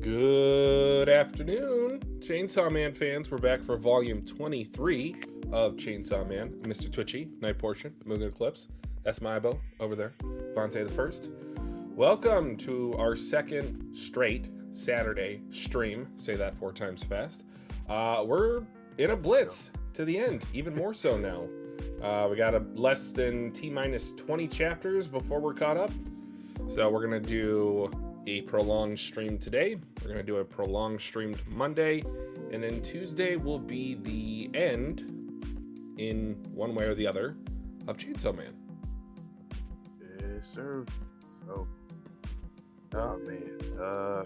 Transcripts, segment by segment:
Good afternoon, Chainsaw Man fans. We're back for volume 23 of Chainsaw Man. Mr. Twitchy, Night Portion, Mugen Eclipse. That's my Ibo over there, Vontae the First. Welcome to our second straight Saturday stream. Say that 4 times fast. We're in a blitz to the end, even more so now. We got less than T-minus 20 chapters before we're caught up. So we're going to do a prolonged stream today. We're going to do a prolonged stream Monday. And then Tuesday will be the end, in one way or the other, of Chainsaw Man. Yes, sir. So, oh, man. I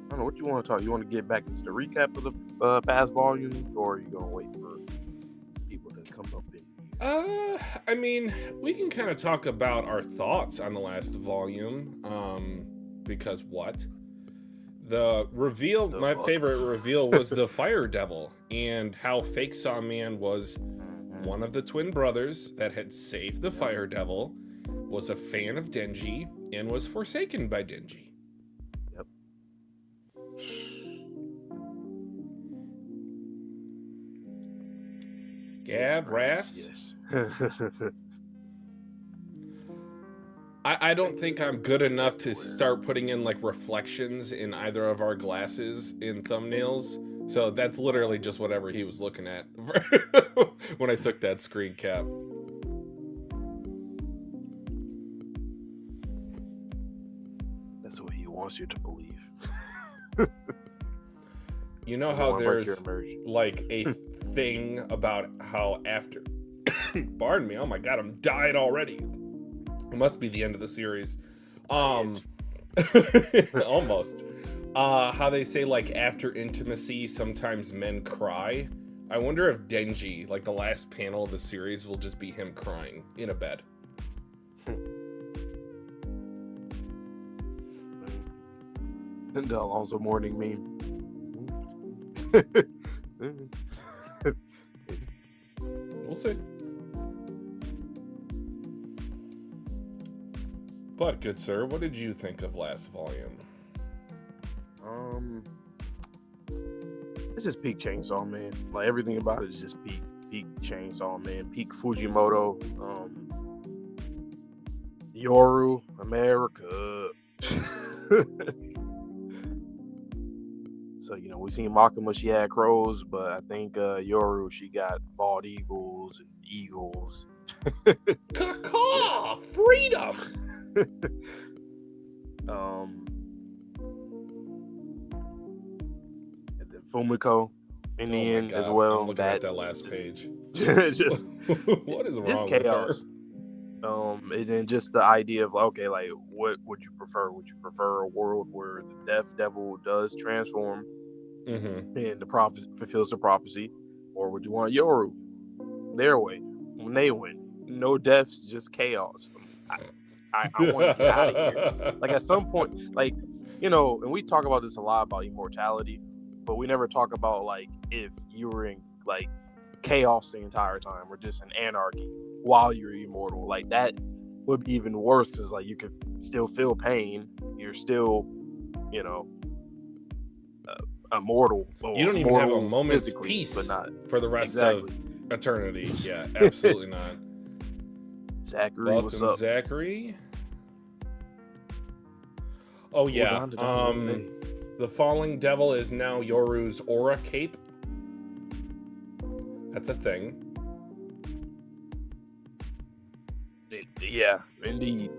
don't know what you want to talk. You want to get back into the recap of the past volumes, or are you going to wait for people to come up in? I mean, we can kind of talk about our thoughts on the last volume, because the reveal, my favorite reveal was the Fire Devil, and how Fake Saw Man was one of the twin brothers that had saved the Fire Devil, was a fan of Denji, and was forsaken by Denji. Yep. Gab, Rafts. Yes. I don't think I'm good enough to start putting in like reflections in either of our glasses in thumbnails. So that's literally just whatever he was looking at when I took that screen cap. That's what he wants you to believe. You know how there's like a thing about how after pardon me, oh my god, I'm dying already. It must be the end of the series. Almost. How they say like after intimacy sometimes men cry. I wonder if Denji, like the last panel of the series, will just be him crying in a bed. The Alonzo Mourning meme. We'll see. But, good sir, what did you think of last volume? It's just peak Chainsaw Man. Like everything about it is just peak Chainsaw Man, peak Fujimoto. Yoru, America. So, we've seen Makima, she had crows, but I think Yoru, she got bald eagles and eagles. Caw! Freedom! And then Fumiko in the end as well. I'm looking at that last page. just what is wrong just with chaos. And then just the idea of okay, like what would you prefer? Would you prefer a world where the Death Devil does transform and the prophecy fulfills the prophecy, or would you want Yoru their way when they win? No deaths, just chaos. I want to get out of here. Like at some point, like and we talk about this a lot about immortality, but we never talk about like if you were in like chaos the entire time or just in anarchy while you're immortal. Like that would be even worse because like you could still feel pain. You're still, immortal. You don't even have a moment's peace but not for the rest of eternity. Yeah, absolutely not. Zachary, welcome, what's up? Zachary. Oh yeah, the Falling Devil is now Yoru's aura cape. That's a thing. Yeah, indeed.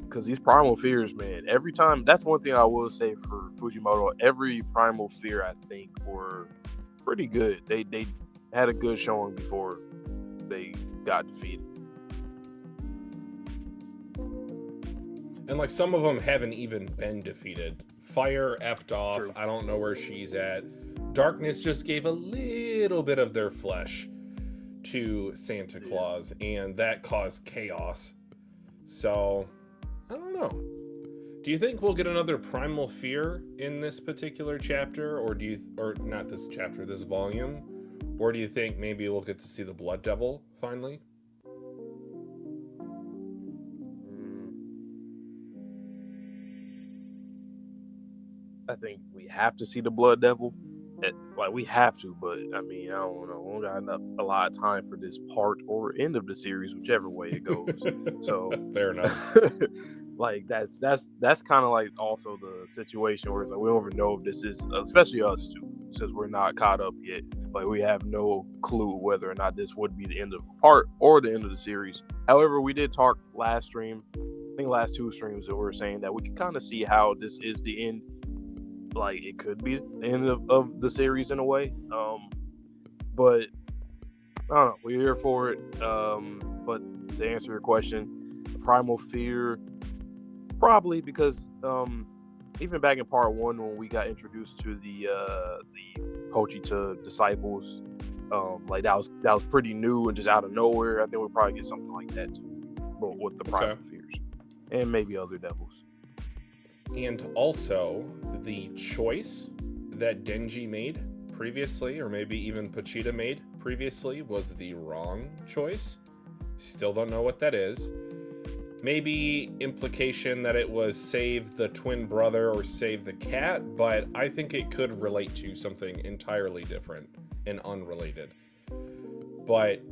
Because these primal fears, man, every time, that's one thing I will say for Fujimoto, every primal fear, I think, were pretty good. They had a good showing before they got defeated. And like some of them haven't even been defeated. Fire effed off. True. I don't know where she's at. Darkness just gave a little bit of their flesh to Santa Claus, and that caused chaos. So, I don't know. Do you think we'll get another primal fear in this particular chapter, or not this chapter, this volume? Or do you think maybe we'll get to see the Blood Devil finally? I think we have to see the Blood Devil. Like we have to, but I mean, I don't know. We don't got a lot of time for this part or end of the series, whichever way it goes. So fair enough. like that's kind of like also the situation where it's like we don't even know if this is, especially us too, since we're not caught up yet. Like we have no clue whether or not this would be the end of the part or the end of the series. However, we did talk last stream, I think last 2 streams, that we were saying that we can kind of see how this is the end. Like it could be the end of the series in a way. But I don't know. We're here for it. But to answer your question, primal fear, probably because even back in part 1 when we got introduced to the Pochita disciples, like that was pretty new and just out of nowhere. I think we'll probably get something like that too, but with the primal fears and maybe other devils. And also, the choice that Denji made previously, or maybe even Pochita made previously, was the wrong choice. Still don't know what that is. Maybe implication that it was save the twin brother or save the cat, but I think it could relate to something entirely different and unrelated. But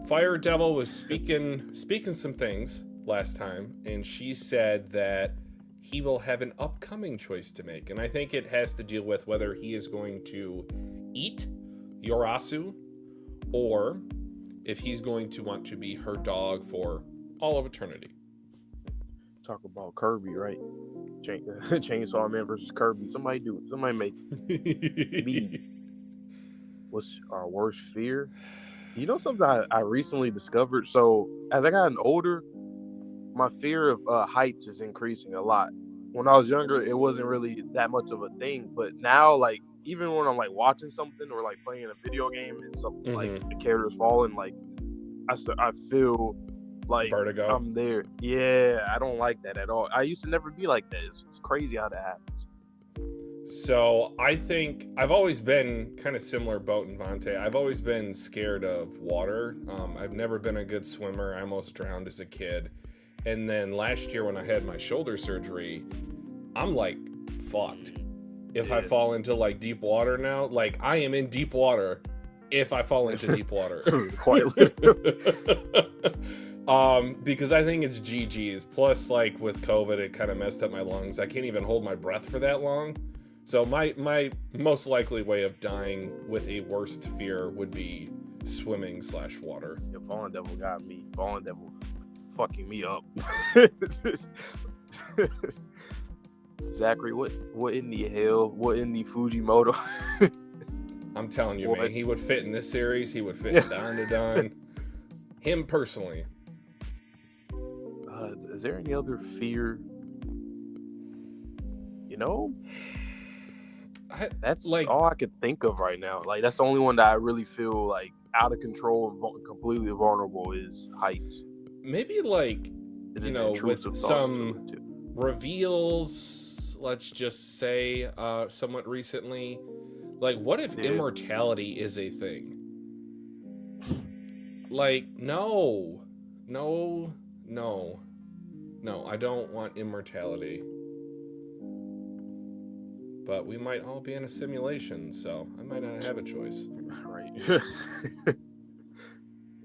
Fire Devil was speaking some things last time, and she said that he will have an upcoming choice to make. And I think it has to deal with whether he is going to eat Yorasu or if he's going to want to be her dog for all of eternity. Talk about Kirby, right? Chainsaw Man versus Kirby. Somebody do it. Somebody make it. What's our worst fear? You know something I recently discovered? So as I gotten older, my fear of heights is increasing a lot. When I was younger, it wasn't really that much of a thing, but now, like, even when I'm like watching something or like playing a video game and something like the character's falling, like I feel like vertigo. I'm there. Yeah, I don't like that at all. I used to never be like that. It's crazy how that happens. So I think I've always been kind of similar boat in Vante. I've always been scared of water. I've never been a good swimmer. I almost drowned as a kid. And then last year when I had my shoulder surgery, I'm like fucked. If I fall into like deep water now, like I am in deep water if I fall into deep water. Quite literally. Because I think it's GG's. Plus, like with COVID, it kind of messed up my lungs. I can't even hold my breath for that long. So my most likely way of dying with a worst fear would be swimming / water. The Fallen Devil got me. Fallen Devil fucking me up. Zachary, what in the hell? What in the Fujimoto? I'm telling you, man, he would fit in this series. He would fit in Dandadan. Him personally. Is there any other fear? You know, that's like all I could think of right now. Like that's the only one that I really feel like out of control and completely vulnerable is heights. Maybe like, you know, with some reveals, let's just say, somewhat recently, like what if immortality is a thing? Like, no, I don't want immortality. But we might all be in a simulation, so I might not have a choice. Right.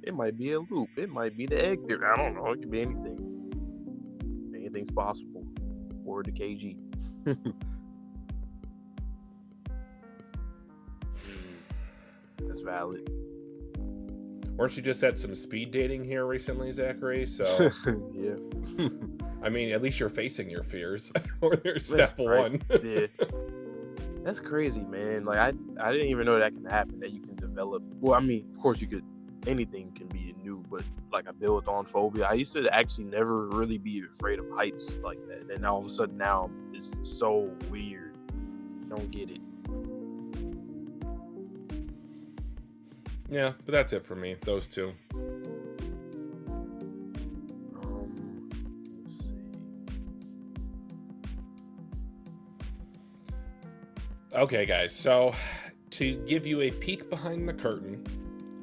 It might be a loop. It might be the egg theory. I don't know. It could be anything. Anything's possible. Word to KG. That's valid. Weren't you just at some speed dating here recently, Zachary? So yeah. I mean, at least you're facing your fears. Or there's step one. Yeah. That's crazy, man. Like I didn't even know that can happen. That you can develop. Well, I mean, of course you could. Anything can be new, but like I built on phobia. I used to actually never really be afraid of heights like that. And all of a sudden now it's so weird. I don't get it. Yeah, but that's it for me. Those two. Let's see. Okay, guys. So to give you a peek behind the curtain,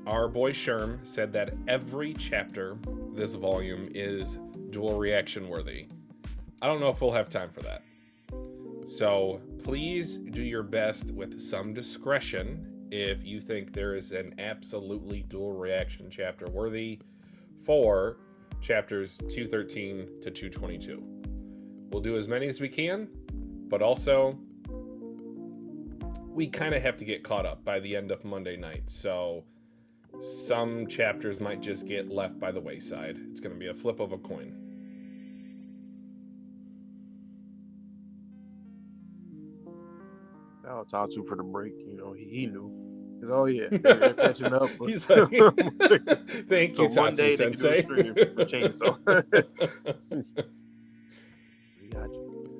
our boy Sherm said that every chapter this volume is dual reaction worthy. I don't know if we'll have time for that. So please do your best with some discretion if you think there is an absolutely dual reaction chapter worthy for chapters 213 to 222. We'll do as many as we can, but also we kind of have to get caught up by the end of Monday night. So some chapters might just get left by the wayside. It's going to be a flip of a coin. Oh, Tatsu for the break, he knew. He's, oh yeah, they're catching up. He's like, thank you, so Tatsu Monday Sensei. they can do a stream for Chainsaw. We got you.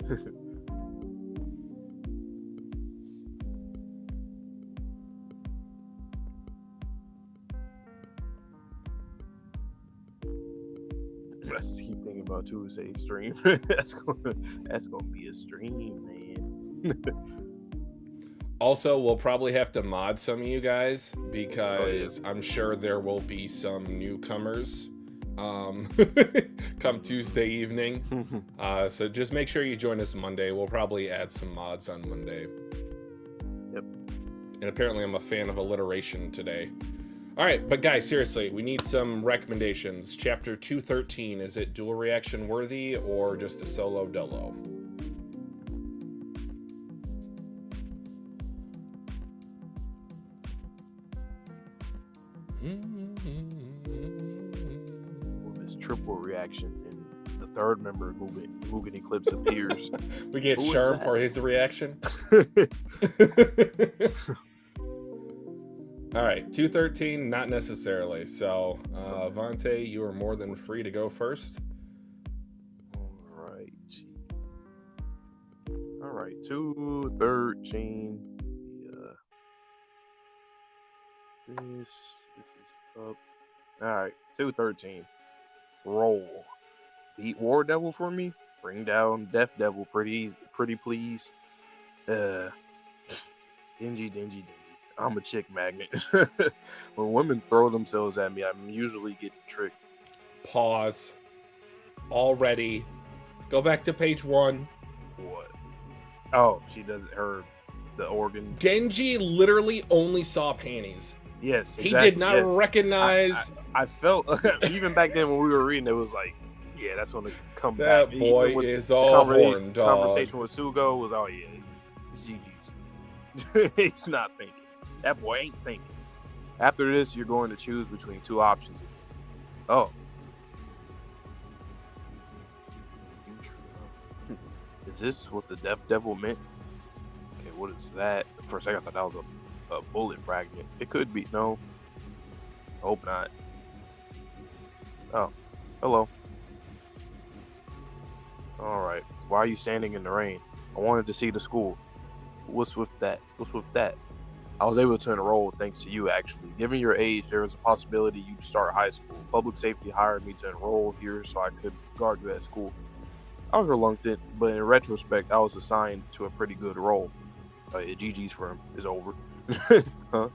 I just keep thinking about Tuesday stream. that's gonna be a stream, man. Also, we'll probably have to mod some of you guys because I'm sure there will be some newcomers come Tuesday evening. So just make sure you join us Monday. We'll probably add some mods on Monday. Yep. And apparently I'm a fan of alliteration today. All right, but guys, seriously, we need some recommendations. Chapter 213, is it dual reaction worthy or just a solo dolo? Well, this triple reaction and the third member of Mugen Eclipse appears. We get Sherm for his reaction. All right, 213, not necessarily. So, Vante, you are more than free to go first. All right, 213. This is up. All right, 213. Roll. Beat War Devil for me. Bring down Death Devil, pretty please. Dingy. I'm a chick magnet. When women throw themselves at me, I'm usually getting tricked. Pause. Already. Go back to page 1. What? Oh, she does the organ. Genji literally only saw panties. Yes, exactly. He did not recognize. I felt even back then when we were reading, it was like, yeah, that's when the come that back. boy is all horn dog. Conversation with Sugo was, oh yeah, it's GG's. He's not thinking. That boy ain't thinking. After this, you're going to choose between two options. Oh. Is this what the Death Devil meant? Okay, what is that? For a second, I thought that was a bullet fragment. It could be. No. I hope not. Oh. Hello. Alright. Why are you standing in the rain? I wanted to see the school. What's with that? I was able to enroll thanks to you, actually. Given your age, there was a possibility you'd start high school. Public safety hired me to enroll here so I could guard you at school. I was reluctant, but in retrospect, I was assigned to a pretty good role. GG's for him is over. Huh?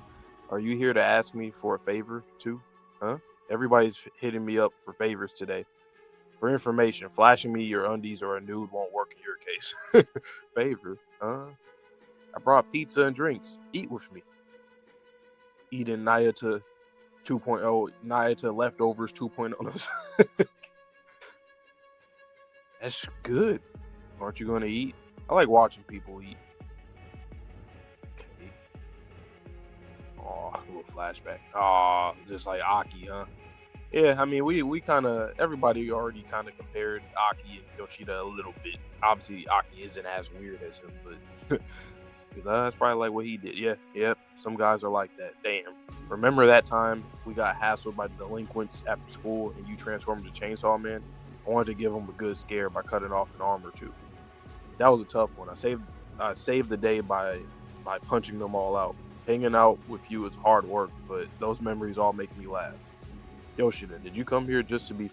Are you here to ask me for a favor, too? Huh? Everybody's hitting me up for favors today. For information, flashing me your undies or a nude won't work in your case. Favor? I brought pizza and drinks. Eat with me. Eating Nayata 2.0, Nayata leftovers 2.0. That's good. Aren't you going to eat? I like watching people eat. Okay. Oh, a little flashback. Oh, just like Aki, huh? Yeah, I mean, we kind of, everybody already kind of compared Aki and Yoshida a little bit. Obviously, Aki isn't as weird as him, but that's probably like what he did. Yeah, yep. Some guys are like that. Damn. Remember that time we got hassled by delinquents after school and you transformed to Chainsaw Man? I wanted to give them a good scare by cutting off an arm or two. That was a tough one. I saved the day by punching them all out. Hanging out with you is hard work, but those memories all make me laugh. Yoshida, did you come here just to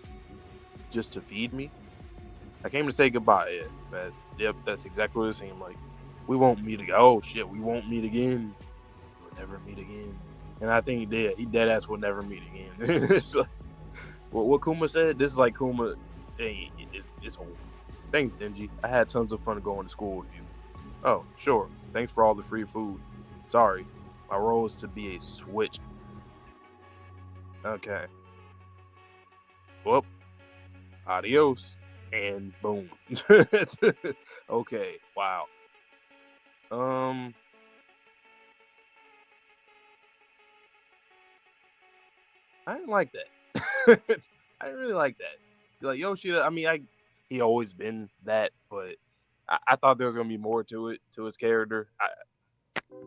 feed me? I came to say goodbye. Yeah, man. Yep, that's exactly what it seemed like. We won't meet again. Oh shit, we won't meet again. We'll never meet again. And I think he did. He dead ass will never meet again. It's like, what Kuma said. This is like Kuma. Hey, it's over. Thanks, Denji. I had tons of fun going to school with you. Oh, sure. Thanks for all the free food. Sorry, my role is to be a switch. Okay. Well, adios. And boom. Okay. Wow. Um. I didn't like that. I didn't really like that. Like Yoshida, I mean, he always been that, but I thought there was gonna be more to it, to his character.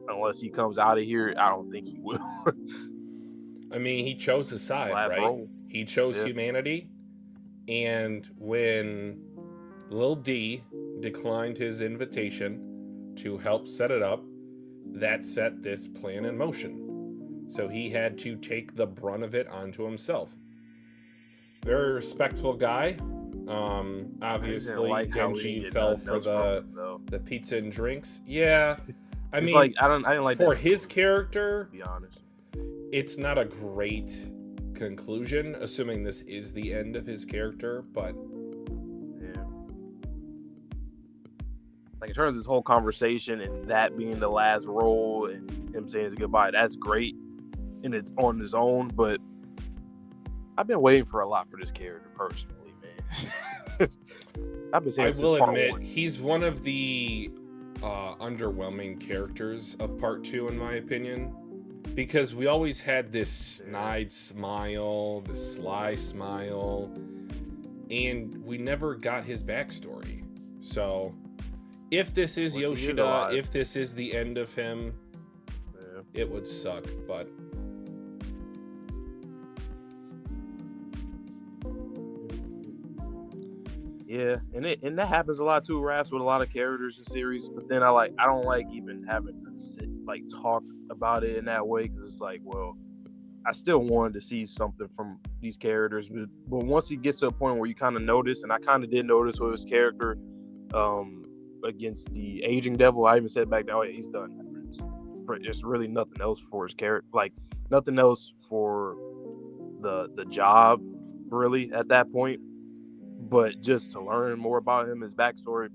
Unless he comes out of here, I don't think he will. I mean, he chose his His side, last right? role. He chose Yeah. humanity, and when Lil D declined his invitation to help set it up, that set this plan in motion. So he had to take the brunt of it onto himself. Very respectful guy. Obviously, like how he Denji didn't get fell nothing for else from him, though. the pizza and drinks. Yeah, I It's mean, like I didn't like for that, his to character, be honest. it's not a great conclusion, assuming this is the end of his character, but Yeah. Like in terms of this whole conversation and that being the last role and him saying his goodbye, that's great and it's on his own, but I've been waiting for a lot for this character personally, man. I've been saying I since will part admit one. he's one of the underwhelming characters of part 2 in my opinion, because we always had this snide smile, this sly smile, and we never got his backstory. So if this is Yoshida, if this is the end of him, it would suck, but yeah, and that happens a lot too, Raps, with a lot of characters in series. But then I don't like even having to sit talk about it in that way, because it's like, well, I still wanted to see something from these characters, but once he gets to a point where you kind of notice, and I kind of did notice with his character against the aging devil, I even said back then, oh yeah, he's done. There's really nothing else for his character, like nothing else for the job really at that point. But just to learn more about him, his backstory,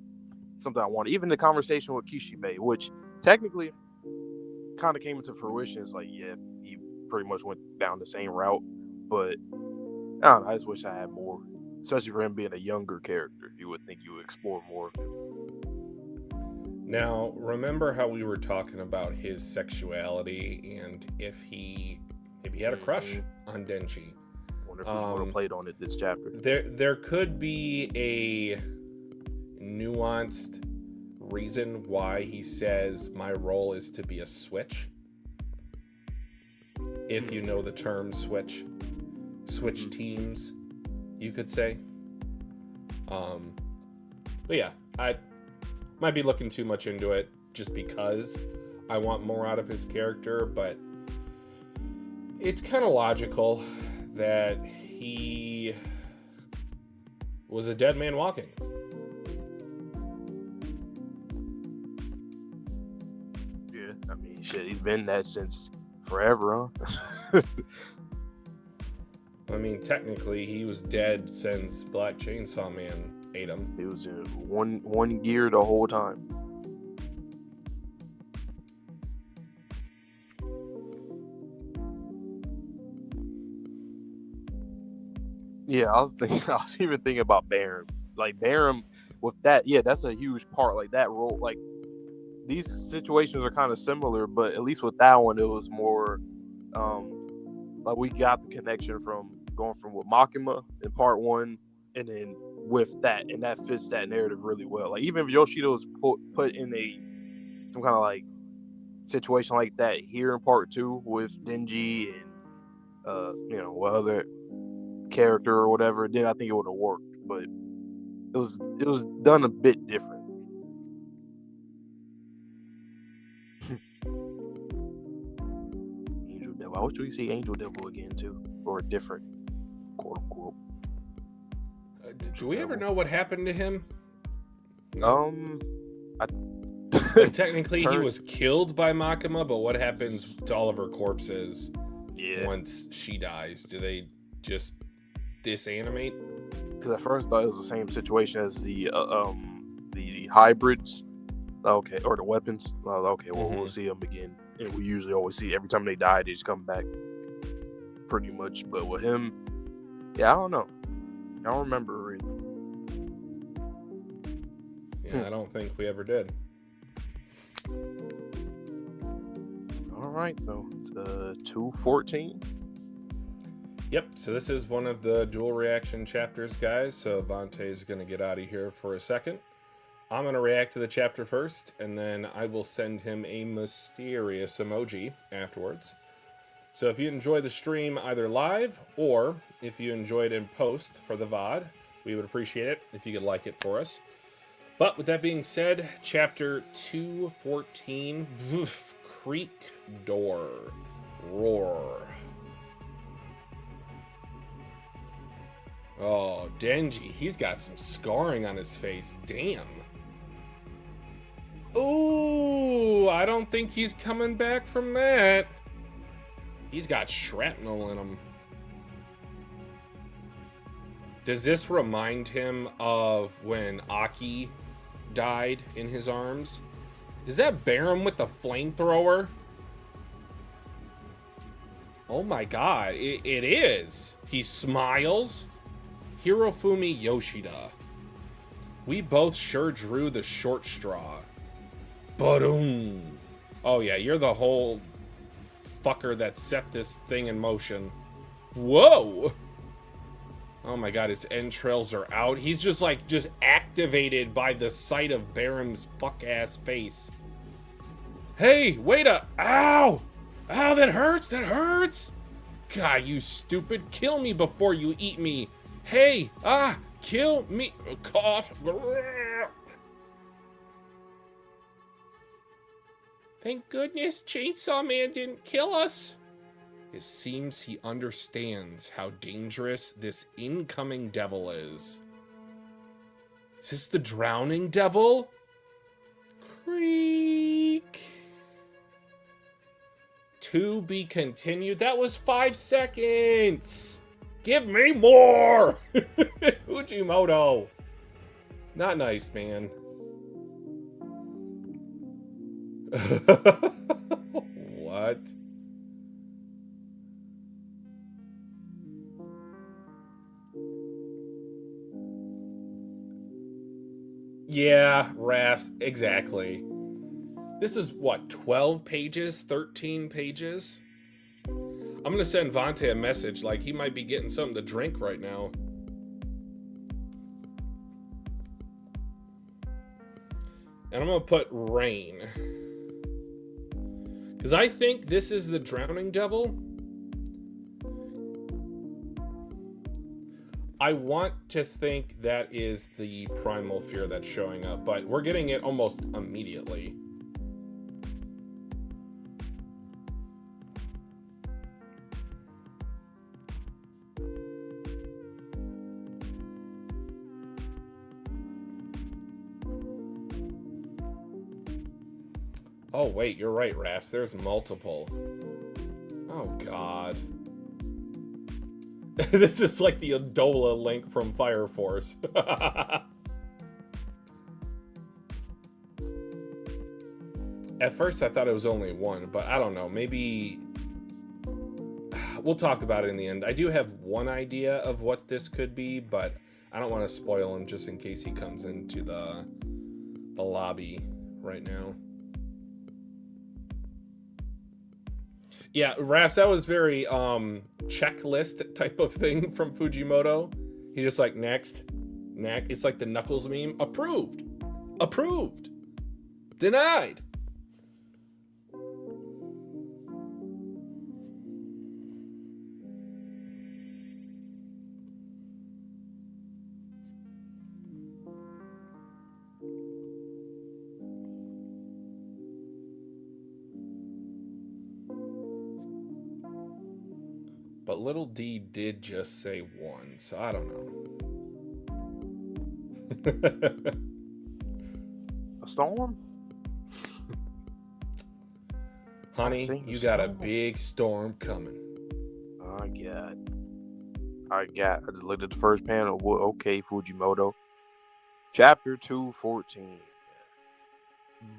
something I wanted. Even the conversation with Kishibe, which technically kind of came into fruition. It's like, yeah, he pretty much went down the same route. But I don't know, I just wish I had more. Especially for him being a younger character. You would think you would explore more of him. Now, remember how we were talking about his sexuality and if he had a crush on Denji? Wonder if Fujimoto played on it this chapter. There could be a nuanced reason why he says my role is to be a switch. If you know the term switch teams, you could say. But yeah, I might be looking too much into it just because I want more out of his character, but it's kind of logical that he was a dead man walking. Yeah, I mean, shit, he's been that since forever, huh? I mean, technically, he was dead since Black Chainsaw Man ate him. He was in one gear the whole time. Yeah, I was even thinking about Baron. Like Baron with that, yeah, that's a huge part. Like that role, like these situations are kind of similar, but at least with that one, it was more like we got the connection from going from with Makima in part one, and then with that, and that fits that narrative really well. Like even if Yoshida was put in some kind of like situation like that here in part two with Denji and what other character or whatever, then I think it would have worked. But it was done a bit different. Angel Devil. I wish we could see Angel Devil again too, or different, quote unquote. Do we ever know what happened to him? Technically, he was killed by Makima, but what happens to all of her corpses once she dies? Do they just disanimate? Because at first I thought it was the same situation as the hybrids, Okay, or the weapons. Okay, well, we'll see them again. And we usually always see every time they die, they just come back pretty much. But with him, yeah, I don't know. I don't remember really. Yeah, I don't think we ever did. All right, so 214. Yep, so this is one of the dual reaction chapters, guys. So Vante's going to get out of here for a second. I'm going to react to the chapter first, and then I will send him a mysterious emoji afterwards. So if you enjoy the stream either live or if you enjoyed in post for the VOD, we would appreciate it if you could like it for us. But with that being said, chapter 214, Creek Door Roar. Oh, Denji, he's got some scarring on his face. Damn. Ooh, I don't think he's coming back from that. He's got shrapnel in him. Does this remind him of when Aki died in his arms? Is that Barum with the flamethrower? Oh my god, it is. He smiles. Hirofumi Yoshida. We both sure drew the short straw. Ba-doom. Oh yeah, you're the whole fucker that set this thing in motion. Whoa! Oh my god, his entrails are out. He's just activated by the sight of Barum's fuck-ass face. Hey, wait a... Ow! Ow, that hurts, that hurts! God, you stupid. Kill me before you eat me. Hey, kill me. Cough. Thank goodness Chainsaw Man didn't kill us. It seems he understands how dangerous this incoming devil is. Is this the drowning devil? Creak. To be continued. That was 5 seconds. Give me more. Fujimoto. Not nice, man. What? Yeah, Rafts, exactly. This is what, 12 pages? 13 pages? I'm gonna send Vante a message, like he might be getting something to drink right now. And I'm gonna put rain. Because I think this is the drowning devil. I want to think that is the primal fear that's showing up, but we're getting it almost immediately. Oh, wait, you're right, Rafts. There's multiple. Oh, God. This is like the Adola link from Fire Force. At first, I thought it was only one, but I don't know. Maybe... We'll talk about it in the end. I do have one idea of what this could be, but I don't want to spoil him just in case he comes into the lobby right now. Yeah, Rafts, that was very checklist type of thing from Fujimoto. He just like, next. It's like the Knuckles meme. Approved. Approved. Denied. But Little D did just say one, so I don't know. A storm? Honey, you got a big storm coming. I just looked at the first panel. Okay, Fujimoto. Chapter 214.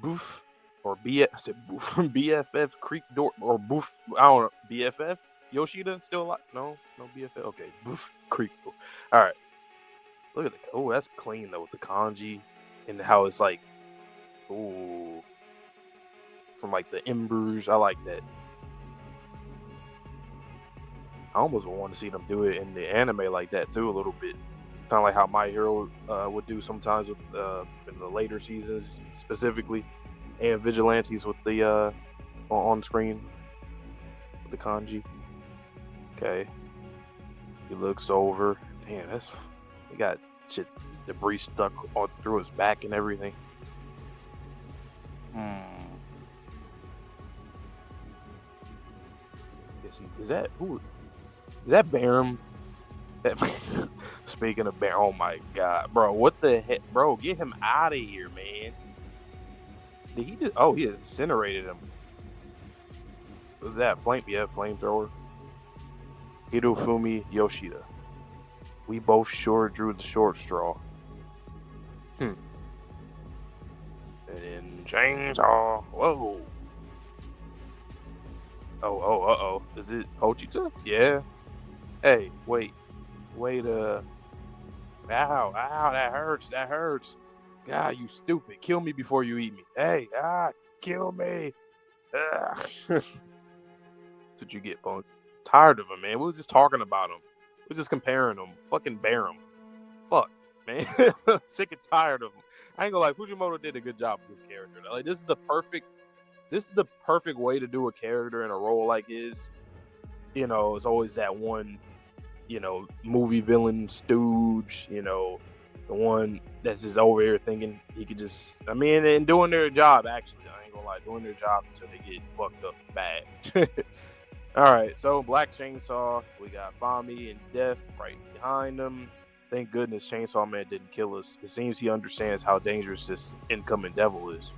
Boof or BF. I said Boof. BFF Creek Door or Boof. I don't know. BFF Yoshida still alive? No BFF. Okay, Boof Creek Door. All right. Look at the. Oh, that's clean though with the kanji and how it's like. Ooh. From like the embers. I like that. I almost want to see them do it in the anime like that too, a little bit. Kind of like how My Hero would do sometimes with in the later seasons specifically, and Vigilantes with the on screen with the kanji. Okay, he looks over. Damn, he got shit debris stuck all through his back and everything. Is that who? Is that Barum? Speaking of Barum, oh my god, bro, what the heck, bro? Get him out of here, man. Did he just? Oh, he incinerated him. Was that flamethrower? Hirofumi Yoshida. We both sure drew the short straw. And then chainsaw. Whoa. Oh. Is it Pochita? Yeah. Hey, wait. Ow, that hurts. God, you stupid. Kill me before you eat me. Hey, kill me. That's what you get, punk. Tired of him, man. We was just talking about him. We was just comparing him. Fucking bear him. Fuck, man. Sick and tired of him. I ain't gonna lie, Fujimoto did a good job with this character. Like, this is the perfect way to do a character in a role like his. You know, it's always that one, you know, movie villain stooge, you know, the one that's just over here thinking he could just, I mean, and doing their job, actually. I ain't gonna lie, doing their job until they get fucked up bad. All right, so Black Chainsaw, we got Fami and Death right behind them. Thank goodness Chainsaw Man didn't kill us. It seems he understands how dangerous this incoming devil is.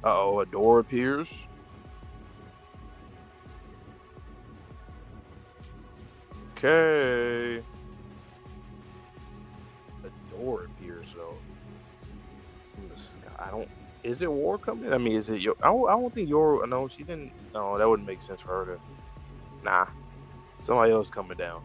Uh-oh, a door appears. Okay. A door appears though. From the sky. Is it war coming? I mean, is it your? I don't think your. No, she didn't. No, that wouldn't make sense for her to. Nah, somebody else coming down.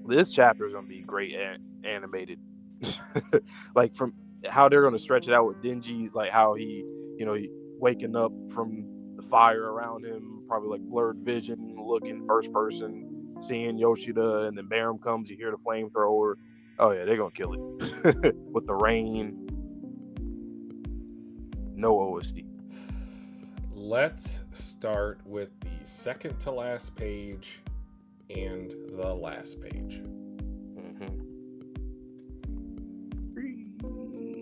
This chapter is gonna be great animated. Like from how they're gonna stretch it out with Denji's, like how he waking up from the fire around him, probably like blurred vision, looking first person, seeing Yoshida, and then Barum comes, you hear the flamethrower. Oh yeah, they're gonna kill it with the rain. No OSD. Let's start with the second to last page and the last page.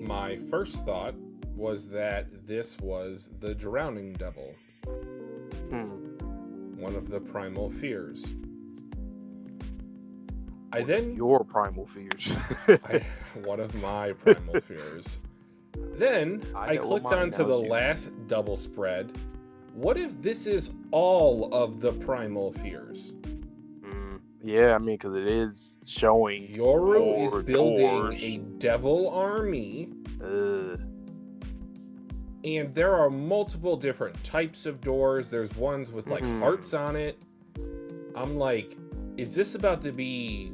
My first thought was that this was the Drowning Devil. One of the primal fears. Your primal fears. One of my primal fears. Then I clicked onto the last double spread. What if this is all of the primal fears? Yeah, I mean, because it is showing Yoru is building a devil army. And there are multiple different types of doors. There's ones with like hearts on it. I'm like, is this about to be,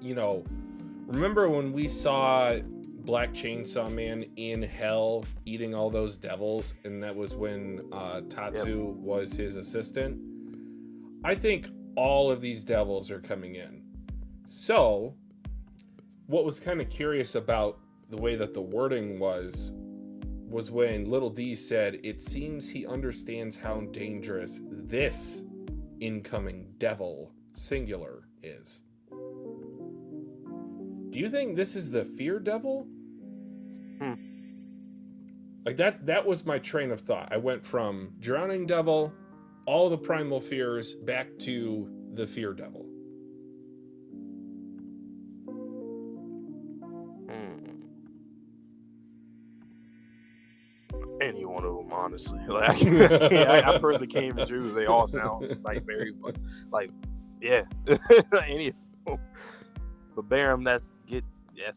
remember when we saw Black Chainsaw Man in hell eating all those devils? And that was when Tatsu was his assistant. I think all of these devils are coming in. So, what was kind of curious about the way that the wording was when Little D said, it seems he understands how dangerous this incoming devil, singular, is. Do you think this is the fear devil? Like that was my train of thought. I went from Drowning Devil, all the primal fears, back to the fear devil. Any one of them, honestly. honestly. Like I personally can't even choose. They all sound like very like yeah, any of them. But Barum, that's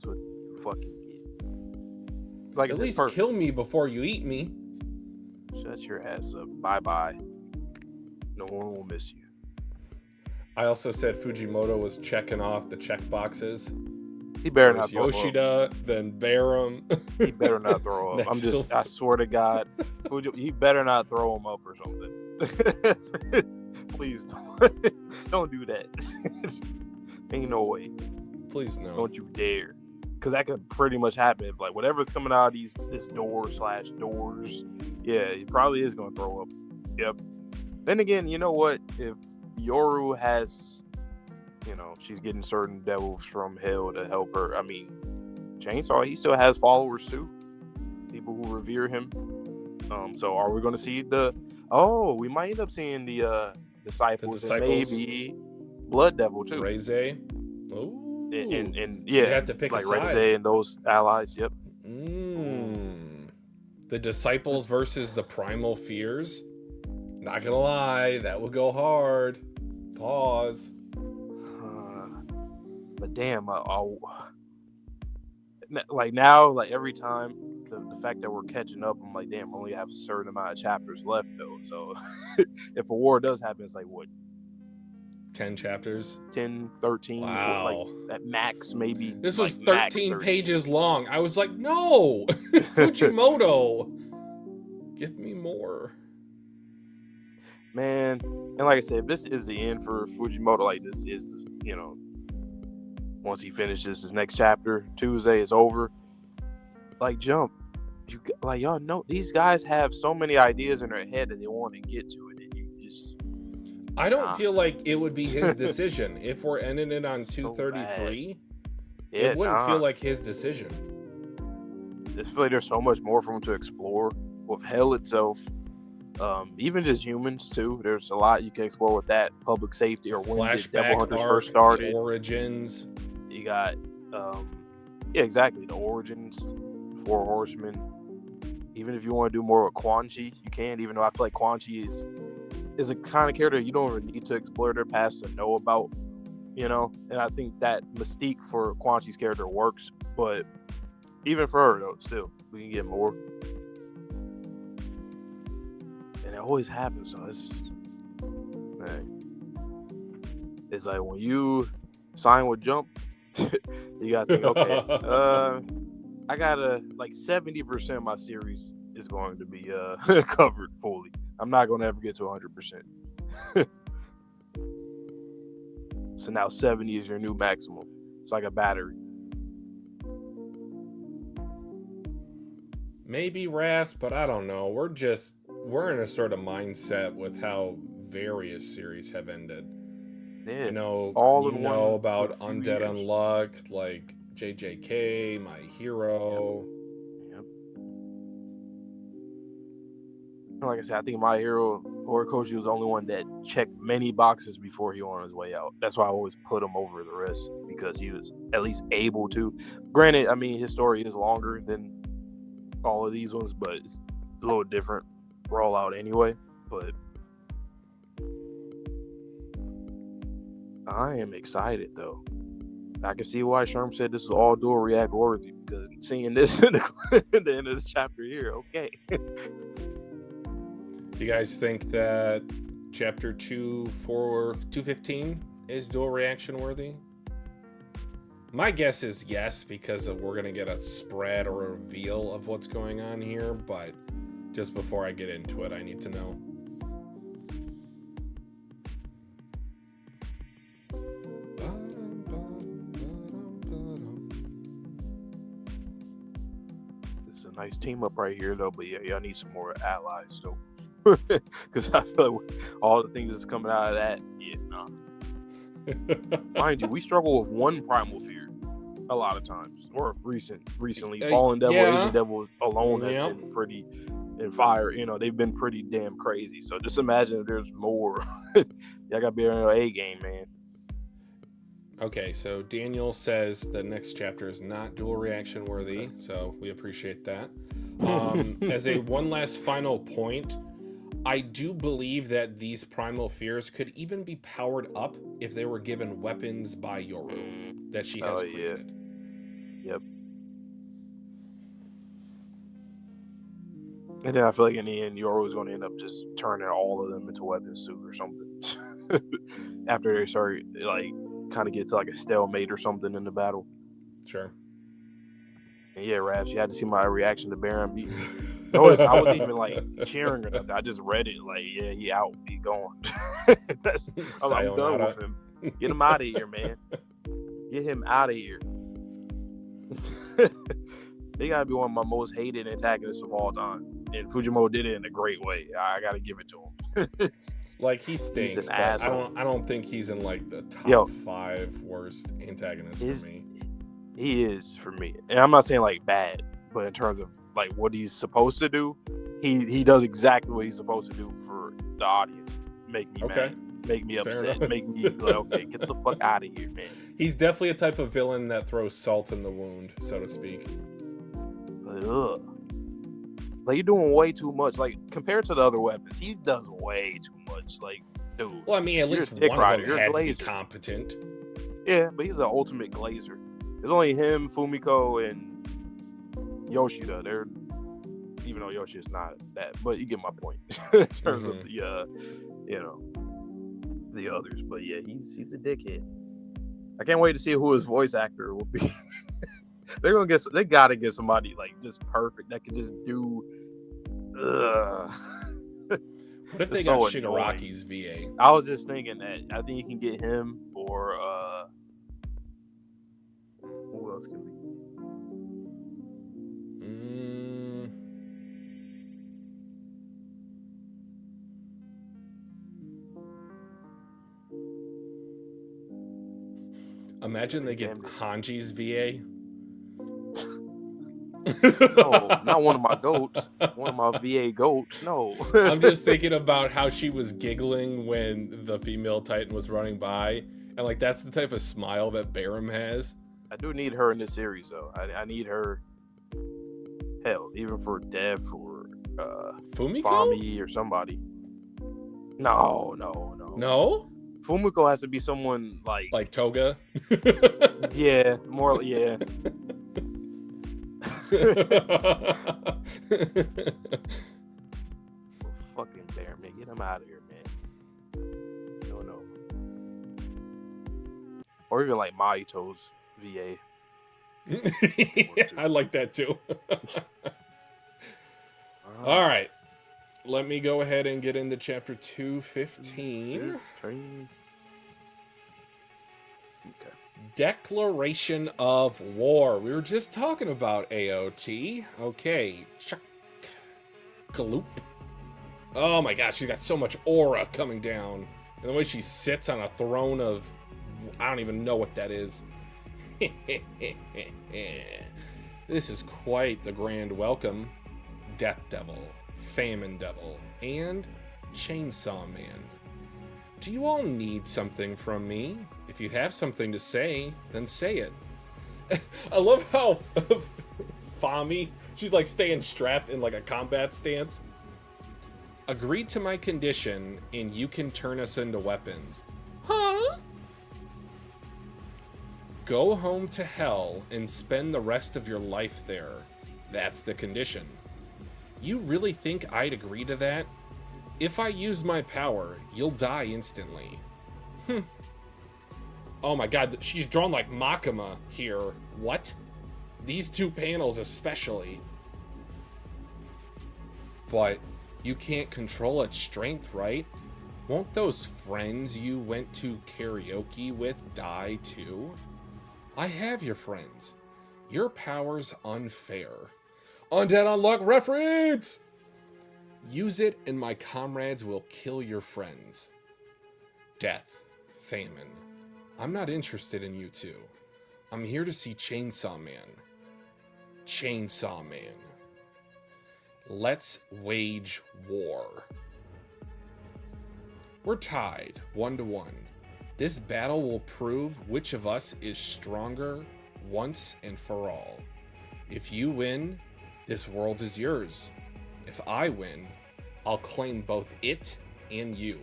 what you fucking get. Like At I said, least perfect. kill me before you eat me. Shut your ass up. Bye bye. No one will miss you. I also said Fujimoto was checking off the check boxes. He better First not throw Yoshida, then Barum. He better not throw up. I swear to God, he better not throw him up or something. Please don't do that. Ain't no way. Please no. Don't you dare. Because that could pretty much happen. If, like, whatever's coming out of this doors, yeah, he probably is going to throw up. Yep. Then again, you know what? If Yoru has, she's getting certain devils from hell to help her. I mean, Chainsaw, he still has followers too. People who revere him. So are we going to see we might end up seeing the disciples and maybe Blood Devil too. Reze. Oh. And yeah, you have to pick like Reze and those allies. Yep. The disciples versus the primal fears. Not gonna lie, that would go hard. Pause. But damn, like now, like every time, the fact that we're catching up, I'm like, damn, I only have a certain amount of chapters left though. So if a war does happen, it's like what? 10 chapters? 10, 13, wow. Like at max, maybe. This was 13 pages long. I was like, no! Fujimoto! Give me more. Man, and like I said, if this is the end for Fujimoto, like this is, once he finishes his next chapter, Tuesday is over. Like, Jump. Y'all know, these guys have so many ideas in their head that they want to get to it, and you just... I don't feel like it would be his decision. If we're ending it on 233, it wouldn't feel like his decision. I feel like there's so much more for him to explore with hell itself. Even just humans too. There's a lot you can explore with that. Public safety or when the Devil Hunters first started. The origins. You got, exactly. The origins, Four Horsemen. Even if you want to do more with Quan Chi, you can. Even though I feel like Quan Chi is a kind of character you don't really need to explore their past to know about, And I think that mystique for Quan Chi's character works. But even for her though, still we can get more. And it always happens. So it's like when you sign with Jump, you gotta think, okay, I gotta 70% of my series is going to be covered fully. I'm not gonna ever get to 100%. So now 70 is your new maximum. It's like a battery. Maybe Rasp, but I don't know. We're in a sort of mindset with how various series have ended. Yeah, about Undead Unluck, like JJK, My Hero. Yep. Like I said, I think My Hero, Horikoshi was the only one that checked many boxes before he went on his way out. That's why I always put him over the rest, because he was at least able to. Granted, I mean, his story is longer than all of these ones, but it's a little different rollout anyway. But I am excited though. I can see why Sherm said this is all dual react worthy, because seeing this at the end of the chapter here, okay. Do you guys think that chapter 2 for 215 is dual reaction worthy? My guess is yes, because we're going to get a spread or a reveal of what's going on here, but just before I get into it, I need to know. It's a nice team up right here, though, but yeah, y'all need some more allies, though. Because I feel like all the things that's coming out of that, Mind you, we struggle with one primal fear a lot of times, or recently. Fallen Devil, Asian Devil alone has been pretty in fire. They've been pretty damn crazy. So just imagine if there's more. Y'all gotta be on your A game, man. Okay, so Daniel says the next chapter is not dual reaction worthy, so we appreciate that. As a one last final point, I do believe that these primal fears could even be powered up if they were given weapons by Yoru that she has created. Yep. And then I feel like in the end, Yoru's going to end up just turning all of them into weapons too, or something. After they start, like, kind of get to like a stalemate or something in the battle. Sure. And yeah, Rash, you had to see my reaction to Baron beating me. Notice I wasn't even like cheering or nothing. I just read it like, yeah, he out, he gone. I'm done with him. Get him out of here, man. Get him out of here. They gotta be one of my most hated antagonists of all time. And Fujimoto did it in a great way. I gotta give it to him. Like, he stinks, He's an but asshole. I don't think he's in like the top 5 worst antagonists for me. He is for me. And I'm not saying like bad, but in terms of like what he's supposed to do, he does exactly what he's supposed to do for the audience. Make me mad. Make me upset. Make me like, okay, get the fuck out of here, man. He's definitely a type of villain that throws salt in the wound, so to speak. Ugh. Like, you're doing way too much. Like, compared to the other weapons, he does way too much. Like, dude. Well, I mean, at least one of them had to be competent. Yeah, but he's an ultimate glazer. There's only him, Fumiko, and Yoshida. They're, even though Yoshida's not that, but you get my point in terms of the, the others. But yeah, he's a dickhead. I can't wait to see who his voice actor will be. They gotta get somebody like just perfect that can just do. What if they got Shigaraki's VA? I was just thinking that. I think you can get him or who else can be? Imagine they get Hanji's VA. No, not one of my goats. One of my VA goats. No. I'm just thinking about how she was giggling when the female Titan was running by, and like that's the type of smile that Barum has. I do need her in this series, though. I need her. Hell, even for Dev or Fumiko, Fami or somebody. No. Fumiko has to be someone like Toga. Yeah, more. Yeah. Fucking bear, man. Get him out of here, man. No. Or even like Mahito's VA. Yeah, I like that too. All right. Let me go ahead and get into chapter 215. Okay. Declaration of War. We were just talking about AOT. Okay. Chuck. Galoop. Oh my gosh, she's got so much aura coming down. And the way she sits on a throne of... I don't even know what that is. This is quite the grand welcome. Death Devil, Famine Devil, and Chainsaw Man. Do you all need something from me? If you have something to say, then say it. I love how Fami, she's like staying strapped in like a combat stance. Agree to my condition and you can turn us into weapons. Huh? Go home to hell and spend the rest of your life there. That's the condition. You really think I'd agree to that? If I use my power, you'll die instantly. Oh my god, she's drawn like Makima here. What? These two panels especially. But you can't control its strength, right? Won't those friends you went to karaoke with die too? I have your friends. Your power's unfair. Undead Unluck reference! Use it and my comrades will kill your friends. Death. Famine. I'm not interested in you two. I'm here to see Chainsaw Man. Chainsaw Man. Let's wage war. We're tied, 1-1. This battle will prove which of us is stronger once and for all. If you win, This world is yours. If I win, I'll claim both it and you.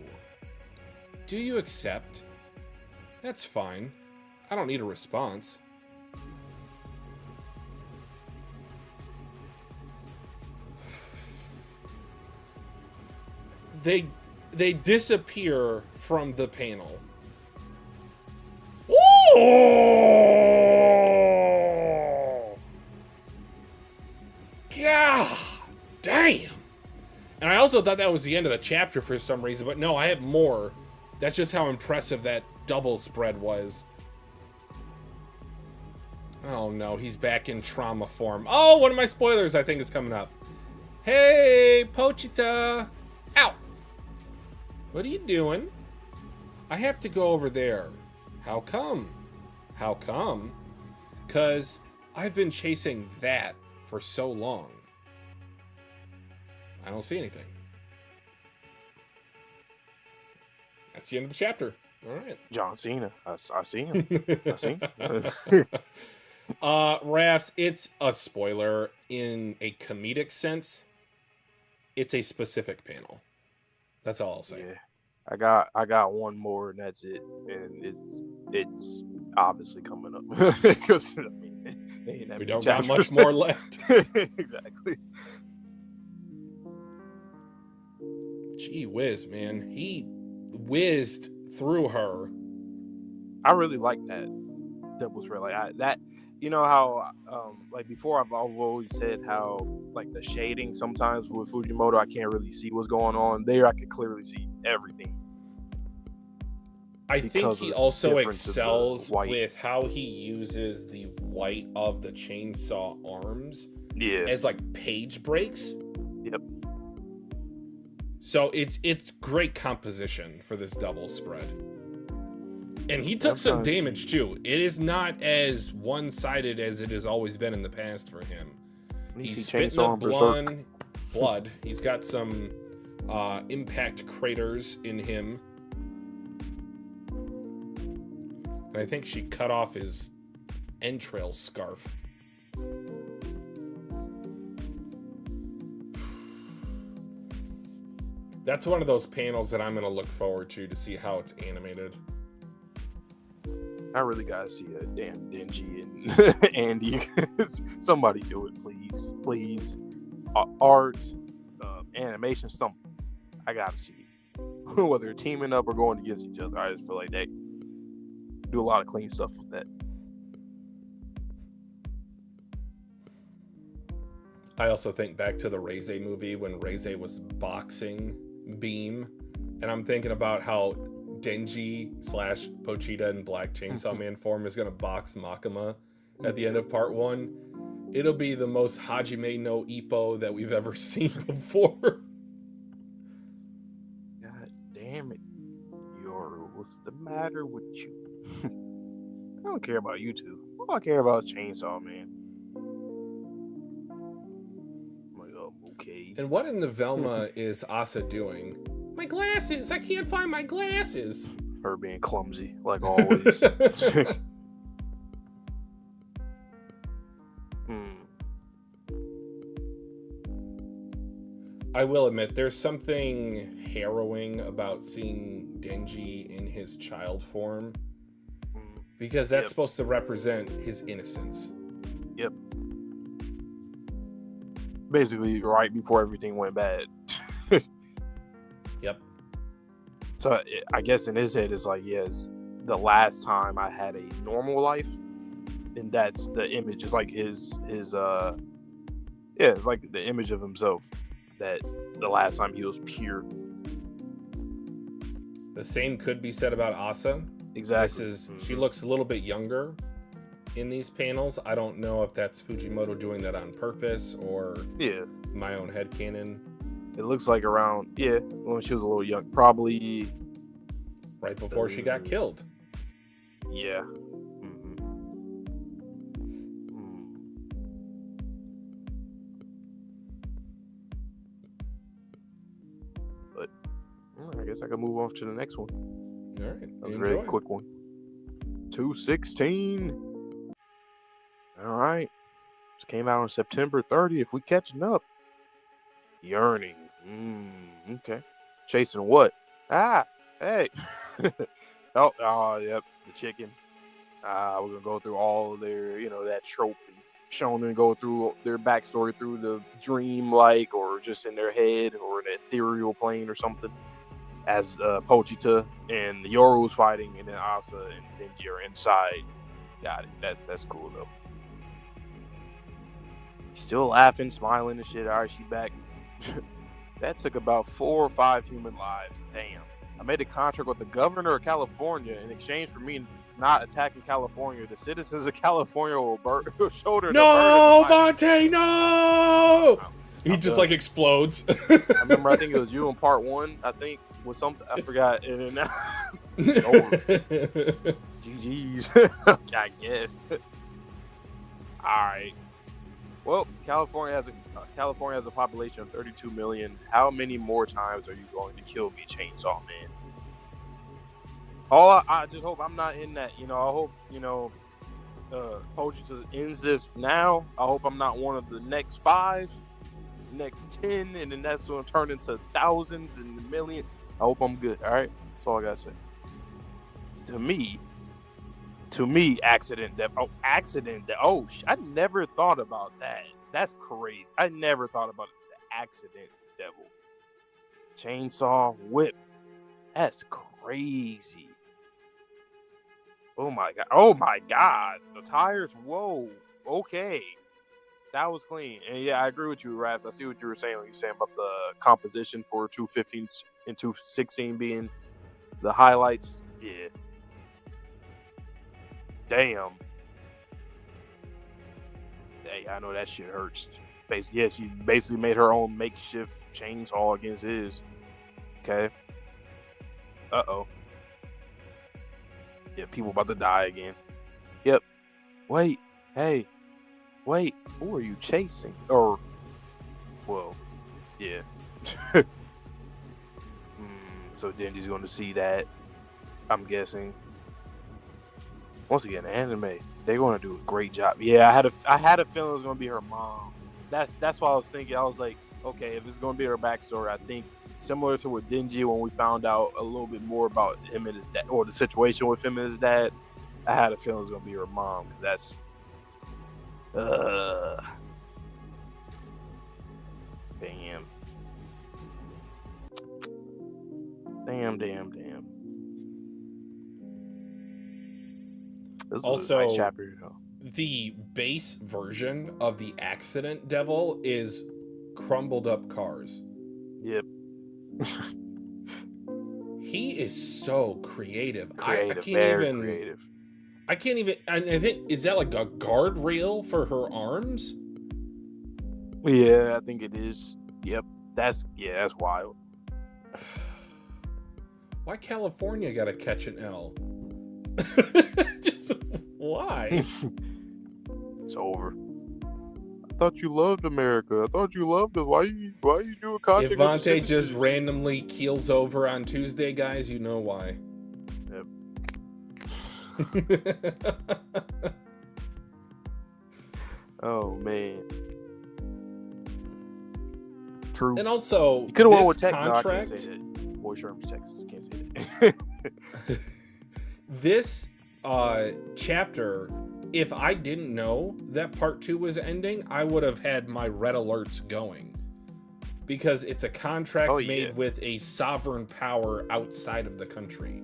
Do you accept? That's fine. I don't need a response. They disappear from the panel. Oh! God damn. And I also thought that was the end of the chapter for some reason, but no, I have more. That's just how impressive that double spread was. Oh no, he's back in trauma form. Oh, one of my spoilers I think is coming up. Hey, Pochita. Ow. What are you doing? I have to go over there. How come? How come? 'Cause I've been chasing that for so long. I don't see anything. That's the end of the chapter. All right. John Cena. I see him. I see him. Rafts, it's a spoiler in a comedic sense. It's a specific panel. That's all I'll say. Yeah. I got one more and that's it. And it's obviously coming up. Because I mean, we don't got much more left. Exactly. Gee whiz, man. He whizzed through her. I really like that double spread. Like that, you know how like before I've always said how like the shading sometimes with Fujimoto I can't really see what's going on. There I could clearly see everything. I think he also excels with how he uses the white of the chainsaw arms as like page breaks. Yep. So it's great composition for this double spread. And he took some damage too. It is not as one-sided as it has always been in the past for him. He's spitting up blood. He's got some impact craters in him. And I think she cut off his entrail scarf. That's one of those panels that I'm going to look forward to see how it's animated. I really gotta see a damn Denji and Andy. Somebody do it, please. Please. Art, animation, something. I gotta see it. Whether they're teaming up or going against each other, I just feel like they do a lot of clean stuff with that. I also think back to the Reize movie when Reize was boxing Beam, and I'm thinking about how Denji / Pochita in Black Chainsaw Man form is going to box Makima at the end of part 1. It'll be the most Hajime no Ippo that we've ever seen before. God damn it. Yoru, what's the matter with you? I don't care about you two. All I care about is Chainsaw Man. I'm like, oh, okay. And what in the Velma is Asa doing? My glasses! I can't find my glasses! Her being clumsy, like always. I will admit, there's something harrowing about seeing Denji in his child form. Because that's supposed to represent his innocence. Yep. Basically, right before everything went bad. Yep. So I guess in his head, it's like, yes, the last time I had a normal life, and that's the image. It's like his it's like the image of himself that the last time he was pure. The same could be said about Asa. Exactly. She looks a little bit younger in these panels. I don't know if that's Fujimoto doing that on purpose or my own headcanon. It looks like around, when she was a little young. Probably right before she got killed. Yeah. But I guess I can move on to the next one. All right. That was a very quick one. 216. All right. This came out on September 30th. We catching up. Yearning. Okay. Chasing what? Hey. Yep. The chicken. We're gonna go through all of their, that trope and shonen go through their backstory through the dream like or just in their head or an ethereal plane or something. As Pochita and Yoru's fighting, and then Asa and Denji are inside. Got it. That's cool though. Still laughing, smiling and shit. All right, she back. That took about 4 or 5 human lives. Damn. I made a contract with the governor of California in exchange for me not attacking California. The citizens of California will shoulder the burden of my... Vontae, no! He just done. like explodes. I remember, I think it was you in part 1, I think, with something, I forgot. And then GG's. I guess. Alright. Well, California has a population of 32 million. How many more times are you going to kill me, Chainsaw Man? I just hope I'm not in that. I hope, Pochita ends this now. I hope I'm not one of the next 5, next 10, and then that's going to turn into thousands and millions. I hope I'm good. All right, that's all I gotta say. To me, accident death. Oh, I never thought about that. That's crazy. I never thought about the accident devil. Chainsaw whip. That's crazy. Oh my god. The tires. Whoa. Okay. That was clean. And yeah, I agree with you, Raps. I see what you were saying when you were saying about the composition for 215 and 216 being the highlights. Yeah. Damn. Hey, I know that shit hurts. Basically, yeah, she basically made her own makeshift chainsaw against his. Okay. Uh-oh. Yeah, people about to die again. Yep. Wait. Hey. Wait. Who are you chasing? Or, well, yeah. So Denji's going to see that, I'm guessing. Once again, anime, they're going to do a great job. Yeah, I had a feeling it was going to be her mom. That's what I was thinking. I was like, okay, if it's going to be her backstory, I think similar to with Denji when we found out a little bit more about him and his dad, or the situation with him and his dad, I had a feeling it was going to be her mom. That's damn. This also, was a nice chapter. The base version of the accident devil is crumbled up cars. Yep. He is so creative. Creative, I can't very even. Creative. I can't even. I think, is that like a guardrail for her arms? Yeah, I think it is. Yep. That's wild. Why California gotta catch an L? Just why? It's over. I thought you loved America. I thought you loved it. Why you do a contract? If Vontae just randomly keels over on Tuesday, guys, you know why. Yep. Oh man. True. And also, you could have went with Tech. Contract. No, I can't say that. Boy, Sherman's Texas. Can't say that. This chapter, if I didn't know that part 2 was ending, I would have had my red alerts going, because it's a contract made with a sovereign power outside of the country.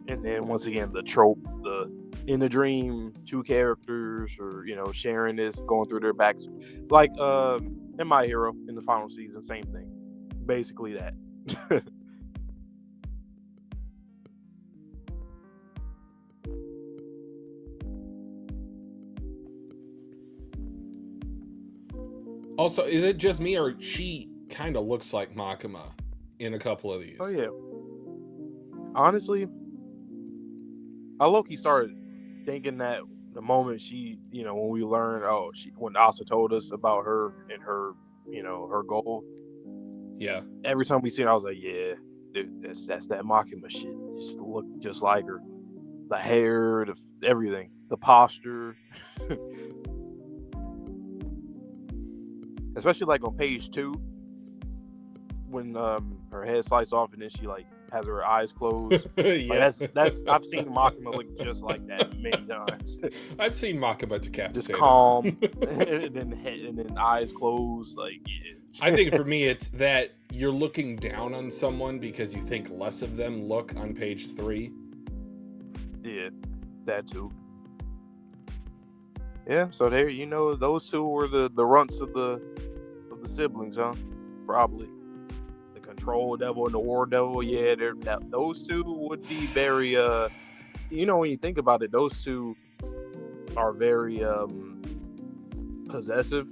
And then once again, the trope, in the dream, 2 characters, or sharing this, going through their backs, like in My Hero in the final season, same thing, basically that. Also, is it just me, or she kind of looks like Makima in a couple of these? Oh yeah. Honestly, I low-key started thinking that the moment she, when we learned, when Asa told us about her and her, her goal. Yeah. Every time we see it, I was like, yeah, dude, that's that Makima shit. Just look just like her. the hair, everything, the posture. Especially like on page 2, when her head sliced off and then she like has her eyes closed. Yeah. Like that's I've seen Makima look just like that many times. I've seen Makima decapitated. Just calm and then eyes closed. Like yeah. I think for me it's that you're looking down on someone because you think less of them look on page 3. Yeah, that too. Yeah, so there, those two were the runts of the siblings, huh? Probably the control devil and the war devil. Yeah, those two would be very when you think about it, those two are very possessive,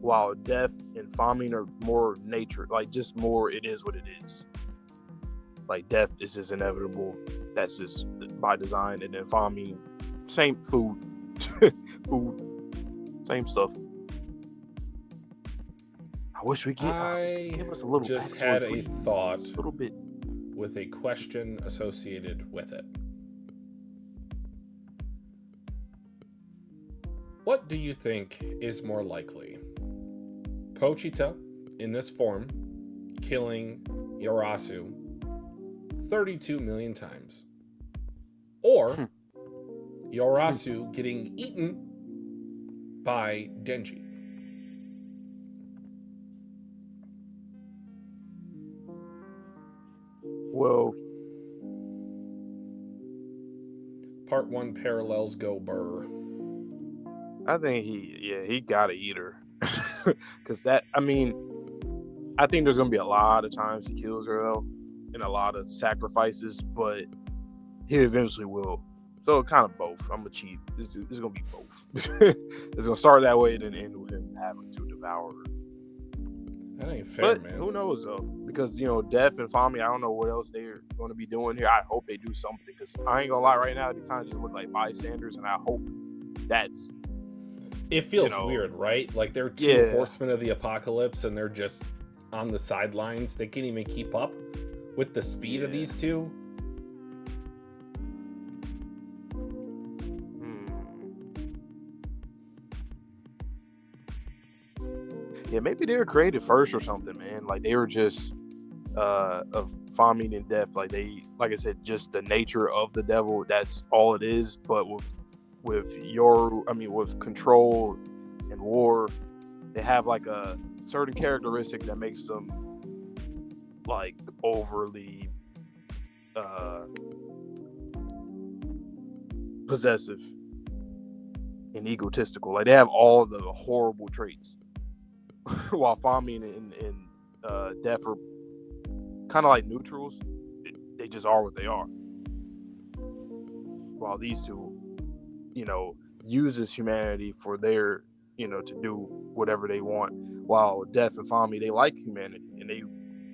while Death and Famine are more nature, like just more. It is what it is. Like death is just inevitable. That's just by design, and then Famine, same food. Same stuff. I wish we could give us a little. Just backstory, had please. a thought, Just a little bit, with a question associated with it. What do you think is more likely? Pochita, in this form, killing Yarasu 32 million times, or Yarasu getting eaten by Denji? Well, Part 1 parallels go burr. I think he gotta eat her, because I think there's gonna be a lot of times he kills her though, and a lot of sacrifices, but he eventually will. So kind of both. I'm gonna cheat. It's gonna be both. It's gonna start that way and then end with him having to devour her. That ain't fair, But man. who knows though? Because Death and Fami, I don't know what else they're going to be doing here. I hope they do something, because I ain't gonna lie, right now they kind of just look like bystanders, and I hope that's. It feels weird, right? Like they're two horsemen of the apocalypse, and they're just on the sidelines. They can't even keep up with the speed of these two. Yeah, maybe they were created first or something, man. Like they were just of Famine and Death. Like I said, just the nature of the devil. That's all it is. But with control and war, they have like a certain characteristic that makes them like overly possessive and egotistical. Like they have all the horrible traits. While Famine and Death are kind of like neutrals, they just are what they are. While these two, uses humanity for their, to do whatever they want. While Death and Famine, they like humanity and they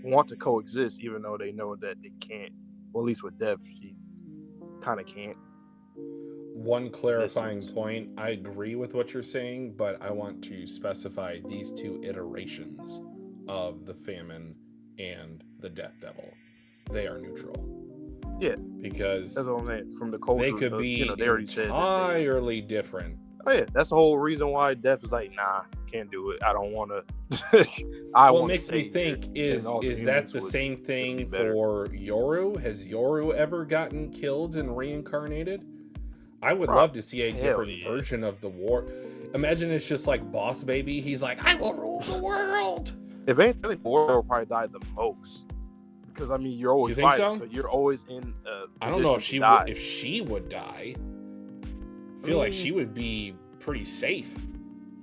want to coexist, even though they know that they can't. Well, at least with Death, she kind of can't. One clarifying point, I agree with what you're saying, but I want to specify these two iterations of the Famine and the Death Devil. They are neutral. Yeah. Because that's what I'm saying. From the culture, they could be they already entirely different. Oh yeah, that's the whole reason why Death is like, nah, can't do it. I don't want to. What makes me think is that the same thing for Yoru? Has Yoru ever gotten killed and reincarnated? I would love to see a different version of the war. Imagine it's just like Boss Baby. He's like, I will rule the world. If anything, Yoru probably died the most. Because you're always fighting, so you're always in. I don't know if she would die. I feel like she would be pretty safe.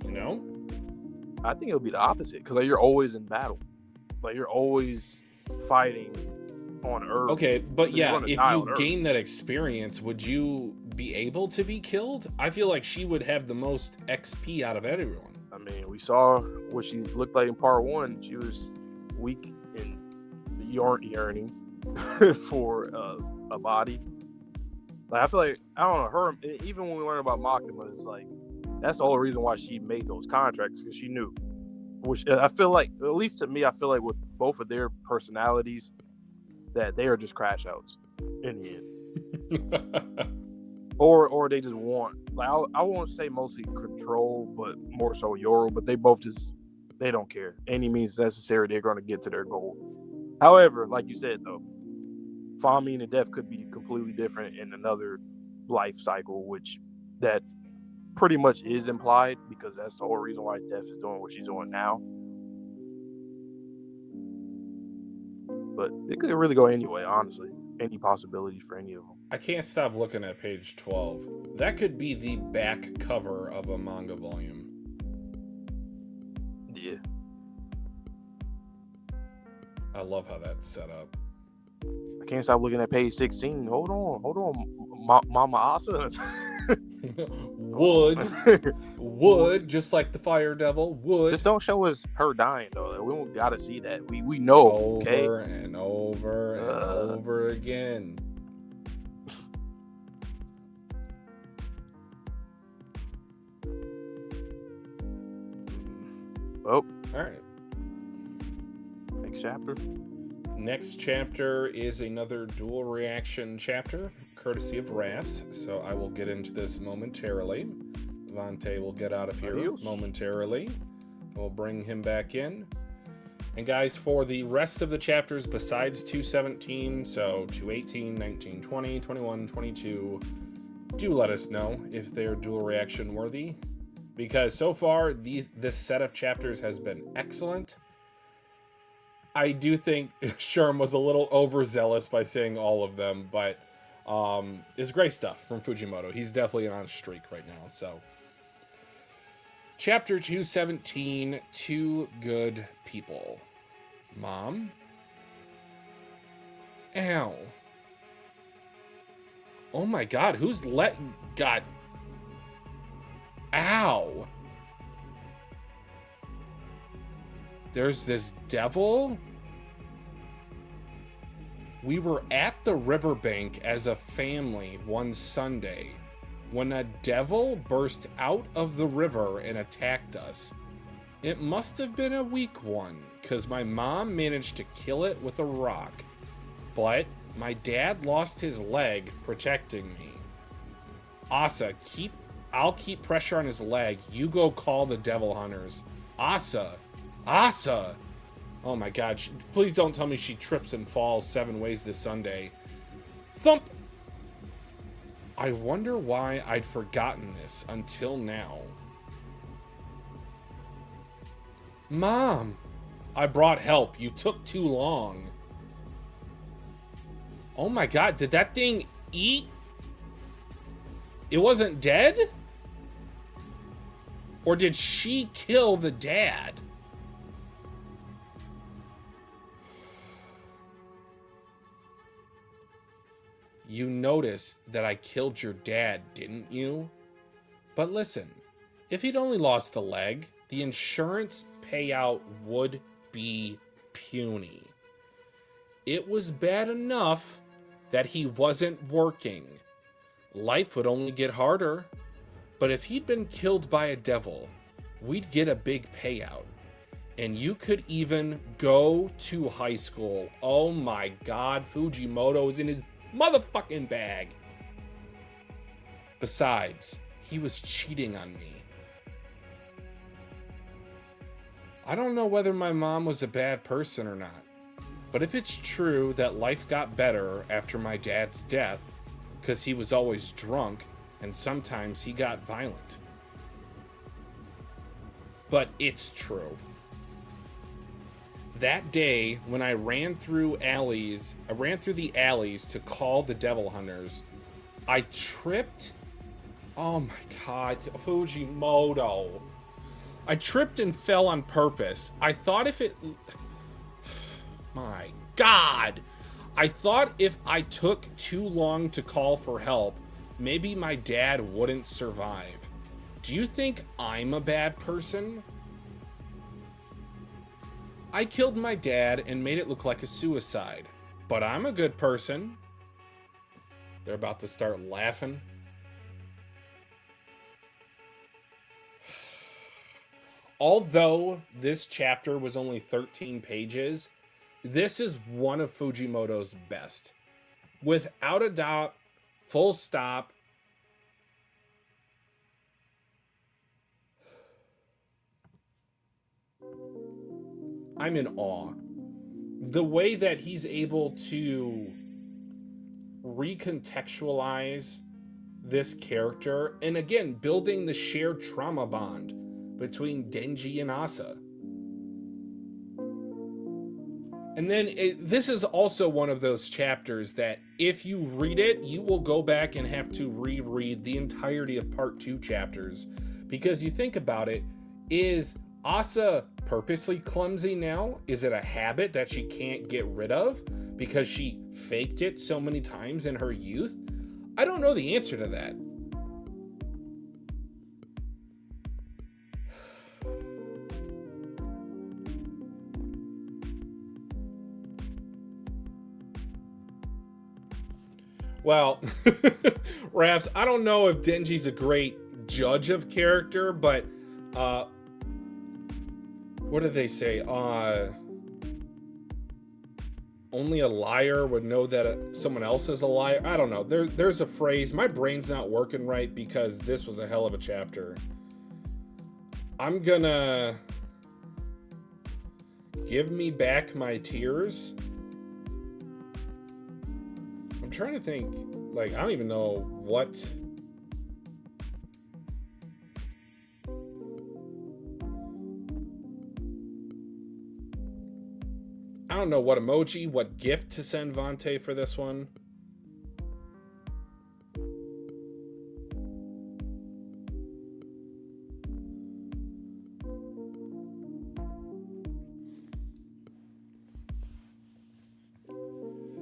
I think it would be the opposite, because you're always in battle. Like you're always fighting on Earth. Okay, but so if you gain that experience, would you be able to be killed? I feel like she would have the most XP out of everyone. We saw what she looked like in part 1. She was weak and yearning for a body. Like I feel like, I don't know, her, even when we learn about Makima, it's like that's the whole reason why she made those contracts, because she knew. Which I feel like, at least to me, I feel like with both of their personalities, that they are just crash outs in the end. or they just want, like, I won't say mostly control, but more so Yoro. But they both just, they don't care. Any means necessary, they're going to get to their goal. However, like you said though, Fami and Death could be completely different in another life cycle, which that pretty much is implied, because that's the whole reason why Death is doing what she's doing now. But it could really go anyway, honestly. Any possibilities for any of them. I can't stop looking at page 12. That could be the back cover of a manga volume. Yeah. I love how that's set up. I can't stop looking at page 16. Hold on. Mama Asa. Would, just like the Fire Devil, would. Just don't show us her dying, though. We don't gotta see that. We know, okay? Over and over and over again. Oh. Alright. Next chapter. Next chapter is another dual reaction chapter, courtesy of Rafts, so I will get into this momentarily. Vante will get out of here momentarily. We'll bring him back in. And guys, for the rest of the chapters besides 217, so 218, 19, 20, 21, 22, do let us know if they're dual reaction worthy. Because so far, this set of chapters has been excellent. I do think Sherm was a little overzealous by saying all of them, but it's great stuff from Fujimoto. He's definitely on a streak right now. So, Chapter 217, Two Good People. Mom? Ow. Oh my god, who's God. Ow. There's this devil? We were at the riverbank as a family one Sunday when a devil burst out of the river and attacked us. It must have been a weak one, because my mom managed to kill it with a rock. But my dad lost his leg protecting me. Asa, I'll keep pressure on his leg. You go call the devil hunters. Asa! Oh my god, please don't tell me she trips and falls 7 ways this Sunday. Thump! I wonder why I'd forgotten this until now. Mom! I brought help. You took too long. Oh my god, did that thing eat? It wasn't dead? Or did she kill the dad? You noticed that I killed your dad, didn't you? But listen, if he'd only lost a leg, the insurance payout would be puny. It was bad enough that he wasn't working. Life would only get harder. But if he'd been killed by a devil, we'd get a big payout. And you could even go to high school. Oh my god, Fujimoto's in his motherfucking bag. Besides, he was cheating on me. I don't know whether my mom was a bad person or not, but if it's true that life got better after my dad's death, because he was always drunk and sometimes he got violent. But it's true. That day, when I ran through the alleys to call the devil hunters, I tripped. Oh my god, Fujimoto. I tripped and fell on purpose. I thought if it... My god. I thought if I took too long to call for help, maybe my dad wouldn't survive. Do you think I'm a bad person? I killed my dad and made it look like a suicide, but I'm a good person. They're about to start laughing. Although this chapter was only 13 pages, this is one of Fujimoto's best. Without a doubt, full stop, I'm in awe. The way that he's able to recontextualize this character, and again, building the shared trauma bond between Denji and Asa. And then this is also one of those chapters that if you read it, you will go back and have to reread the entirety of part 2 chapters. Because you think about it, is Asa purposely clumsy now? Is it a habit that she can't get rid of because she faked it so many times in her youth? I don't know the answer to that. Well, Rafs, I don't know if Denji's a great judge of character, but what did they say? Only a liar would know that someone else is a liar. I don't know. There's a phrase. My brain's not working right because this was a hell of a chapter. I'm gonna give me back my tears. I'm trying to think. Like, I don't even know what. I don't know what emoji, what gift to send Vante for this one.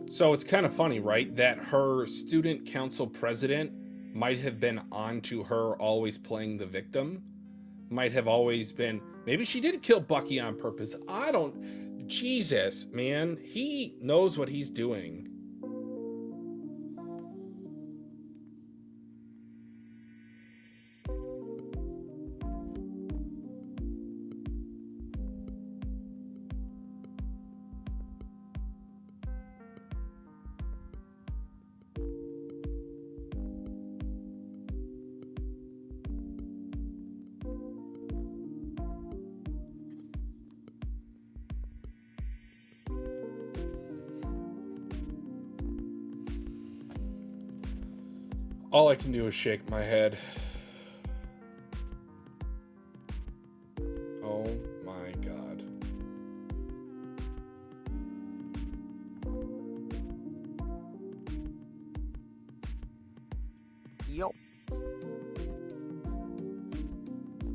So it's kind of funny, right? That her student council president might have been on to her always playing the victim. Might have always been, maybe she did kill Bucky on purpose. I don't, Jesus, man. He knows what he's doing. All I can do is shake my head. Oh my God. Yo.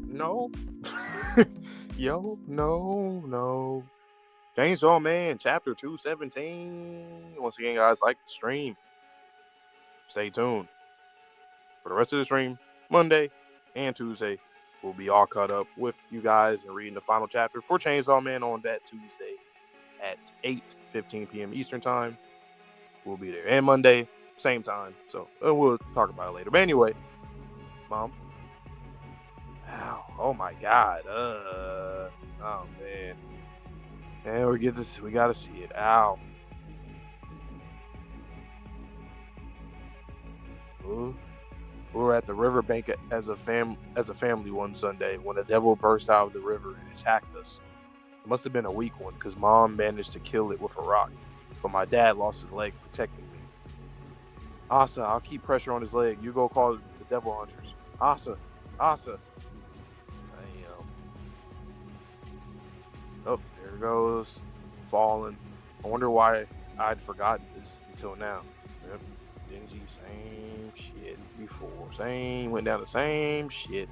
No. Yo, no. Chainsaw Man, chapter 217. Once again, guys, like the stream. Stay tuned. For the rest of the stream, Monday and Tuesday, we'll be all caught up with you guys and reading the final chapter for Chainsaw Man on that Tuesday at 8:15 p.m. Eastern time. We'll be there. And Monday, same time. So we'll talk about it later. But anyway, Mom. Ow. Oh my God. Oh man. And we gotta see it. Ow. Ooh. We were at the riverbank as a family one Sunday when a devil burst out of the river and attacked us. It must have been a weak one because Mom managed to kill it with a rock, but my dad lost his leg protecting me. Asa, I'll keep pressure on his leg. You go call the devil hunters. Asa. Oh, there it goes. Falling. I wonder why I'd forgotten this until now. Yep. Denji, same shit before. Went down the same shit.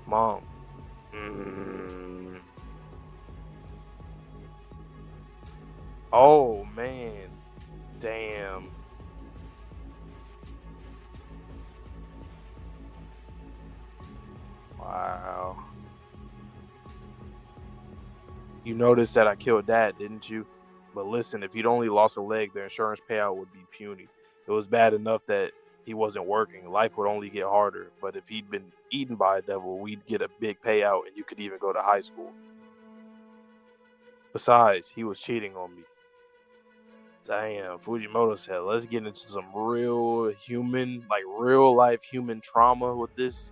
Mom. Oh, man. Damn. Wow. You noticed that I killed Dad, didn't you? But listen, if he'd only lost a leg, the insurance payout would be puny. It was bad enough that he wasn't working. Life would only get harder. But if he'd been eaten by a devil, we'd get a big payout and you could even go to high school. Besides, he was cheating on me. Damn, Fujimoto said, let's get into some real human, like real life human trauma with this.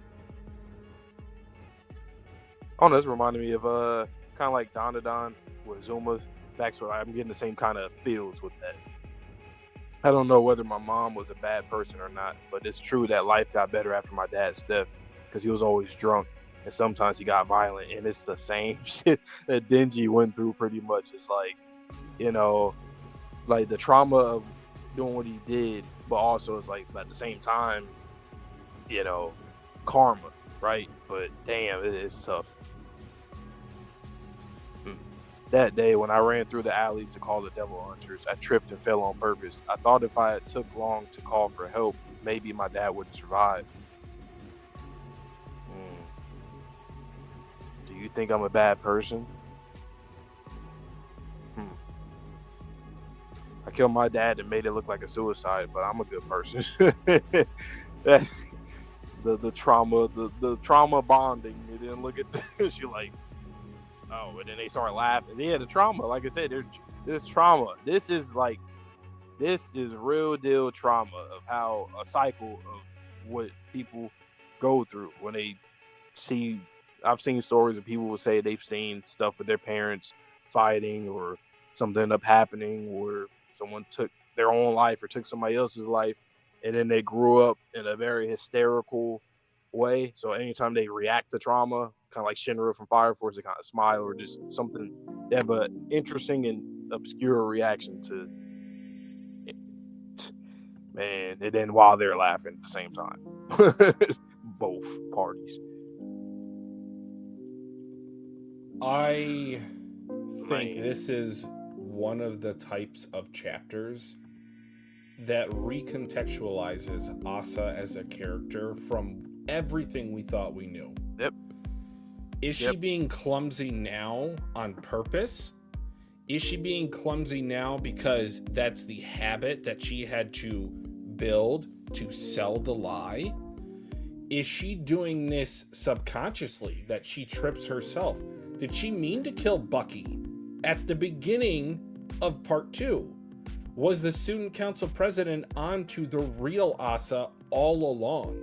Oh, this reminded me of kind of like Dandadan with Zuma's backstory. I'm getting the same kind of feels with that. I don't know whether my mom was a bad person or not, but it's true that life got better after my dad's death because he was always drunk and sometimes he got violent. And it's the same shit that Denji went through pretty much. It's like, you know, like the trauma of doing what he did, but also it's like at the same time, you know, karma, right? But damn, it is tough. That day, when I ran through the alleys to call the devil hunters, I tripped and fell on purpose. I thought if I took long to call for help, maybe my dad wouldn't survive. Do you think I'm a bad person? I killed my dad and made it look like a suicide, but I'm a good person. the trauma bonding. They didn't look at this. You're like, oh, and then they start laughing. Yeah, the trauma. Like I said, there's trauma. This is real deal trauma of how a cycle of what people go through when they see. I've seen stories of people will say they've seen stuff with their parents fighting or something ended up happening or someone took their own life or took somebody else's life, and then they grew up in a very hysterical way. So anytime they react to trauma, kind of like Shinra from Fire Force, they kind of smile or just something. They have an interesting and obscure reaction to it. Man, and then while they're laughing at the same time. Both parties. I think this is one of the types of chapters that recontextualizes Asa as a character from everything we thought we knew. Yep. Is she being clumsy now on purpose? Is she being clumsy now because that's the habit that she had to build to sell the lie? Is she doing this subconsciously, that she trips herself? Did she mean to kill Bucky at the beginning of part 2? Was the student council president onto the real Asa all along?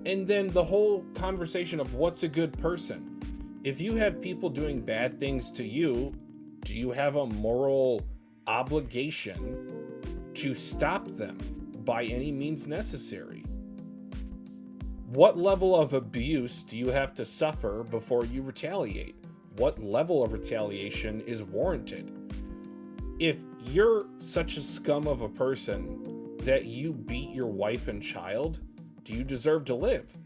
And then the whole conversation of what's a good person. If you have people doing bad things to you, do you have a moral obligation to stop them by any means necessary? What level of abuse do you have to suffer before you retaliate? What level of retaliation is warranted? If you're such a scum of a person that you beat your wife and child, do you deserve to live?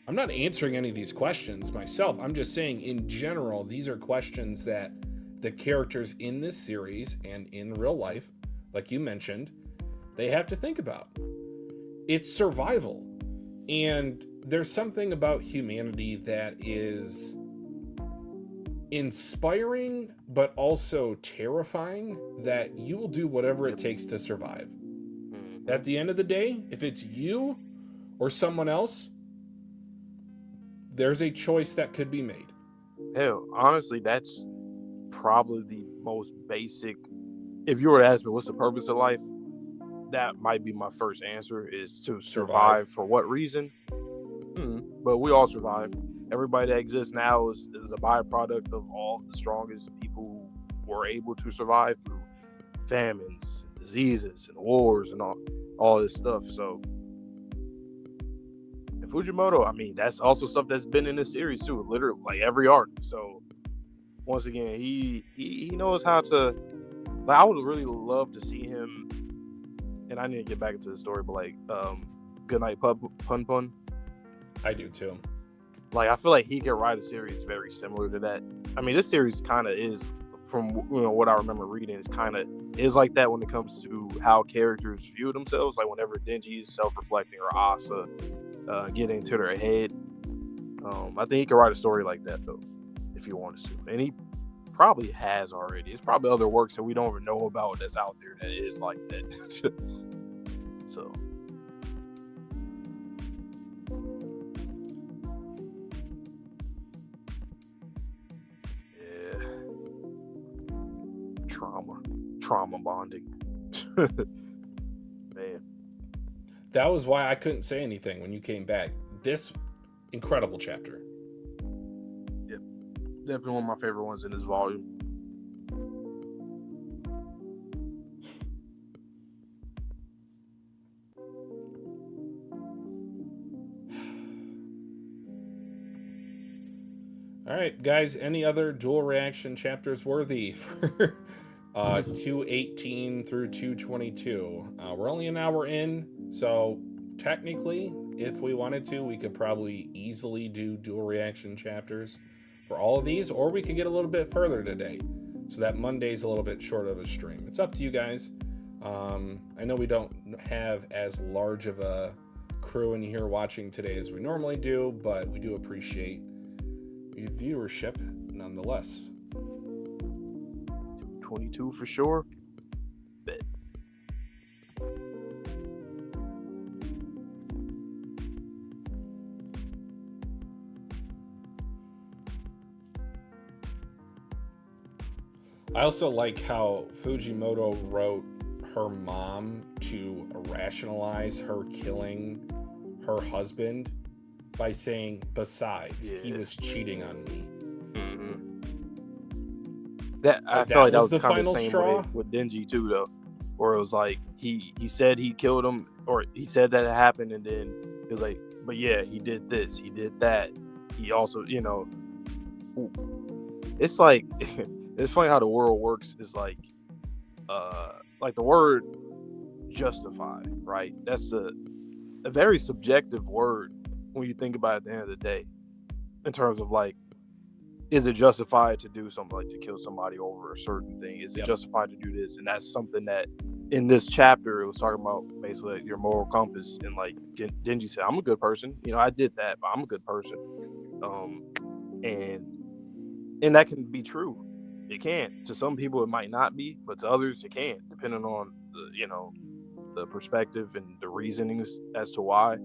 I'm not answering any of these questions myself. I'm just saying in general, these are questions that the characters in this series and in real life, like you mentioned, they have to think about. It's survival. And there's something about humanity that is inspiring, but also terrifying, that you will do whatever it takes to survive. At the end of the day, if it's you or someone else, there's a choice that could be made. Hell, honestly, that's probably the most basic. If you were to ask me what's the purpose of life, that might be my first answer, is to survive. For what reason? But we all survive. Everybody that exists now is a byproduct of all the strongest people who were able to survive through famines, diseases, and wars, and all this stuff. So, and Fujimoto, I mean, that's also stuff that's been in this series too, literally like every arc. So, once again, he knows how to. Like, I would really love to see him. And I need to get back into the story, but like, Good Night Pun Pun. I do too. Like, I feel like he could write a series very similar to that. I mean, this series kind of is, from what I remember reading, it's kind of is like that when it comes to how characters view themselves. Like whenever Denji is self-reflecting or Asa getting into their head. I think he could write a story like that though, if he wanted to, and he probably has already. It's probably other works that we don't even know about that's out there that is like that. So. Trauma bonding. Man, that was why I couldn't say anything when you came back. This incredible chapter. Yep. Definitely one of my favorite ones in this volume. All right, guys, any other dual reaction chapters worthy for 218 through 222? We're only an hour in, so technically, if we wanted to, we could probably easily do dual reaction chapters for all of these, or we could get a little bit further today, so that Monday's a little bit short of a stream. It's up to you guys. I know we don't have as large of a crew in here watching today as we normally do, but we do appreciate viewership nonetheless. 22 for sure. Bet. I also like how Fujimoto wrote her mom to rationalize her killing her husband by saying, besides, he was cheating on me. That I feel like that was kind of the same way with Denji too, though, where it was like he said he killed him, or he said that it happened, and then he was like, but yeah, he did this, he did that, he also, it's like it's funny how the world works. Is like the word justify, right? That's a very subjective word when you think about it at the end of the day, in terms of like, is it justified to do something, like to kill somebody over a certain thing? Is it justified to do this? And that's something that in this chapter it was talking about, basically like your moral compass. And like Denji said, I'm a good person. I did that, but I'm a good person. And that can be true. It can. To some people it might not be, but to others it can, depending on the perspective and the reasonings as to why.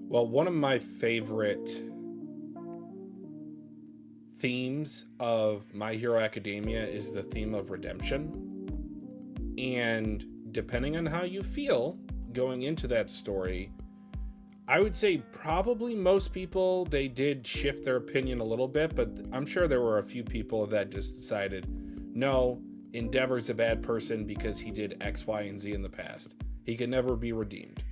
Well, one of my favorite themes of My Hero Academia is the theme of redemption. And depending on how you feel going into that story, I would say probably most people, they did shift their opinion a little bit, but I'm sure there were a few people that just decided, no, Endeavor's a bad person because he did X, Y, and Z in the past. He can never be redeemed.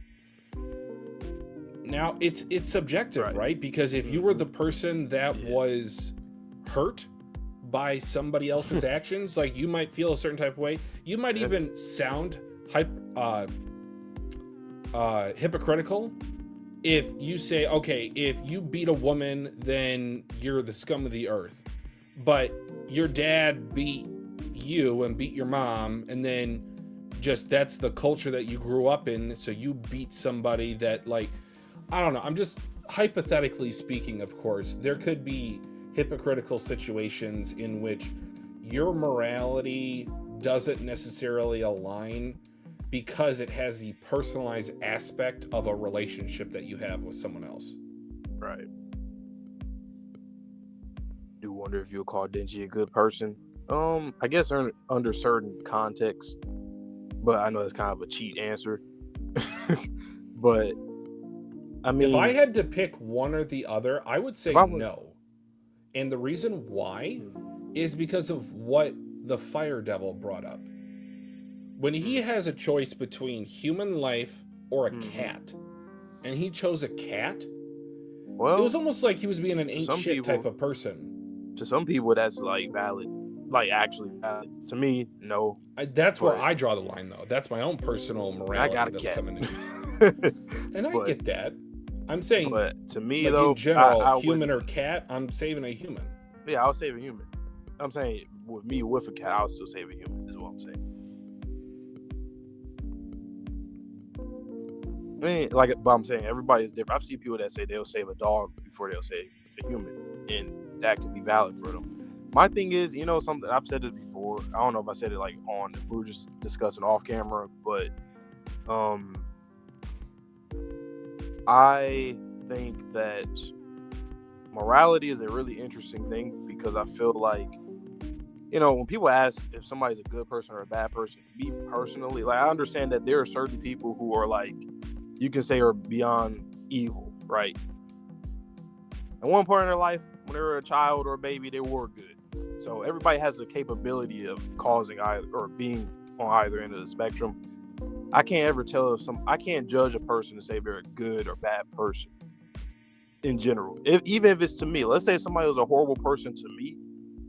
Now, it's subjective, right? Because if you were the person that was hurt by somebody else's actions, like you might feel a certain type of way. You might even sound hypocritical if you say, okay, if you beat a woman, then you're the scum of the earth. But your dad beat you and beat your mom, and then just that's the culture that you grew up in, so you beat somebody that, like, I don't know. I'm just hypothetically speaking, of course. There could be hypocritical situations in which your morality doesn't necessarily align because it has the personalized aspect of a relationship that you have with someone else. Right. Do wonder if you'll call Denji a good person. I guess under certain contexts, but I know it's kind of a cheat answer. But I mean, if I had to pick one or the other, I would say no. And the reason why is because of what the Fire Devil brought up. When he has a choice between human life or a cat, and he chose a cat, well, it was almost like he was being an ain't shit type of person. To some people, that's like valid, like actually valid. To me, no. That's where I draw the line, though. That's my own personal morality that's coming in. And I get that. I'm saying, but to me, like, though, in general, human or cat, I'm saving a human. Yeah, I'll save a human. I'm saying, with me, with a cat, I'll still save a human, is what I'm saying. I mean, but I'm saying everybody's different. I've seen people that say they'll save a dog before they'll save a human, and that could be valid for them. My thing is, something I've said this before. I don't know if I said it like on, if we were just discussing off camera, but I think that morality is a really interesting thing, because I feel like, when people ask if somebody's a good person or a bad person, me personally, like, I understand that there are certain people who are like, you can say are beyond evil, right? At one point in their life, when they were a child or a baby, they were good. So everybody has the capability of causing either or being on either end of the spectrum. I can't ever tell I can't judge a person to say they're a good or bad person in general. Even if it's to me, let's say if somebody was a horrible person to me,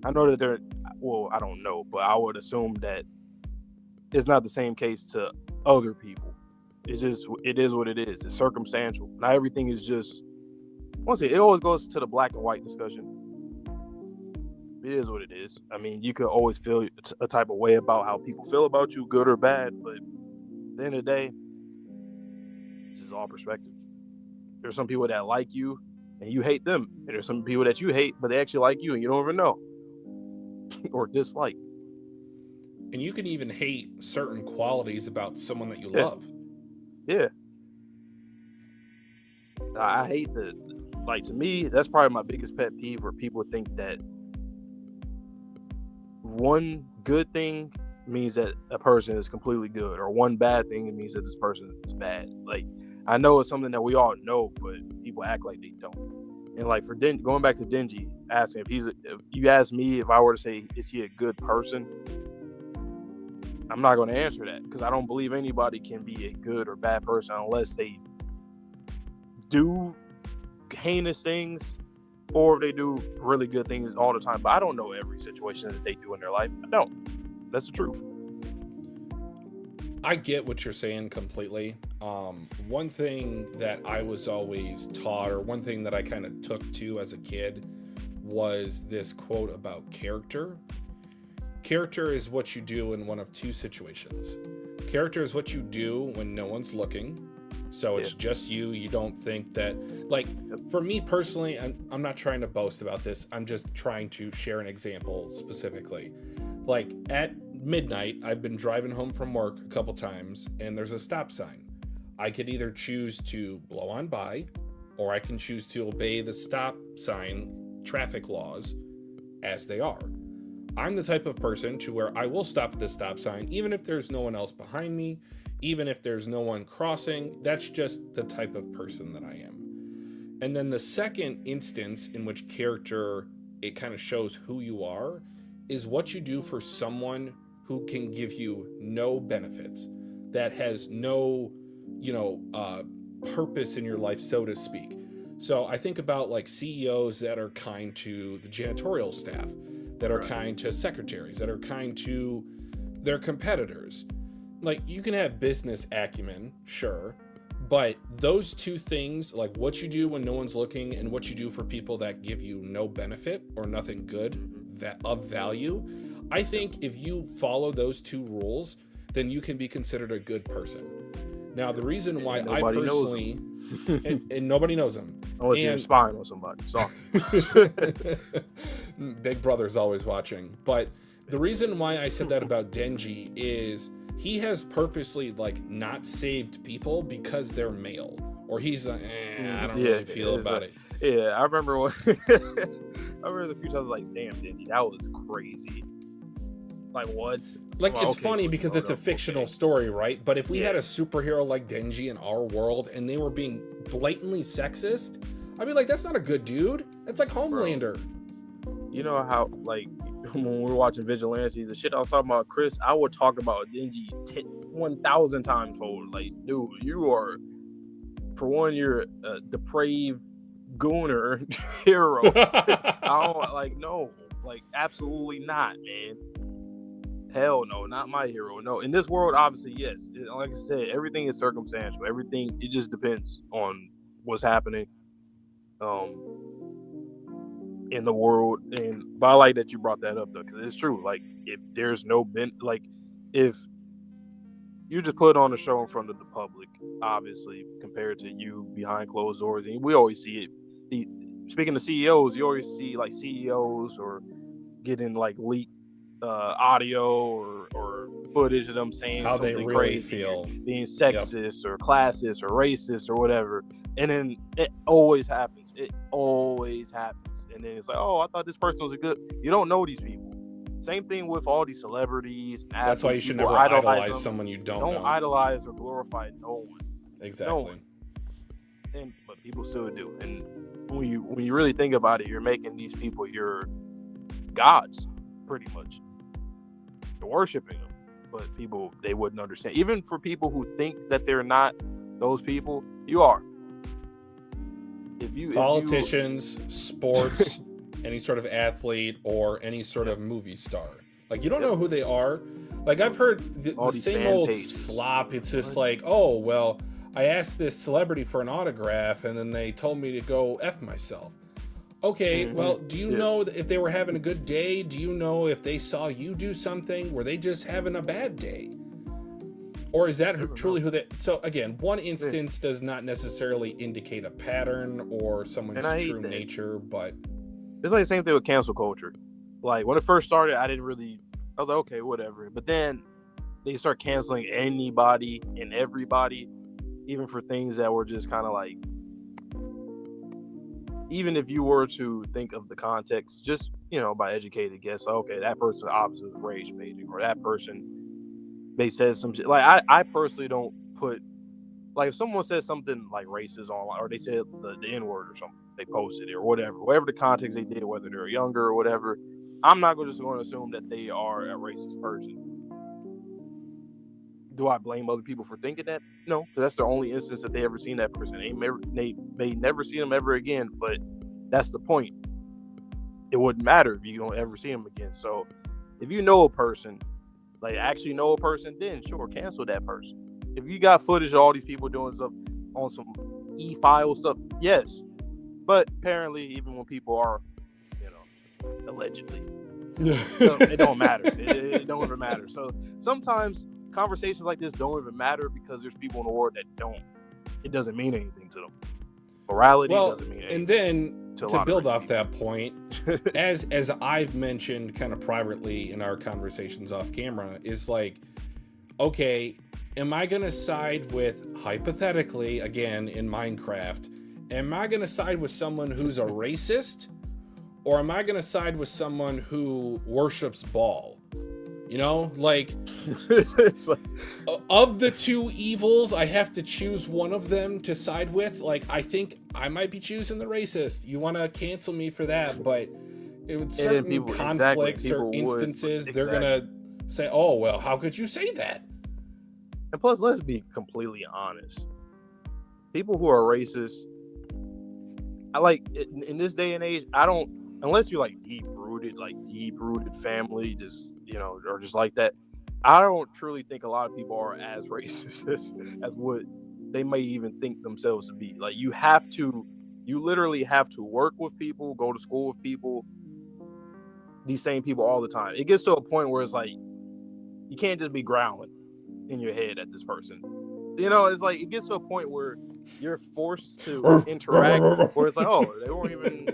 I know that I don't know, but I would assume that it's not the same case to other people. It is what it is. It's circumstantial. Not everything is just, once it always goes to the black and white discussion. It is what it is. I mean, you could always feel a type of way about how people feel about you, good or bad, but at the end of the day, this is all perspective. There's some people that like you and you hate them, and there's some people that you hate but they actually like you and you don't even know or dislike. And you can even hate certain qualities about someone that you love. Yeah. I hate to me, that's probably my biggest pet peeve, where people think that one good thing means that a person is completely good, or one bad thing means that this person is bad. Like, I know it's something that we all know, but people act like they don't. And like for going back to Denji, asking if you ask me if I were to say, is he a good person? I'm not going to answer that, because I don't believe anybody can be a good or bad person unless they do heinous things or they do really good things all the time. But I don't know every situation that they do in their life. I don't. That's the truth. I get what you're saying completely. One thing that I was always taught, or one thing that I kind of took to as a kid, was this quote about character. Character is what you do in one of two situations. Character is what you do when no one's looking. So it's just you. You don't think that, like, for me personally, I'm not trying to boast about this. I'm just trying to share an example specifically. Like, at midnight, I've been driving home from work a couple times, and there's a stop sign. I could either choose to blow on by, or I can choose to obey the stop sign traffic laws as they are. I'm the type of person to where I will stop at the stop sign, even if there's no one else behind me, even if there's no one crossing. That's just the type of person that I am. And then the second instance in which character, it kind of shows who you are, is what you do for someone who can give you no benefits, that has no, purpose in your life, so to speak. So I think about like CEOs that are kind to the janitorial staff, that are kind to secretaries, that are kind to their competitors. Like, you can have business acumen, sure, but those two things, like what you do when no one's looking and what you do for people that give you no benefit or nothing good of value, I think if you follow those two rules, then you can be considered a good person. Now, the reason why I personally... and nobody knows them. Unless you're spying on somebody. Sorry. Big Brother's always watching. But the reason why I said that about Denji is he has purposely, like, not saved people because they're male. Or he's like, I don't really feel about it. Yeah, I remember I remember the few times, like, damn, Denji, that was crazy. Like, what? Like, it's funny because it's a fictional story, right? But if we had a superhero like Denji in our world and they were being blatantly sexist, I'd be like, that's not a good dude. That's like Homelander. Bro, you know how, like, when we were watching Vigilantes, the shit I was talking about Chris, I would talk about Denji 1,000 times forward. Like, dude, you are, for one, you're a depraved gooner hero. I don't, like, no. Like, absolutely not, man. Hell no, not my hero. No, in this world, obviously, yes. Like I said, everything is circumstantial. Everything, it just depends on what's happening in the world. But I like that you brought that up, though, because it's true. Like, if there's no if you just put on a show in front of the public, obviously, compared to you behind closed doors, and we always see it. Speaking of CEOs, you always see like CEOs or getting like leaked audio or footage of them saying how something they really crazy, feel, being sexist or classist or racist or whatever, and then it always happens. And then it's like, oh, I thought this person was a good. You don't know these people. Same thing with all these celebrities. That's why you should never idolize someone you don't know. Don't idolize or glorify no one. Exactly. No one. But people still do, and when you really think about it, you're making these people your gods, pretty much. You're worshiping them, but people, they wouldn't understand. Even for people who think that they're not those people, you are. Politicians, sports, any sort of athlete, or any sort of movie star. Like, you don't know who they are. Like, I've heard the same old slop. It's just like, oh, well, I asked this celebrity for an autograph, and then they told me to go F myself. Okay, well, do you know if they were having a good day? Do you know if they saw you do something? Were they just having a bad day? Or is that truly who they... So, again, one instance does not necessarily indicate a pattern or someone's true nature, but... It's like the same thing with cancel culture. Like, when it first started, I was like, okay, whatever. But then they start canceling anybody and everybody, even for things that were just kind of like... Even if you were to think of the context, just, by educated guess, okay, that person obviously was rage baiting, or that person... they said some shit. Like, I personally don't put, like, if someone says something like racist online, or they said the N-word or something, they posted it or whatever the context they did, whether they're younger or whatever, I'm not just going to assume that they are a racist person. Do I blame other people for thinking that? No, because that's the only instance that they ever seen that person. They may never see them ever again, but that's the point. It wouldn't matter if you don't ever see them again. So if you know a person, like actually know a person, then sure, cancel that person. If you got footage of all these people doing stuff on some e-file stuff, yes. But apparently, even when people are, allegedly, it don't matter. It don't even matter. So sometimes conversations like this don't even matter because there's people in the world that don't. It doesn't mean anything to them. Morality doesn't mean anything. And then to build off that point, as I've mentioned kind of privately in our conversations off camera, is like, okay, am I going to side with, hypothetically, again, in Minecraft, am I going to side with someone who's a racist, or am I going to side with someone who worships Baal? Like, of the two evils, I have to choose one of them to side with. Like, I think I might be choosing the racist. You want to cancel me for that, but in certain conflicts or instances, they're going to say, oh, well, how could you say that? And plus, let's be completely honest. People who are racist, in this day and age, unless you're like deep-rooted family, just, or just like that, I don't truly think a lot of people are as racist as what they may even think themselves to be. Like, you literally have to work with people, go to school with people, these same people all the time. It gets to a point where it's like, you can't just be growling in your head at this person. It's like, it gets to a point where you're forced to interact, where it's like, oh,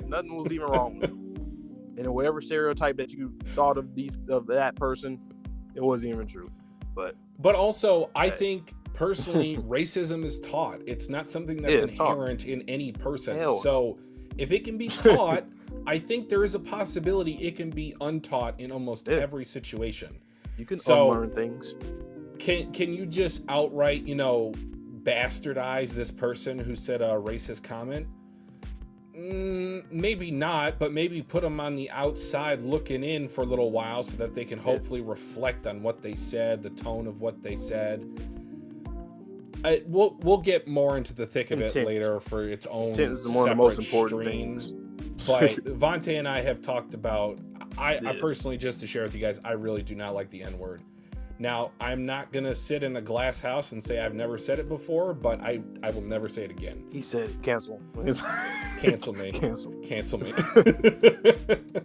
nothing was even wrong with them. And whatever stereotype that you thought of that person, it wasn't even true. But also, I think personally, racism is taught. It's not something that's inherent in any person. So if it can be taught, I think there is a possibility it can be untaught in almost every situation. You can unlearn things. Can you just outright, bastardize this person who said a racist comment? Maybe not, but maybe put them on the outside looking in for a little while so that they can hopefully reflect on what they said, the tone of what they said. We'll get more into the thick of it later for its own is one of the most important streams. Things. But Vontae and I have talked about, I personally, just to share with you guys, I really do not like the N-word. Now, I'm not going to sit in a glass house and say I've never said it before, but I will never say it again. He said, cancel. Cancel me. Cancel me.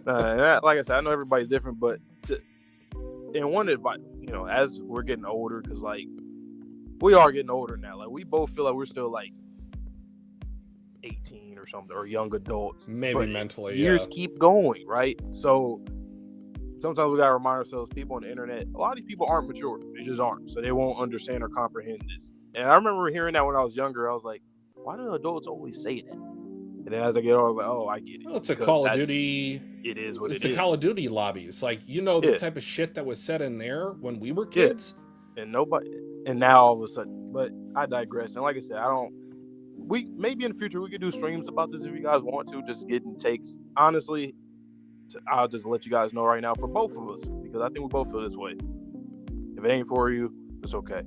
Like I said, I know everybody's different, but and one advice, as we're getting older, because, like, we are getting older now. Like, we both feel like we're still, like, 18 or something, or young adults. Maybe mentally, years keep going, right? So sometimes we gotta remind ourselves, people on the internet, a lot of these people aren't mature. They just aren't. So they won't understand or comprehend this. And I remember hearing that when I was younger. I was like, why do adults always say that? And then as I get older, I was like, oh, I get it. Well, it's a Call of Duty. It is what it is. It's a Call of Duty lobby. It's like, the type of shit that was said in there when we were kids. And now all of a sudden, but I digress. And like I said, we maybe in the future we could do streams about this if you guys want to, just getting takes. Honestly, I'll just let you guys know right now for both of us, because I think we both feel this way. If it ain't for you, it's okay.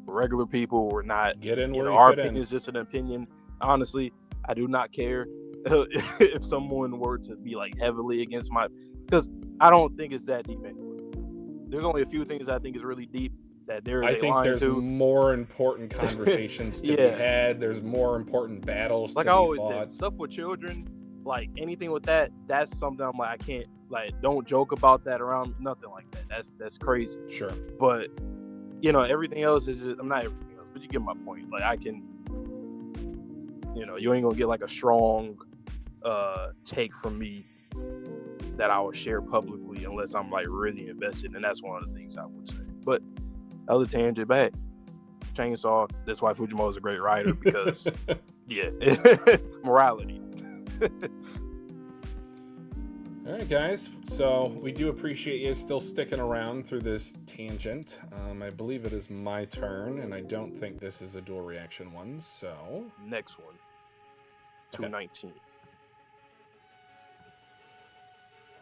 For regular people, we're not. Get in where you our fit opinion in. is just an opinion. Honestly, I do not care if someone were to be like heavily against my, because I don't think it's that deep anyway. There's only a few things I think is really deep that there is I a think line there's to. more important conversations to be had. There's more important battles like to I be always fought. said, stuff with children, like anything with that, that's something I'm like, I can't, like, don't joke about that around, nothing like that. That's crazy. Sure. But everything else is just, I'm not everything else, but you get my point. Like, I can, you ain't gonna get like a strong take from me that I would share publicly unless I'm like really invested, and that's one of the things I would say. But other tangent, but hey, Chainsaw, that's why Fujimoto is a great writer, because yeah, morality. All right, guys. So we do appreciate you still sticking around through this tangent. I believe it is my turn, and I don't think this is a dual reaction one. So next one, 219.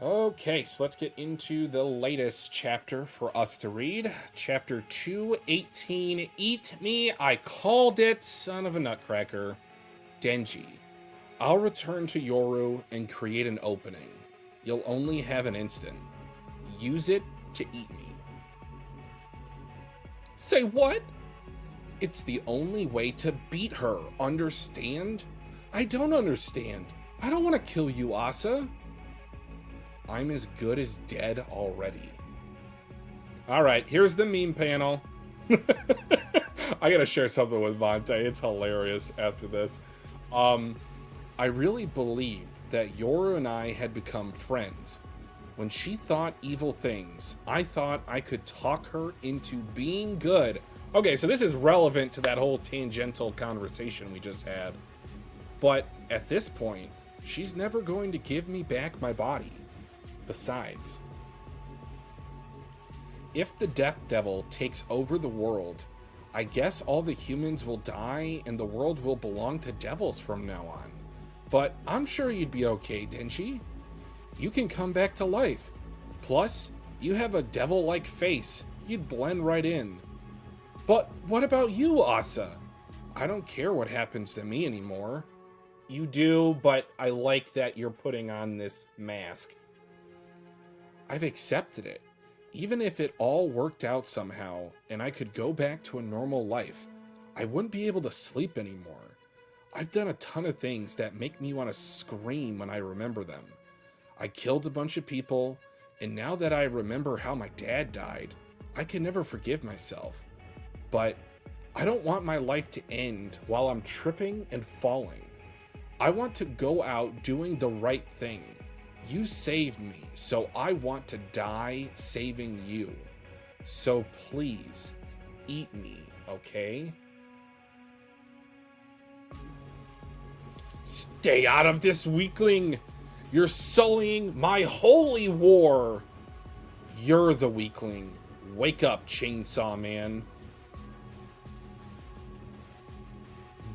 Okay, so let's get into the latest chapter for us to read. Chapter 218, Eat Me, I Called It, son of a nutcracker. Denji, I'll return to Yoru and create an opening. You'll only have an instant. Use it to eat me. Say what? It's the only way to beat her, understand? I don't understand. I don't want to kill you, Asa. I'm as good as dead already. All right, here's the meme panel. I gotta share something with Vontae. It's hilarious after this. I really believed that Yoru and I had become friends. When she thought evil things, I thought I could talk her into being good. Okay, so this is relevant to that whole tangential conversation we just had. But at this point, she's never going to give me back my body. Besides, if the Death Devil takes over the world, I guess all the humans will die and the world will belong to devils from now on. But I'm sure you'd be okay, Denji. You can come back to life. Plus, you have a devil-like face. You'd blend right in. But what about you, Asa? I don't care what happens to me anymore. You do, but I like that you're putting on this mask. I've accepted it. Even if it all worked out somehow and I could go back to a normal life, I wouldn't be able to sleep anymore. I've done a ton of things that make me want to scream when I remember them. I killed a bunch of people, and now that I remember how my dad died, I can never forgive myself. But I don't want my life to end while I'm tripping and falling. I want to go out doing the right thing. You saved me, so I want to die saving you. So please, eat me, okay? Stay out of this, weakling! You're sullying my holy war! You're the weakling. Wake up, Chainsaw Man.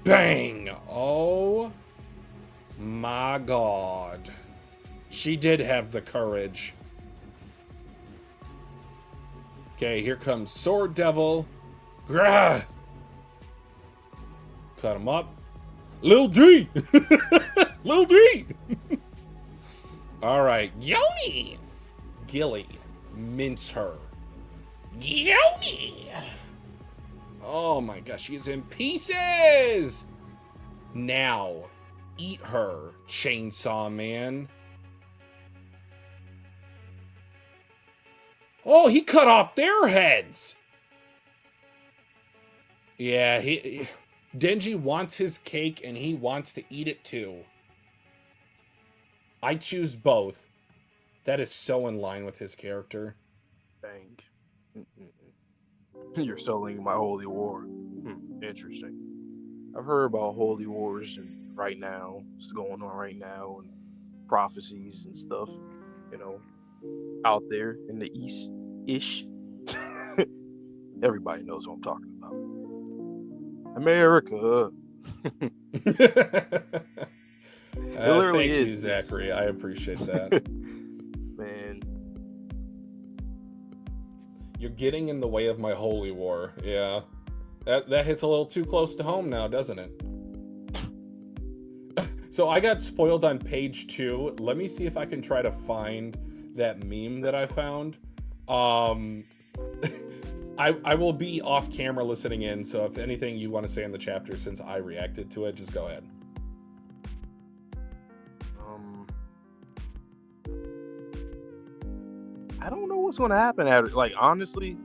Bang! Oh my god. She did have the courage. Okay, here comes Sword Devil. Grah! Cut him up. Lil D! Lil D! Alright, Yoni! Gilly, mince her. Yoni! Oh my gosh, she is in pieces! Now, eat her, Chainsaw Man. Oh, he cut off their heads! Yeah, Denji wants his cake and he wants to eat it too. I choose both. That is so in line with his character. Bang. You're selling my holy war. Interesting. I've heard about holy wars and right now, what's going on right now, and prophecies and stuff, out there in the East-ish. Everybody knows what I'm talking about. America. It literally thank is. you, Zachary. I appreciate that. Man. You're getting in the way of my holy war. Yeah. That hits a little too close to home now, doesn't it? So I got spoiled on page 2. Let me see if I can try to find that meme that I found. I will be off camera listening in, so if anything you want to say in the chapter since I reacted to it, just go ahead. I don't know what's gonna happen after. Like, honestly,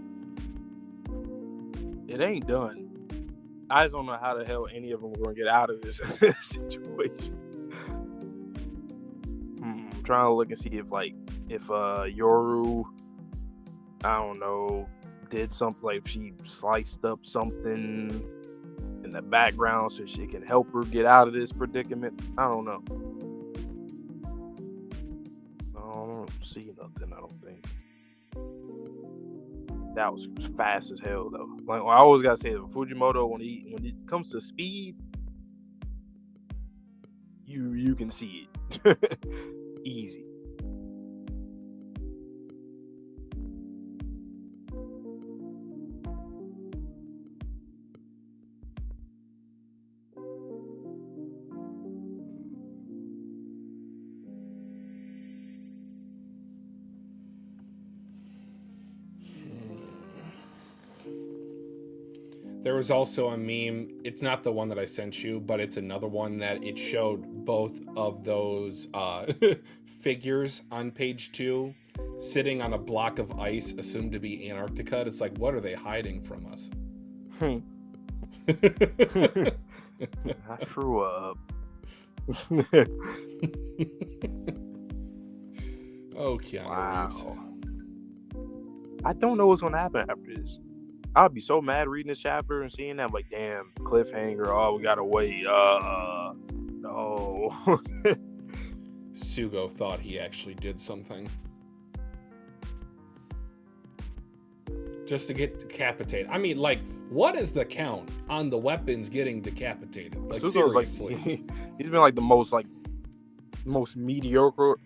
it ain't done. I just don't know how the hell any of them are gonna get out of this situation. I'm trying to look and see if Yoru, I don't know, did something, like if she sliced up something in the background so she can help her get out of this predicament. I don't know. I don't see nothing, I don't think. That was fast as hell, though. Like, I always gotta say, though, Fujimoto, when it comes to speed, you can see it easy. There was also a meme. It's not the one that I sent you, but it's another one that it showed both of those figures on page 2 sitting on a block of ice assumed to be Antarctica. It's like, what are they hiding from us? I threw up. Oh, Keanu Reeves. I don't know what's gonna happen after this. I'd be so mad reading this chapter and seeing that. I'm like, damn, cliffhanger. Oh, we gotta wait. No. Sugo thought he actually did something. Just to get decapitated. I mean, like, what is the count on the weapons getting decapitated? Like, Sugo's seriously. Like, he's been like the most mediocre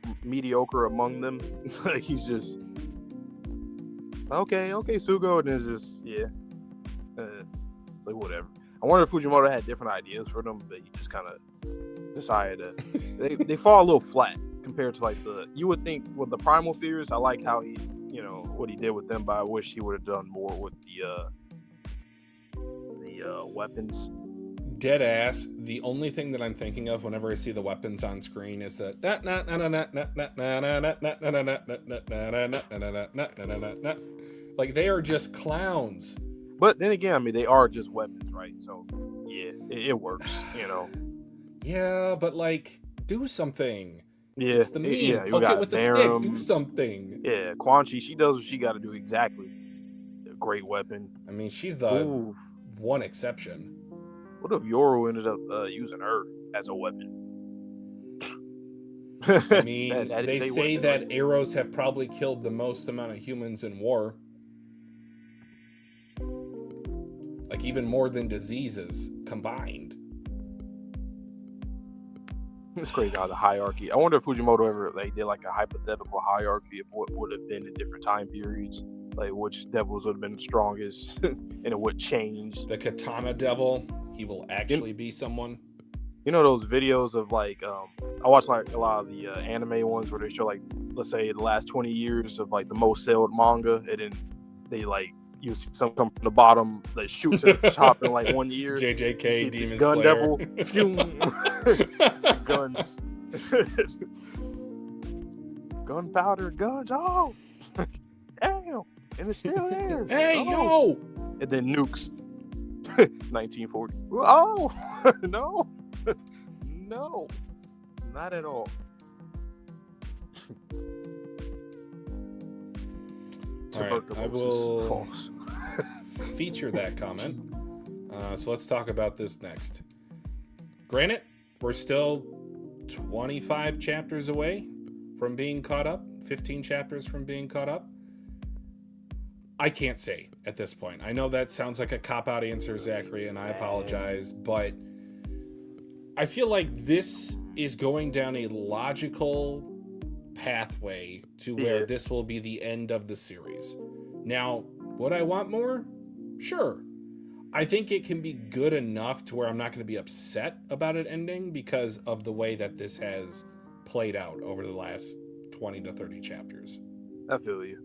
among them. Like, he's just okay, Sugo, and it's just it's like whatever. I wonder if Fujimoto had different ideas for them, but he just kind of decided to. they fall a little flat compared to like you would think with the Primal Fears. I like how he, what he did with them, but I wish he would have done more with the weapons. Dead ass. The only thing that I'm thinking of whenever I see the weapons on screen is that like they are just clowns. But then again, I mean, they are just weapons, right? So yeah, it works, Yeah, but like, do something. Yeah, it's the meme. Yeah, poke it with the stick. Do something. Yeah, Quan Chi, she does what she got to do exactly. A great weapon. I mean, she's the one exception. What if Yoru ended up using her as a weapon? I mean, they say that arrows have probably killed the most amount of humans in war. Like, even more than diseases combined. It's crazy how the hierarchy. I wonder if Fujimoto ever did like a hypothetical hierarchy of what would have been in different time periods. Like, which devils would have been the strongest and it would change. The Katana Devil, he will actually be someone. You know those videos of like, I watch like a lot of the anime ones where they show like, let's say the last 20 years of like the most sold manga, and then they like, you see some come from the bottom, they shoot to the top in like 1 year. JJK, Demon Gun Slayer. Devil, guns, gunpowder, guns. Oh, damn, and it's still there. Hey, yo! And then nukes. 1940. Oh, no, no, not at all. All right, I will feature that comment. So let's talk about this next. Granted, we're still 25 chapters away from being caught up, 15 chapters from being caught up. I can't say at this point. I know that sounds like a cop-out answer, Zachary, and I apologize, but I feel like this is going down a logical pathway to where this will be the end of the series. Now, would I want more? Sure. I think it can be good enough to where I'm not going to be upset about it ending because of the way that this has played out over the last 20 to 30 chapters. I feel you.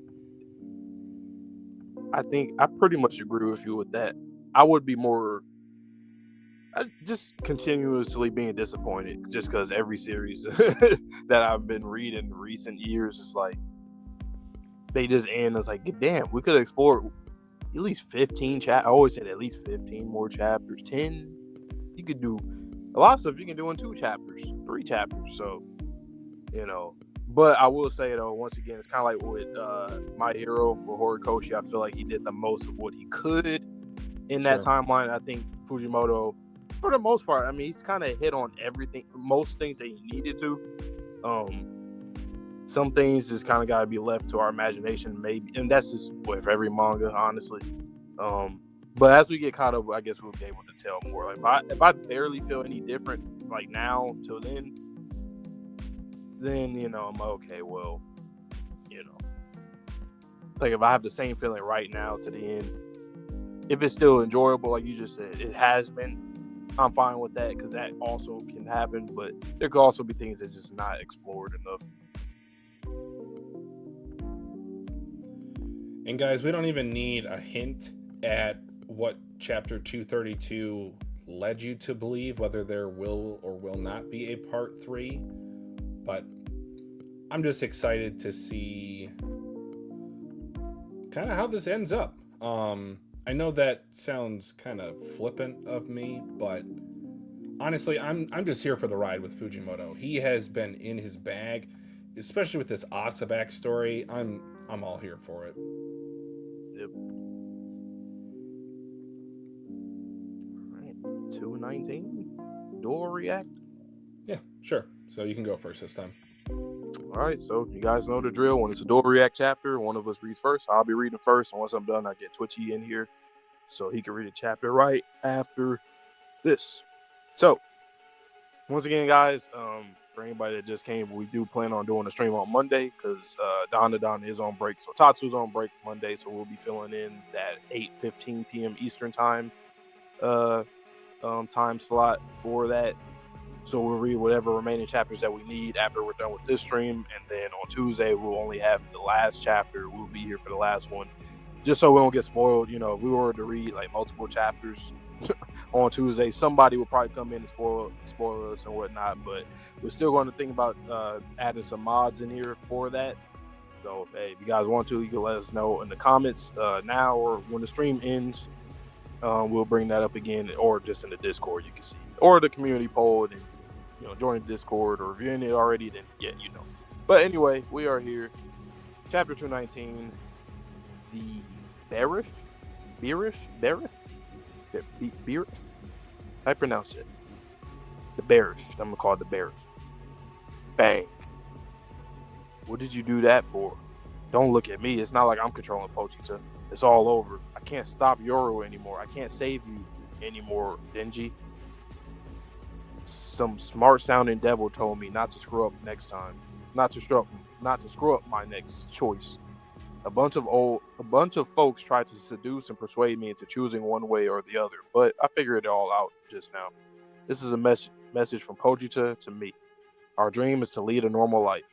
I think I pretty much agree with you with that. I would be more just continuously being disappointed just because every series that I've been reading in recent years is like they just end. It's like, damn, we could have explored at least 15 chapters. I always said at least 15 more chapters. 10. You could do a lot of stuff you can do in 2 chapters, 3 chapters. So, you know. But I will say though, once again, it's kind of like with My Hero with Horikoshi. I feel like he did the most of what he could in that timeline. I think Fujimoto, for the most part, I mean, he's kind of hit on everything, most things that he needed to. Some things just kind of got to be left to our imagination, maybe, and that's just with every manga, honestly. But as we get caught up, I guess we'll be able to tell more. Like, if I barely feel any different, like now till then you know I'm okay. Well, you know, like if I have the same feeling right now to the end, if it's still enjoyable, like you just said, it has been. I'm fine with that because that also can happen, but there could also be things that's just not explored enough. And guys, we don't even need a hint at what chapter 232 led you to believe, whether there will or will not be a part 3. But I'm just excited to see kind of how this ends up. I know that sounds kind of flippant of me, but honestly, I'm just here for the ride with Fujimoto. He has been in his bag, especially with this Asa backstory. I'm all here for it. Yep. All right, 219. Dual react. Yeah, sure. So you can go first this time. All right, so you guys know the drill. When it's a dual react chapter, one of us reads first. I'll be reading first, and once I'm done, I get Twitchy in here so he can read a chapter right after this. So, once again, guys, for anybody that just came, we do plan on doing a stream on Monday because Dandadan is on break. So Tatsu's on break Monday, so we'll be filling in that 8:15 p.m. Eastern time time slot for that. So we'll read whatever remaining chapters that we need after we're done with this stream. And then on Tuesday, we'll only have the last chapter. We'll be here for the last one. Just so we don't get spoiled. You know, if we were to read like multiple chapters on Tuesday, somebody will probably come in and spoil us and whatnot. But we're still going to think about adding some mods in here for that. So, hey, if you guys want to, you can let us know in the comments now or when the stream ends. We'll bring that up again, or just in the Discord, you can see, or the community poll, and join the Discord, or if you're in it already, then yeah, you know. But anyway, we are here, chapter 219, the Berith. I pronounce it. The Berith. I'm gonna call it the Berith. Bang. What did you do that for? Don't look at me. It's not like I'm controlling Pochita. It's all over. I can't stop Yoru anymore. I can't save you anymore, Denji. Some smart-sounding devil told me not to screw up next time. Not to screw up my next choice. A bunch of folks tried to seduce and persuade me into choosing one way or the other, but I figured it all out just now. This is a message from Pochita to me. Our dream is to lead a normal life.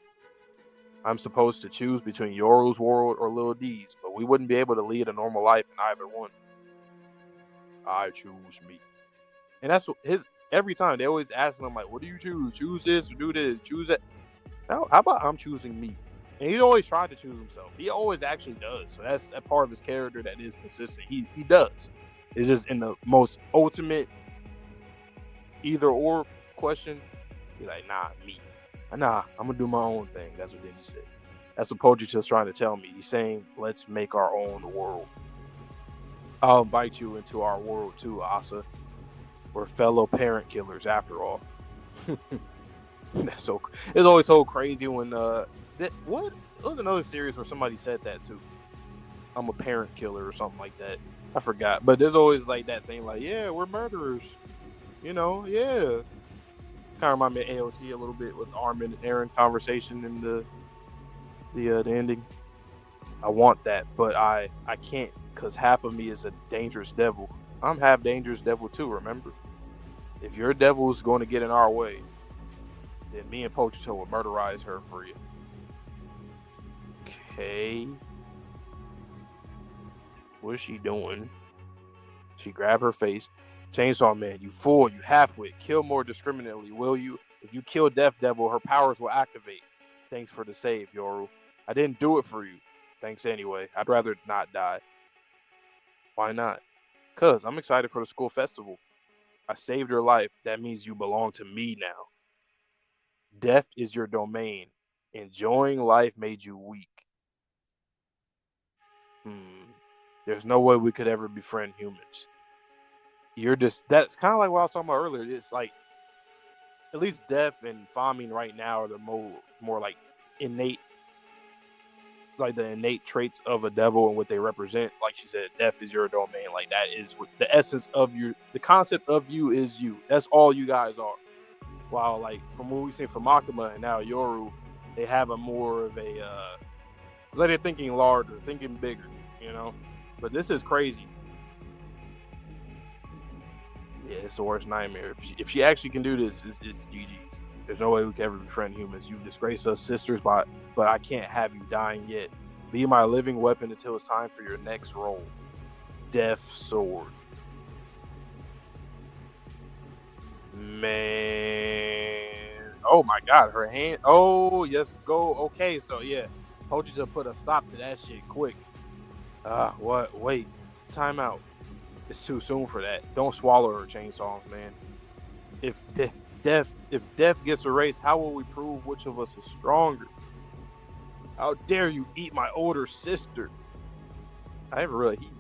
I'm supposed to choose between Yoru's world or Lil D's, but we wouldn't be able to lead a normal life in either one. I choose me. And that's his every time. They always ask him, like, what do you choose? Choose this or do this, choose that. How about I'm choosing me? And he's always tried to choose himself. He always actually does. So that's a part of his character that is consistent. He does. It's just in the most ultimate either or question, he's like, nah, me. Nah, I'm gonna do my own thing. That's what Denji said. That's what Pochita's trying to tell me. He's saying, let's make our own world. I'll invite you into our world too, Asa. We're fellow parent killers after all. It's always so crazy when what was another series where somebody said that too? I'm a parent killer or something like that. I forgot. But there's always like that thing like, yeah, we're murderers. Yeah. Kind of remind me of AOT a little bit with Armin and Aaron conversation in the ending. I want that, but I can't because half of me is a dangerous devil. I'm half dangerous devil too. Remember, if your devil is going to get in our way, then me and Pochito will murderize her for you. Okay. What is she doing? She grabbed her face. Chainsaw Man, you fool, you halfwit. Kill more discriminately, will you? If you kill Death Devil, her powers will activate. Thanks for the save, Yoru. I didn't do it for you. Thanks anyway. I'd rather not die. Why not? 'Cause I'm excited for the school festival. I saved your life. That means you belong to me now. Death is your domain. Enjoying life made you weak. There's no way we could ever befriend humans. That's kind of like what I was talking about earlier. It's like, at least Death and Famine right now are the more like innate, like the innate traits of a devil and what they represent. Like she said, Death is your domain. Like that is what the essence of you, the concept of you is you. That's all you guys are. While like from what we see from Makima and now Yoru, they have a more of a it's like they're thinking larger, thinking bigger, you know. But this is crazy. Yeah, it's the worst nightmare. If she actually can do this, it's GG's. There's no way we can ever befriend humans. You disgrace us sisters, but I can't have you dying yet. Be my living weapon until it's time for your next role. Death Sword. Man. Oh my god, her hand. Oh, yes, go. Okay, so yeah. Pochita put a stop to that shit quick. What? Wait. Time out. It's too soon for that. Don't swallow her, Chainsaw Man. If death gets erased, how will we prove which of us is stronger? How dare you eat my older sister? I never really he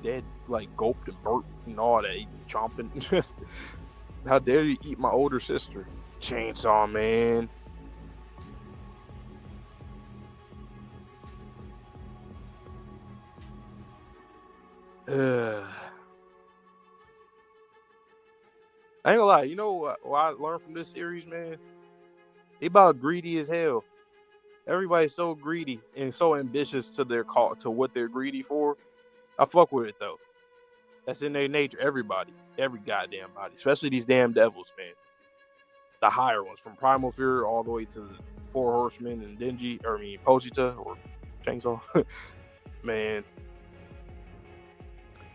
dead like gulped and burped and all that. He chomping. How dare you eat my older sister? Chainsaw Man. I ain't gonna lie, you know what I learned from this series, man? They about greedy as hell. Everybody's so greedy and so ambitious to their call to what they're greedy for. I fuck with it though. That's in their nature. Everybody, every goddamn body, especially these damn devils, man. The higher ones, from Primal Fear all the way to the Four Horsemen and Pochita or Chainsaw. Man,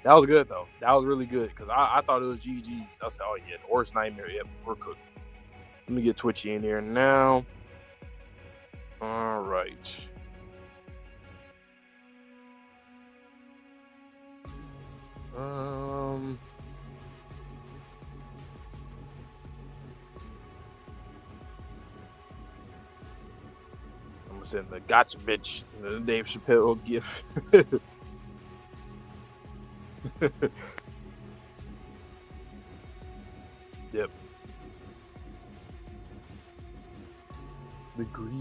that was good though. That was really good because I thought it was GG's. I said, oh yeah, the worst nightmare. Yep, we're cooking. Let me get Twitchy in here now. All right. I'm gonna send the gotcha bitch the Dave Chappelle gif. Yep. The greed.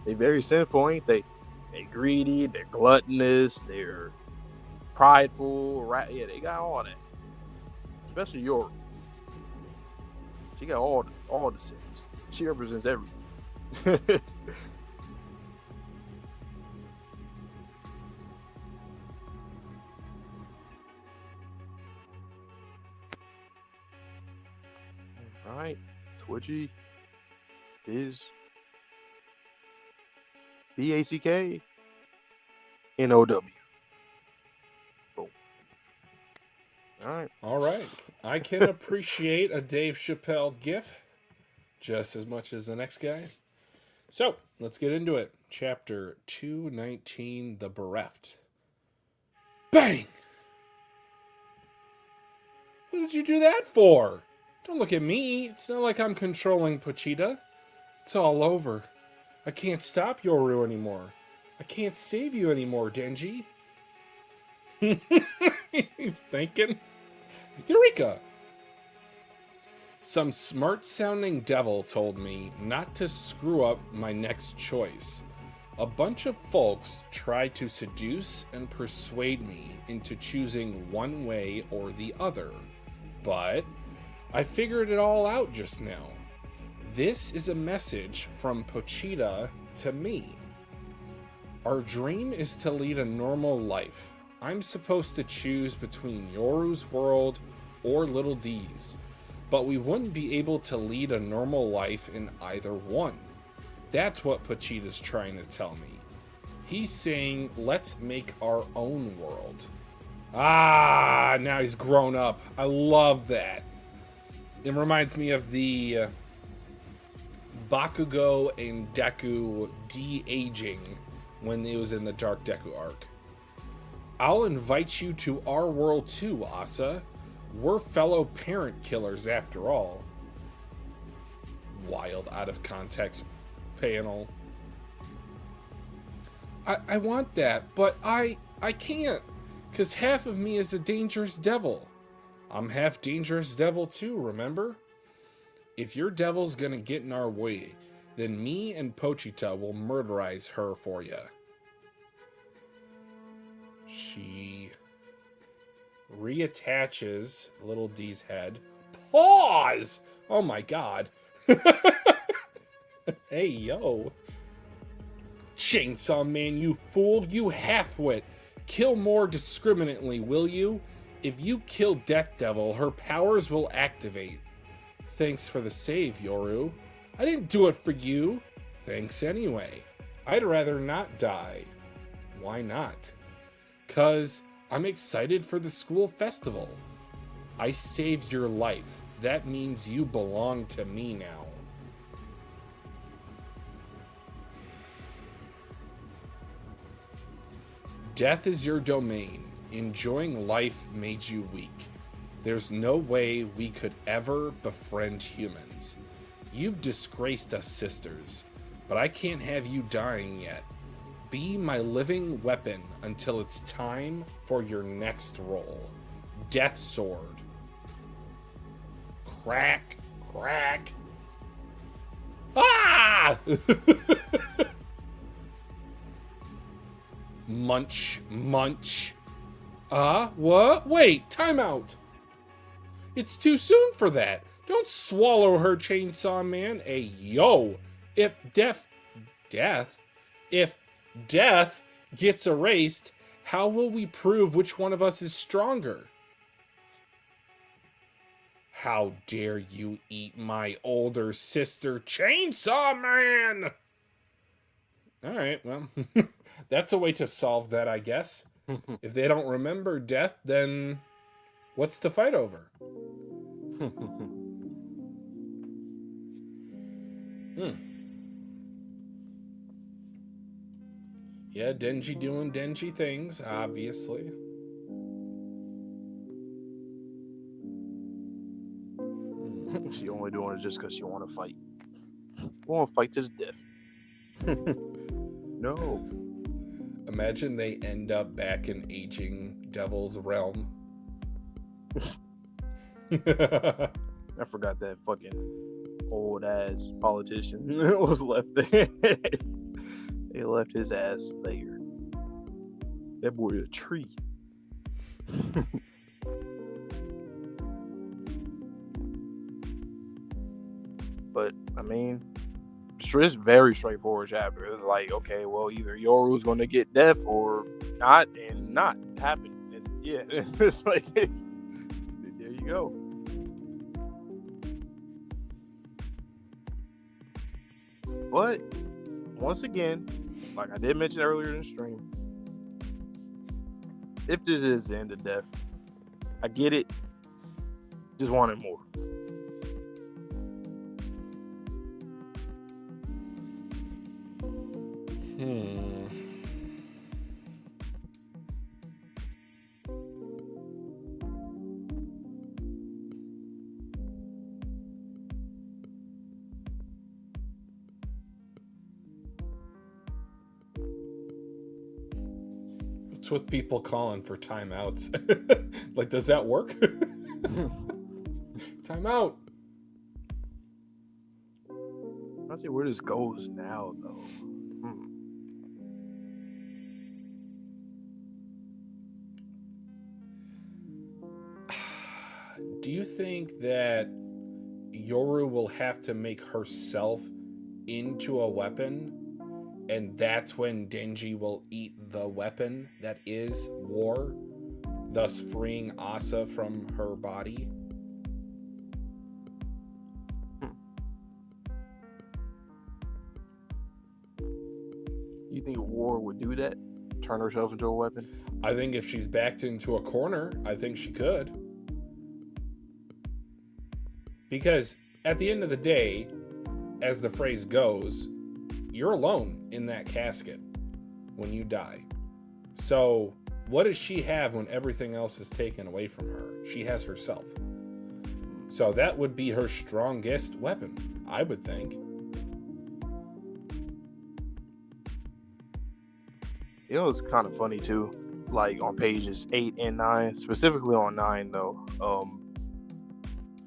They very sinful, ain't they? They greedy, they're gluttonous, they're prideful, right? Yeah, they got all that. Especially York. She got all the sins. She represents everything. All right, Twitchy is BACK NOW. Boom. All right. I can appreciate a Dave Chappelle gif just as much as the next guy. So, let's get into it. Chapter 219, The Bereft. Bang! What did you do that for? Don't look at me. It's not like I'm controlling Pochita. It's all over. I can't stop Yoru anymore. I can't save you anymore, Denji. He's thinking. Eureka! Some smart-sounding devil told me not to screw up my next choice. A bunch of folks tried to seduce and persuade me into choosing one way or the other. But I figured it all out just now. This is a message from Pochita to me. Our dream is to lead a normal life. I'm supposed to choose between Yoru's world or Little D's, but we wouldn't be able to lead a normal life in either one. That's what Pochita's trying to tell me. He's saying, let's make our own world. Ah, now he's grown up. I love that. It reminds me of the Bakugo and Deku de-aging when it was in the Dark Deku arc. I'll invite you to our world too, Asa. We're fellow parent killers after all. Wild out of context panel. I want that, but I can't, because half of me is a dangerous devil. I'm half dangerous devil too, remember? If your devil's gonna get in our way, then me and Pochita will murderize her for you. She reattaches Little D's head. Pause! Oh my god. Hey, yo. Chainsaw Man, you fool, you halfwit. Kill more discriminately, will you? If you kill Death Devil, her powers will activate. Thanks for the save, Yoru. I didn't do it for you. Thanks anyway. I'd rather not die. Why not? 'Cause I'm excited for the school festival. I saved your life. That means you belong to me now. Death is your domain. Enjoying life made you weak. There's no way we could ever befriend humans. You've disgraced us sisters, but I can't have you dying yet. Be my living weapon until it's time for your next role. Death Sword. Crack, crack. Ah! Munch, munch. What? Wait, time out. It's too soon for that. Don't swallow her, Chainsaw Man. Hey, yo. If death gets erased, how will we prove which one of us is stronger? How dare you eat my older sister, Chainsaw Man? All right, well, that's a way to solve that, I guess. If they don't remember death, then what's to fight over? Yeah, Denji doing Denji things, obviously. She only doing it just because she want to fight. Want to fight to the death. No. Imagine they end up back in aging Devil's realm. I forgot that fucking old ass politician was left there. They left his ass there. That boy a tree. But I mean, it's very straightforward chapter. It's like, okay, well, either Yoru's going to get death or not, and not happen. And yeah, it's like, there you go. But once again, like I did mention earlier in the stream, if this is the end of death, I get it. Just wanted more. It's with people calling for timeouts. Like, does that work? Timeout. Let's see where this goes now, though. do you think that Yoru will have to make herself into a weapon, and that's when Denji will eat the weapon that is war, thus freeing Asa from her body? You think War would do that? Turn herself into a weapon? I think if she's backed into a corner, I think she could. Because at the end of the day, as the phrase goes, you're alone in that casket when you die. So what does she have when everything else is taken away from her? She has herself. So that would be her strongest weapon, I would think. You know, it's kind of funny too. Like on pages 8 and 9, specifically on 9 though.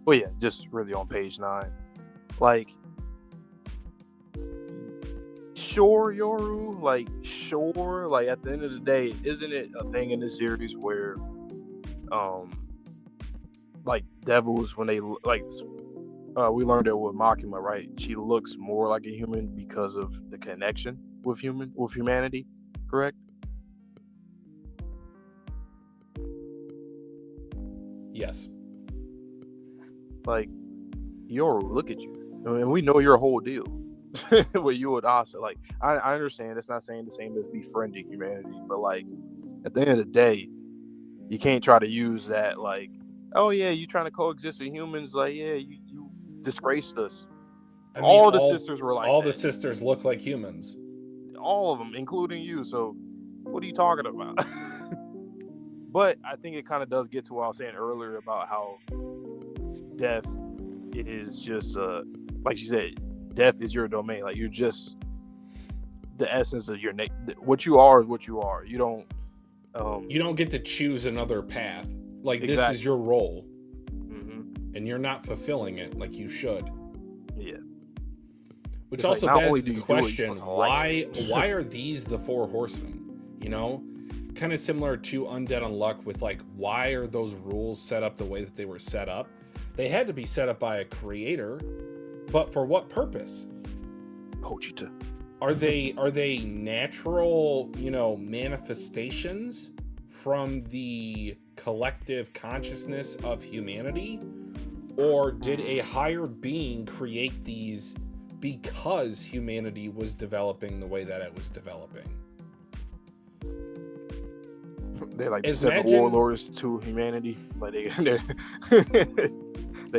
Well, yeah, just really on page 9. Like, sure, Yoru, like at the end of the day, isn't it a thing in the series where, like devils when they we learned it with Makima, right? She looks more like a human because of the connection with humanity, correct? Yes. Like, Yoru, look at you. And we know your whole deal with you and Asa. Like, I understand it's not saying the same as befriending humanity, but like at the end of the day, you can't try to use that like, oh yeah, you trying to coexist with humans, like, yeah, you disgraced us. I mean, all the sisters were like all that. The sisters look like humans. All of them, including you. So what are you talking about? But I think it kind of does get to what I was saying earlier about how death is just like she said, death is your domain. Like, you're just the essence of your what you are is what you are. You don't get to choose another path. Like, exactly. This is your role. Mm-hmm. And you're not fulfilling it like you should. Yeah. Which it's also begs the question, why are these the four horsemen? You know? Kind of similar to Undead Unluck with like, why are those rules set up the way that they were set up? They had to be set up by a creator, but for what purpose? Pochita. Are they natural, manifestations from the collective consciousness of humanity? Or did a higher being create these because humanity was developing the way that it was developing? They're like the seven warlords to humanity. Like they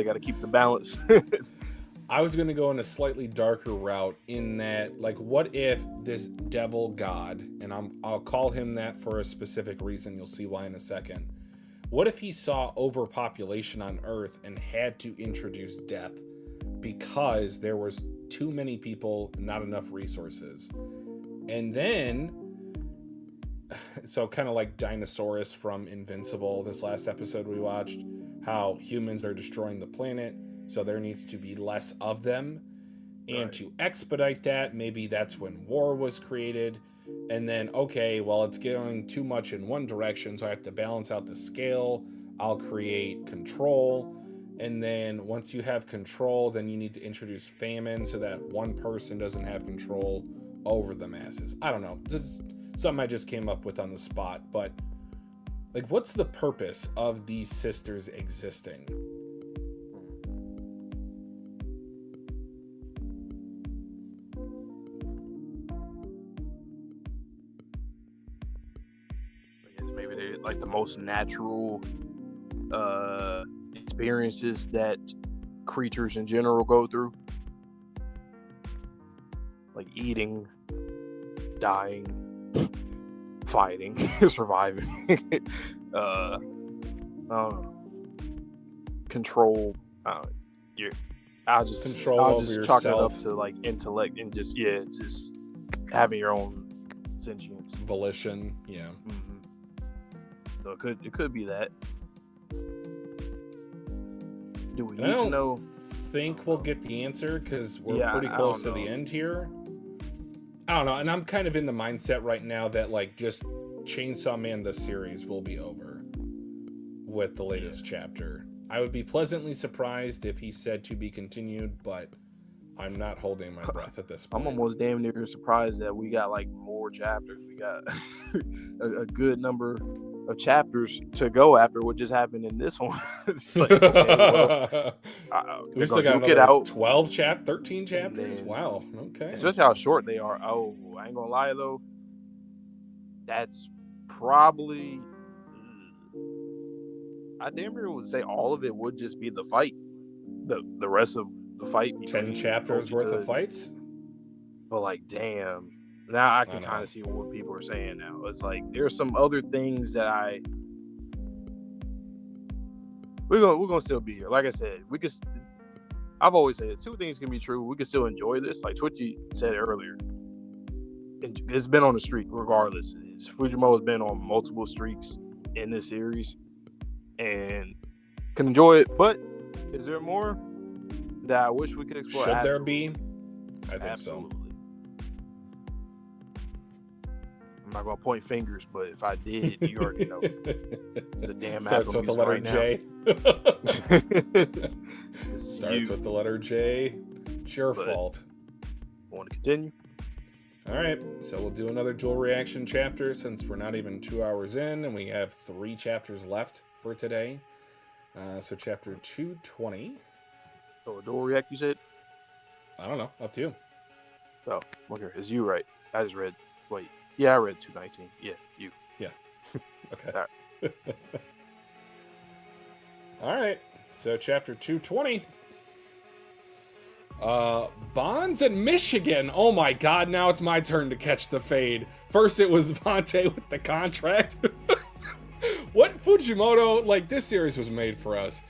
got to keep the balance. I was going to go in a slightly darker route in that, like, what if this devil god, and I'll call him that for a specific reason, you'll see why in a second. What if he saw overpopulation on Earth and had to introduce death because there was too many people, not enough resources? And then, so kind of like Dinosaurus from Invincible, this last episode we watched, how humans are destroying the planet, so there needs to be less of them. And right. To expedite that, maybe that's when war was created. And then, okay, well, it's going too much in one direction, so I have to balance out the scale. I'll create control. And then once you have control, then you need to introduce famine so that one person doesn't have control over the masses. I don't know. This is something I just came up with on the spot. But, like, what's the purpose of these sisters existing? Like the most natural experiences that creatures in general go through, like eating, dying, fighting, surviving, control. I'll just chalk it up to like intellect and just having your own sentience, volition. Yeah. Mm-hmm. So it could be that. Do we need to know? Think we'll get the answer because we're pretty close to the end here. I don't know, and I'm kind of in the mindset right now that like just Chainsaw Man the series will be over with the latest chapter. I would be pleasantly surprised if he said to be continued, but I'm not holding my breath at this point. I'm almost damn near surprised that we got like more chapters. We got a good number of chapters to go after what just happened in this one. It's like, okay, well, we still got another 13 chapters. Wow. Okay. Especially how short they are. Oh, I ain't gonna lie though. That's probably, I damn near would say all of it would just be the fight. The rest of the fight. 10 chapters worth of fights. But like, damn. Now I can kind of see what people are saying now. It's like there's some other things that we're gonna still be here. Like I said, I've always said 2 things can be true. We can still enjoy this. Like Twitchy said earlier, it's been on a streak regardless. Fujimoto's been on multiple streaks in this series and can enjoy it. But is there more that I wish we could explore? Should there be? I think so. I'm not gonna point fingers, but if I did, you already know. It's a damn starts with the letter J. Starts with the letter J. It's your fault. Want to continue? All right, so we'll do another dual reaction chapter since we're not even 2 hours in, and we have 3 chapters left for today. So chapter 220. So a dual react, you said? I don't know. Up to you. Oh, okay. It's you, right? I just read. Wait. Yeah, I read 219. Yeah, you. Yeah. Okay. All right. All right. So chapter 220. Bonds in Michigan. Oh my God! Now it's my turn to catch the fade. First, it was Vontae with the contract. What Fujimoto? Like, this series was made for us.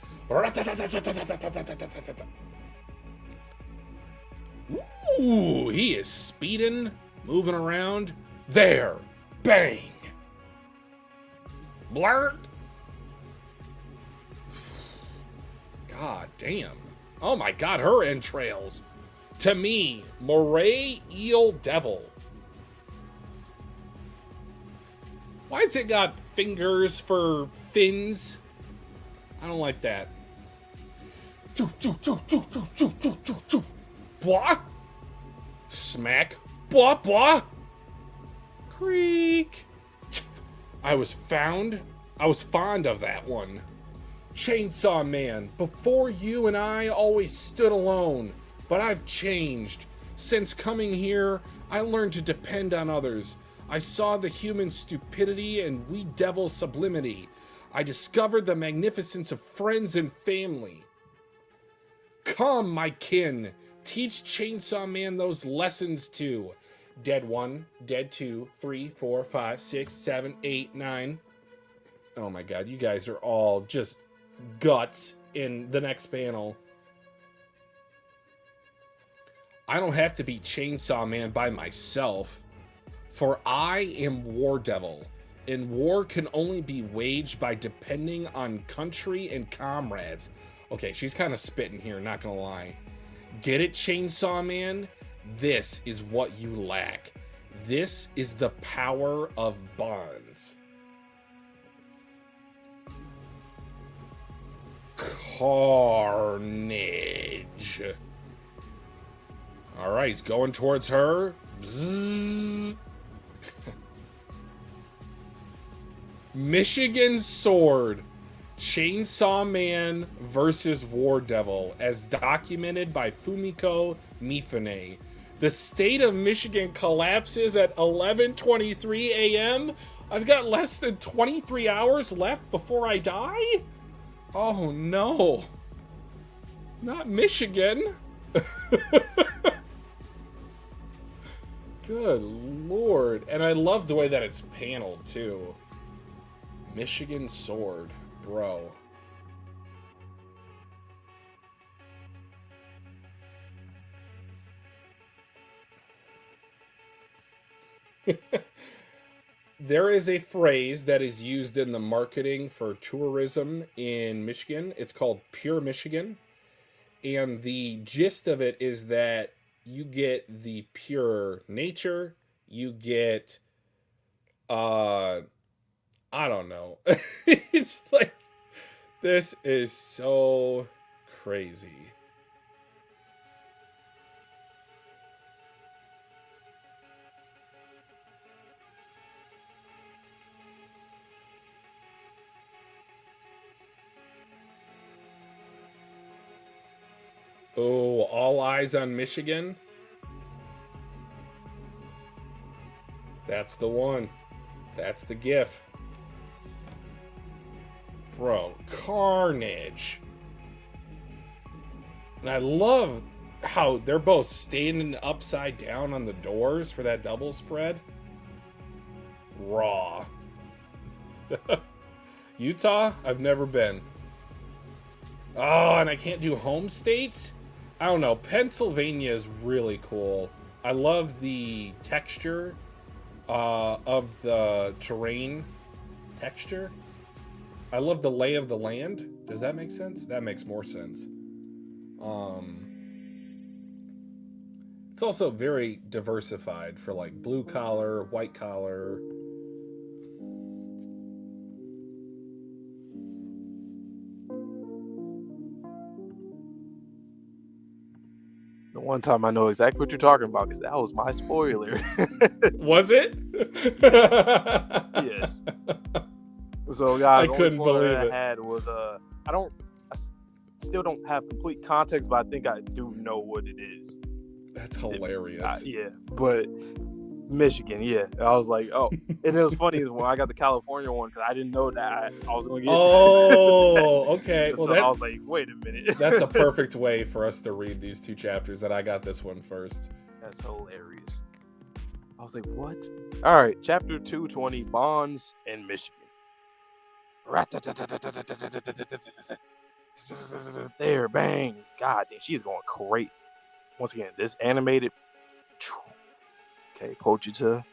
Ooh, he is speeding, moving around. There, bang. Blurt. God damn. Oh my God, her entrails. To me, Moray Eel Devil. Why's it got fingers for fins? I don't like that. Blah. Smack. Blah, blah. Creak. I was fond of that one. Chainsaw Man, before you and I always stood alone, but I've changed. Since coming here, I learned to depend on others. I saw the human stupidity and we devil sublimity. I discovered the magnificence of friends and family. Come, my kin, teach Chainsaw Man those lessons too. Dead 1, dead 2, 3, 4, 5, 6, 7, 8, 9. Oh my God, you guys are all just guts in the next panel. I don't have to be Chainsaw Man by myself, for I am War Devil, and war can only be waged by depending on country and comrades. Okay, she's kind of spitting here, not gonna lie. Get it, Chainsaw Man? This is what you lack. This is the power of bonds. Carnage. All right, he's going towards her. Bzzz. Michigan Sword. Chainsaw Man versus War Devil, as documented by Fumiko Mifune. The state of Michigan collapses at 11:23 a.m. I've got less than 23 hours left before I die? Oh no. Not Michigan. Good Lord. And I love the way that it's paneled too. Michigan Sword. Bro. There is a phrase that is used in the marketing for tourism in Michigan. It's called Pure Michigan. And the gist of it is that you get the pure nature, you get I don't know. It's like This is so crazy. Oh, all eyes on Michigan. That's the one. That's the gif. Bro, carnage. And I love how they're both standing upside down on the doors for that double spread. Raw. Utah? I've never been. Oh, and I can't do home states? I don't know. Pennsylvania is really cool. I love the texture of the terrain texture. I love the lay of the land. Does that make sense? That makes more sense. It's also very diversified for like blue collar, white collar. The one time I know exactly what you're talking about because that was my spoiler. Was it? Yes. So guys, I couldn't believe it. I had was still don't have complete context, but I think I do know what it is. That's hilarious. Yeah, but Michigan, yeah. I was like, oh, and it was funny when I got the California one because I didn't know that I was going to get. Oh, okay. Well, so I was like, wait a minute. That's a perfect way for us to read these two chapters. That I got this one first. That's hilarious. I was like, what? All right, chapter 220, Bonds in Michigan. There, bang. God damn, she is going great. Once again, this animated. Okay, Pochita.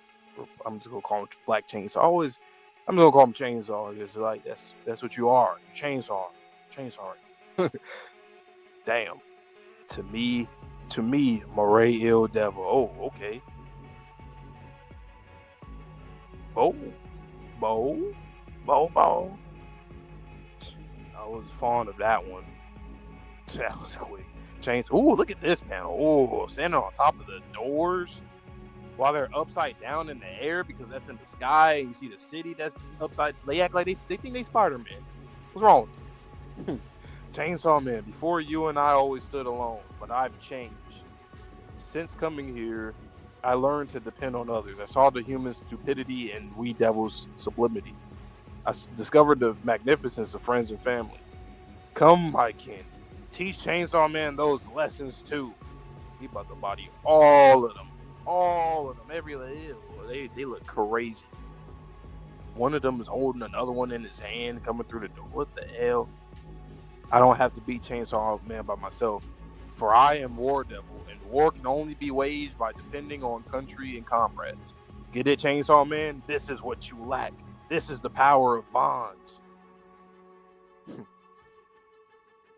I'm just gonna call him Black Chainsaw. I'm gonna call him Chainsaw because like that's what you are. Chainsaw. Damn. To me, Moray Ill Devil. Oh, okay. Bo. I was fond of that one. That was quick. Chainsaw. Ooh, look at this panel. Ooh, standing on top of the doors while they're upside down in the air because that's in the sky. And you see the city that's upside. They act like they think they Spider-Man. What's wrong with them? Chainsaw Man. Before you and I always stood alone, but I've changed. Since coming here, I learned to depend on others. I saw the human stupidity and we devils' sublimity. I discovered the magnificence of friends and family. Come, my kin. Teach Chainsaw Man those lessons too. He about to body all of them. Every they look crazy. One of them is holding another one in his hand, coming through the door. What the hell? I don't have to beat Chainsaw Man by myself, for I am War Devil, and war can only be waged by depending on country and comrades. Get it, Chainsaw Man? This is what you lack. This is the power of bonds.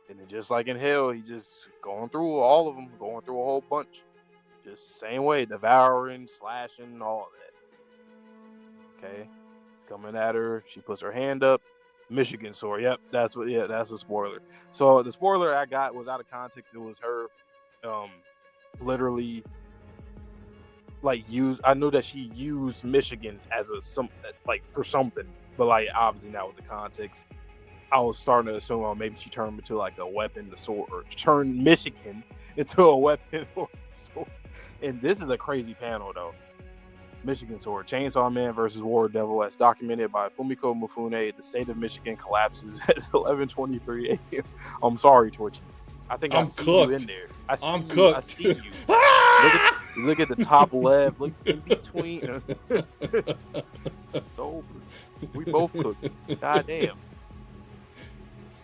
And then just like in Hell, he just going through all of them, going through a whole bunch. Just same way, devouring, slashing, all of that. Okay. It's coming at her. She puts her hand up. Michigan sword. Yep, that's a spoiler. So the spoiler I got was out of context. It was her literally I knew that she used Michigan as for something, but like obviously not with the context. I was starting to assume maybe she turned into like a weapon, the sword, or turned Michigan into a weapon or sword. And this is a crazy panel though. Michigan sword, Chainsaw Man versus War Devil, as documented by Fumiko Mifune. The state of Michigan collapses at 11:23 a.m. I'm sorry, Torchy. I think I'm cooked. You in there. I'm cooked. I see you. Look at the top left. Look in between. It's over. We both cooked. God damn.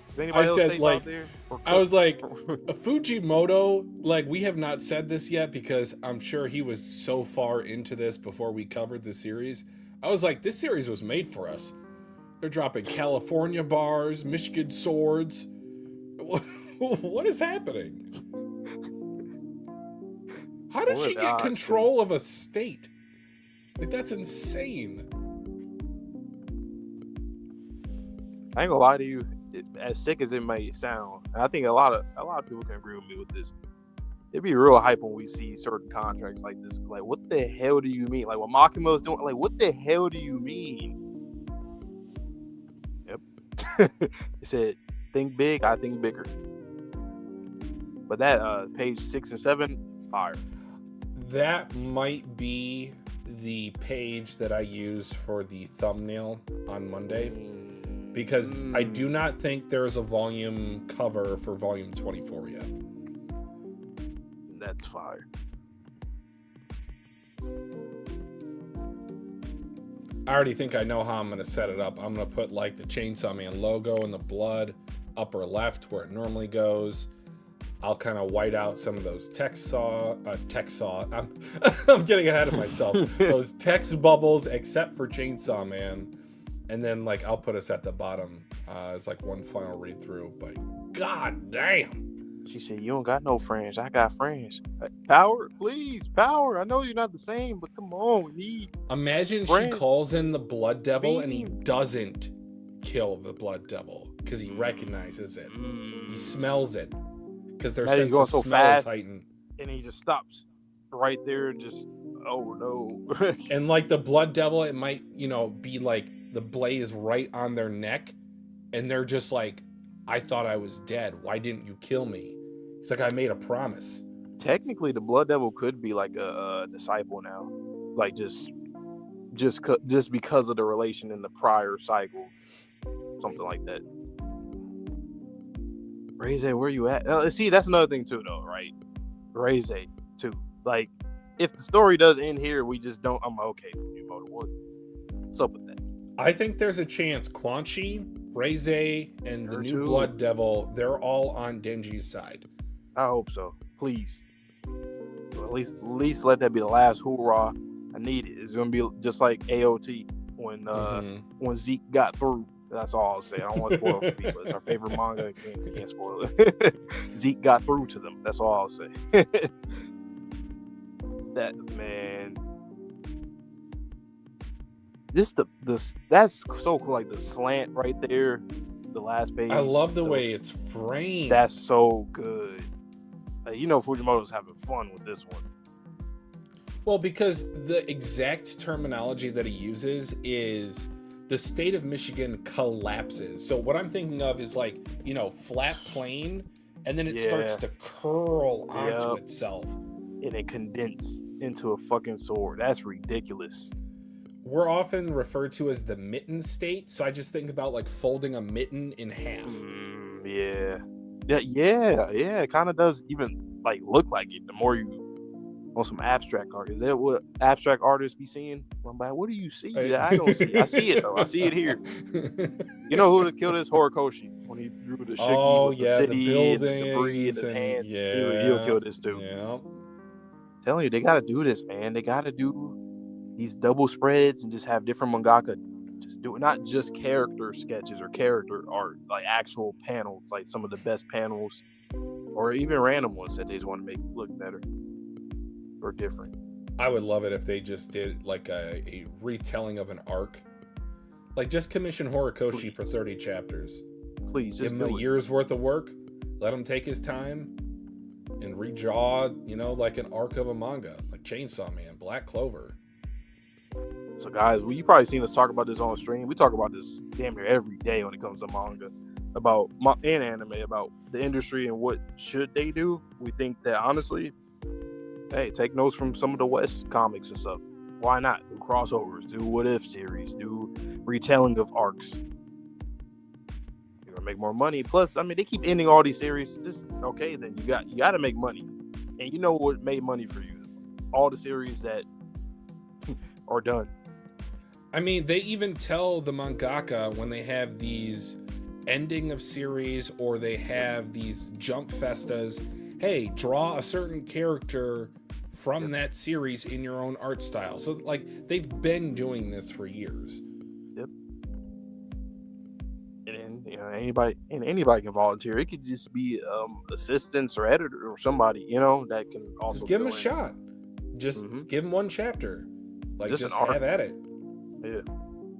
Does anybody else safe out there? I was like, Fujimoto, like, we have not said this yet because I'm sure he was so far into this before we covered the series. I was like, this series was made for us. They're dropping California bars, Michigan swords. What is happening? How did she get control of a state? Like, that's insane. I ain't gonna lie to you. as sick as it may sound, and I think a lot of people can agree with me with this. It'd be real hype when we see certain contracts like this. Like, what the hell do you mean? Like, what Makima is doing? Like, what the hell do you mean? Yep. It said, think big, I think bigger. But that page 6 and 7, fire. That might be the page that I use for the thumbnail on Monday. Because I do not think there's a volume cover for volume 24 yet. That's fire. I already think I know how I'm going to set it up. I'm going to put like the Chainsaw Man logo in the blood upper left where it normally goes. I'll kind of white out some of those I'm getting ahead of myself. Those text bubbles except for Chainsaw Man. And then like I'll put us at the bottom as like one final read through. But god damn. She said, you don't got no friends. I got friends. Power, please, Power. I know you're not the same, but come on, we need. Imagine friends. She calls in the Blood Devil and he doesn't kill the Blood Devil because he recognizes it. He smells it because their sense of smell is heightened. And he just stops right there and just, oh no. And like the Blood Devil, it might, be like the blade is right on their neck and they're just like, I thought I was dead. Why didn't you kill me? It's like I made a promise. Technically, the Blood Devil could be like a disciple now, like just because of the relation in the prior cycle, something like that. Reze, where you at? See, that's another thing too, though, right? Reze too. Like, if the story does end here, we just don't. I'm okay with you, Fujimoto. What's up with that? I think there's a chance Quan Chi, Reze, and the new Blood Devil, they're all on Denji's side. I hope so. Please. Well, at least let that be the last hoorah. I need it. It's gonna be just like AOT when Zeke got through. That's all I'll say. I don't want to spoil it for people. It's our favorite manga. Can't spoil it. Zeke got through to them. That's all I'll say. That man. That's so cool. Like the slant right there, the last page. I love the way it's framed. That's so good. Fujimoto's having fun with this one. Well, because the exact terminology that he uses is the state of Michigan collapses. So what I'm thinking of is like, flat plane, and then it starts to curl onto itself. And it condense into a fucking sword. That's ridiculous. We're often referred to as the mitten state, so I just think about like folding a mitten in half. Yeah. It kind of does even like look like it. The more you on some abstract art, is that what abstract artists be seeing? I'm like, what do you see? I don't see. I see it though. I see it here. You know who to kill this Horikoshi when he drew the Shiki with the city, the building, the debris, and the hands. He'll kill this too. Yeah. I'm telling you, they got to do this, man. They got to do these double spreads and just have different mangaka just do it, not just character sketches or character art, like actual panels, like some of the best panels, or even random ones that they just want to make look better or different. I would love it if they just did like a retelling of an arc, like just commission Horikoshi for 30 chapters. Please, give him a year's worth of work. Let him take his time and redraw, like an arc of a manga, like Chainsaw Man, Black Clover. So guys, you probably seen us talk about this on stream. We talk about this damn near every day when it comes to manga, and anime, about the industry and what should they do. We think that honestly, hey, take notes from some of the West comics and stuff. Why not do crossovers, do what if series, do retelling of arcs? You're gonna make more money. Plus, I mean, they keep ending all these series. Just okay, then you got to make money. And you know what made money for you? All the series that are done. I mean, they even tell the mangaka when they have these ending of series or they have these jump festas, hey, draw a certain character from that series in your own art style. So, like, they've been doing this for years. Yep. And anybody can volunteer. It could just be assistants or editor or somebody, that can also just give them a shot. Just give them one chapter. Like, just have at it. Yeah.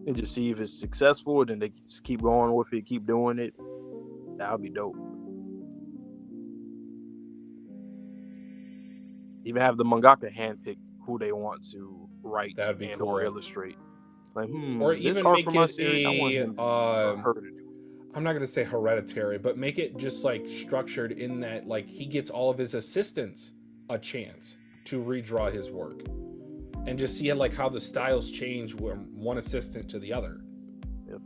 And just see if it's successful, then they just keep going with it, keep doing it. That would be dope. Even have the mangaka handpick who they want to write That'd be and cool. or illustrate. Like, or this even art make for my it series, I want him or her to do it. I'm not gonna say hereditary, but make it just like structured in that like he gets all of his assistants a chance to redraw his work, and just see like how the styles change from one assistant to the other. Yep.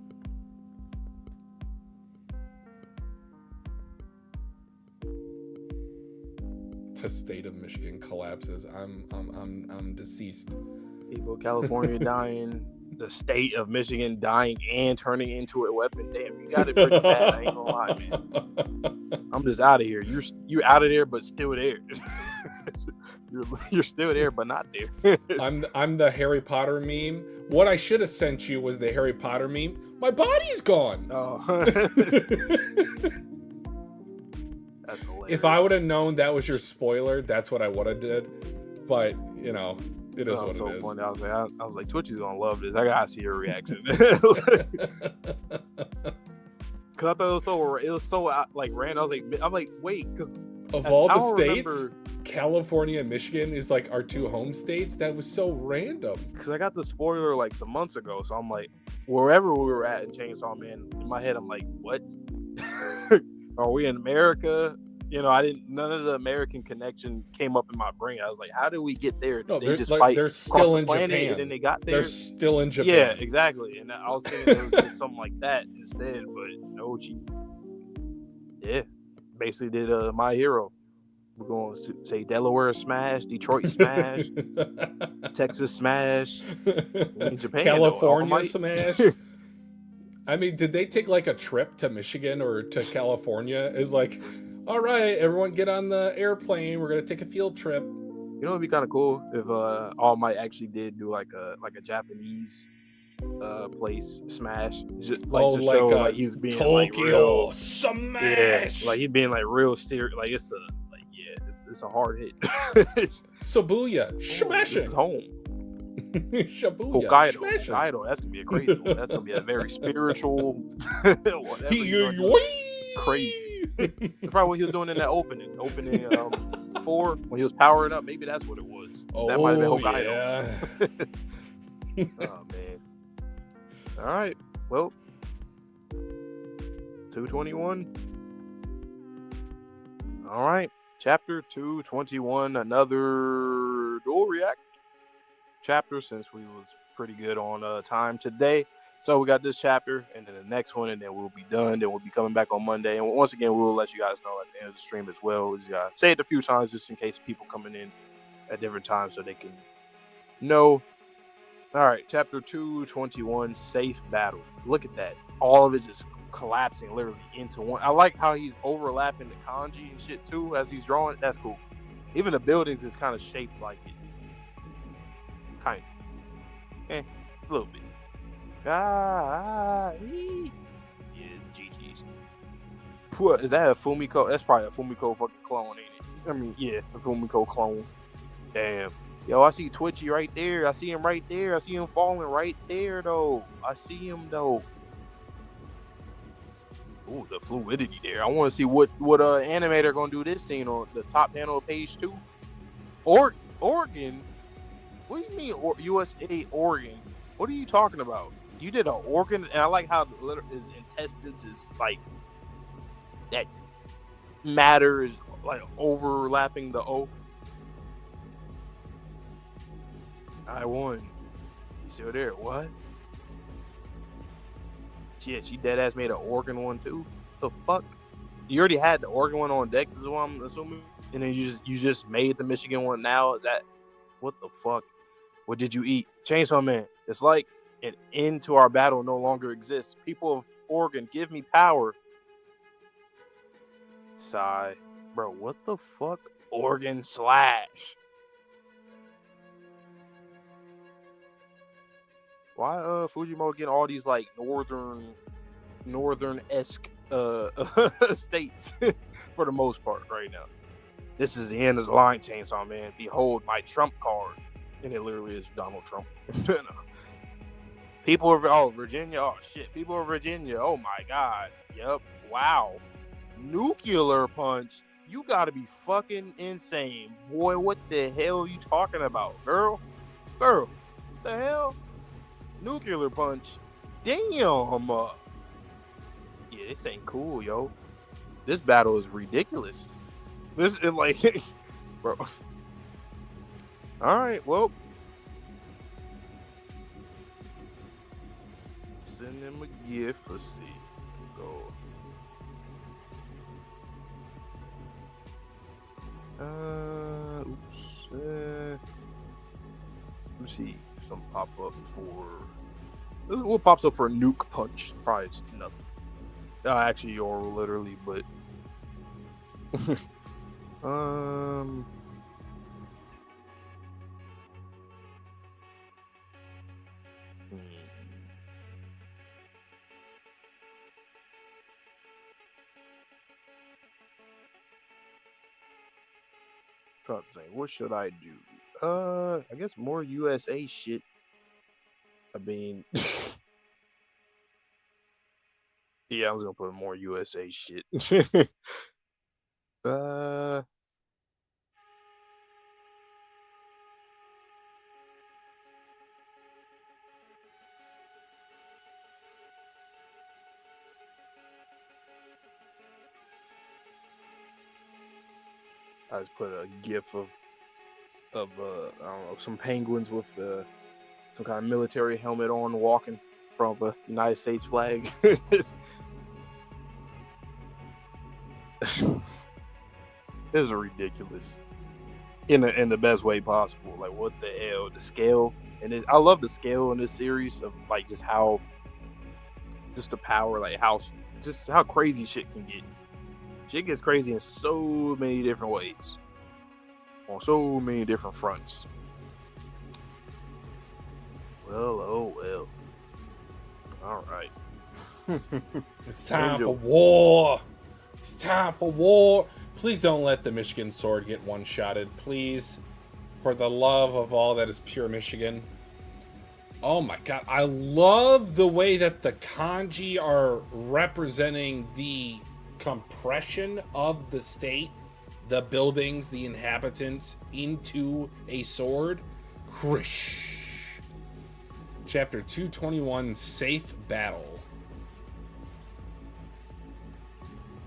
The state of Michigan collapses. I'm deceased. People, California dying, the state of Michigan dying and turning into a weapon. Damn, you got it pretty bad. I ain't gonna lie, man. I'm just out of here. You're out of there, but still there. you're still there, but not there. I'm the Harry Potter meme. What I should have sent you was the Harry Potter meme. My body's gone. Oh. That's hilarious. If I would have known that was your spoiler, that's what I would have did. But you know, it is what so it is. funny. I was like, Twitchy's gonna love this. I gotta see her reaction. Cause I thought it was so like random. I'm like, wait, because of all the states, California and Michigan is like our two home states. That was so random. Because I got the spoiler like some months ago, so I'm like, wherever we were at in Chainsaw Man, in my head, I'm like, what? Are we in America? You know, none of the American connection came up in my brain. I was like, how did we get there? No, they just fight they're still in planet, Japan. and then they got there. They're still in Japan. Yeah, exactly. And I was thinking it was just something like that instead, but no, basically did My Hero. We're going to say Delaware smash, Detroit smash, Texas smash, Japan, California smash. I mean, did they take like a trip to Michigan or to California? Is like, all right, everyone get on the airplane. We're gonna take a field trip. You know, it'd be kind of cool if All Might actually did do like a Japanese place smash, just like to show like he's being Tokyo like real smash. Yeah, like he's being like real serious. Like it's a hard hit. Shibuya smashing. This is home. Shibuya Hokkaido. That's gonna be a crazy one. That's gonna be a very spiritual. Crazy. That's probably what he was doing in that opening 4 when he was powering up. Maybe that's what it was. That might have been Hokkaido. Yeah. Oh man. All right. Well, 221. All right. Chapter 221. Another dual react chapter, since we was pretty good on time today. So we got this chapter and then the next one, and then we'll be done. Then we'll be coming back on Monday. And once again, we'll let you guys know at the end of the stream as well. We just gotta say it a few times just in case people coming in at different times so they can know. All right, chapter 221, Safe Battle. Look at that. All of it just collapsing literally into one. I like how he's overlapping the kanji and shit too as he's drawing. That's cool. Even the buildings is kind of shaped like it. Kind of. A little bit. Yeah, GG's. Is that a Fumiko? That's probably a Fumiko fucking clone, ain't it? I mean, yeah, a Fumiko clone. Damn. Yo, I see Twitchy right there. I see him right there. I see him falling right there, though. I see him, though. Ooh, the fluidity there. I want to see what animator gonna do this scene on the top panel of page 2. Oregon? What do you mean USA Oregon? What are you talking about? You did an organ, and I like how his intestines is like that matter is like overlapping the O. I won. You still there? What? Shit, she dead ass made an organ one too. The fuck? You already had the organ one on deck, is what I'm assuming, and then you just made the Michigan one now. Is that what the fuck? What did you eat? Chainsaw Man. It's like an end to our battle no longer exists. People of Oregon, give me power. Sigh. Bro, what the fuck? Oregon slash. Why Fujimoto getting all these like northern-esque states for the most part right now? This is the end of the line, Chainsaw Man. Behold my Trump card. And it literally is Donald Trump. People of Virginia. Oh shit. People of Virginia. Oh my god. Yep. Wow. Nuclear punch? You gotta be fucking insane, boy. What the hell are you talking about, girl? Girl, the hell? Nuclear punch? Damn. Yeah, this ain't cool, yo. This battle is ridiculous. This is like, bro. All right, well. Send him a gift. Let's see. Go. Oops. Let me see. Some pop up for. What pops up for a nuke punch? Probably nothing. Actually, or literally, but. Trying to think, what should I do? I guess more USA shit. I mean, yeah, I was gonna put more USA shit. I just put a gif of I don't know, some penguins with some kind of military helmet on, walking from the United States flag. This is ridiculous in the best way possible. Like, what the hell? The scale, and I love the scale in this series of like just how, just the power, like how crazy shit can get. Shit gets crazy in so many different ways, on so many different fronts. Well, oh well. All right. It's time for war. It's time for war. Please don't let the Michigan sword get one-shotted, please. For the love of all that is pure Michigan. Oh my god, I love the way that the kanji are representing the compression of the state, the buildings, the inhabitants into a sword. Krish. Chapter 221, Safe Battle.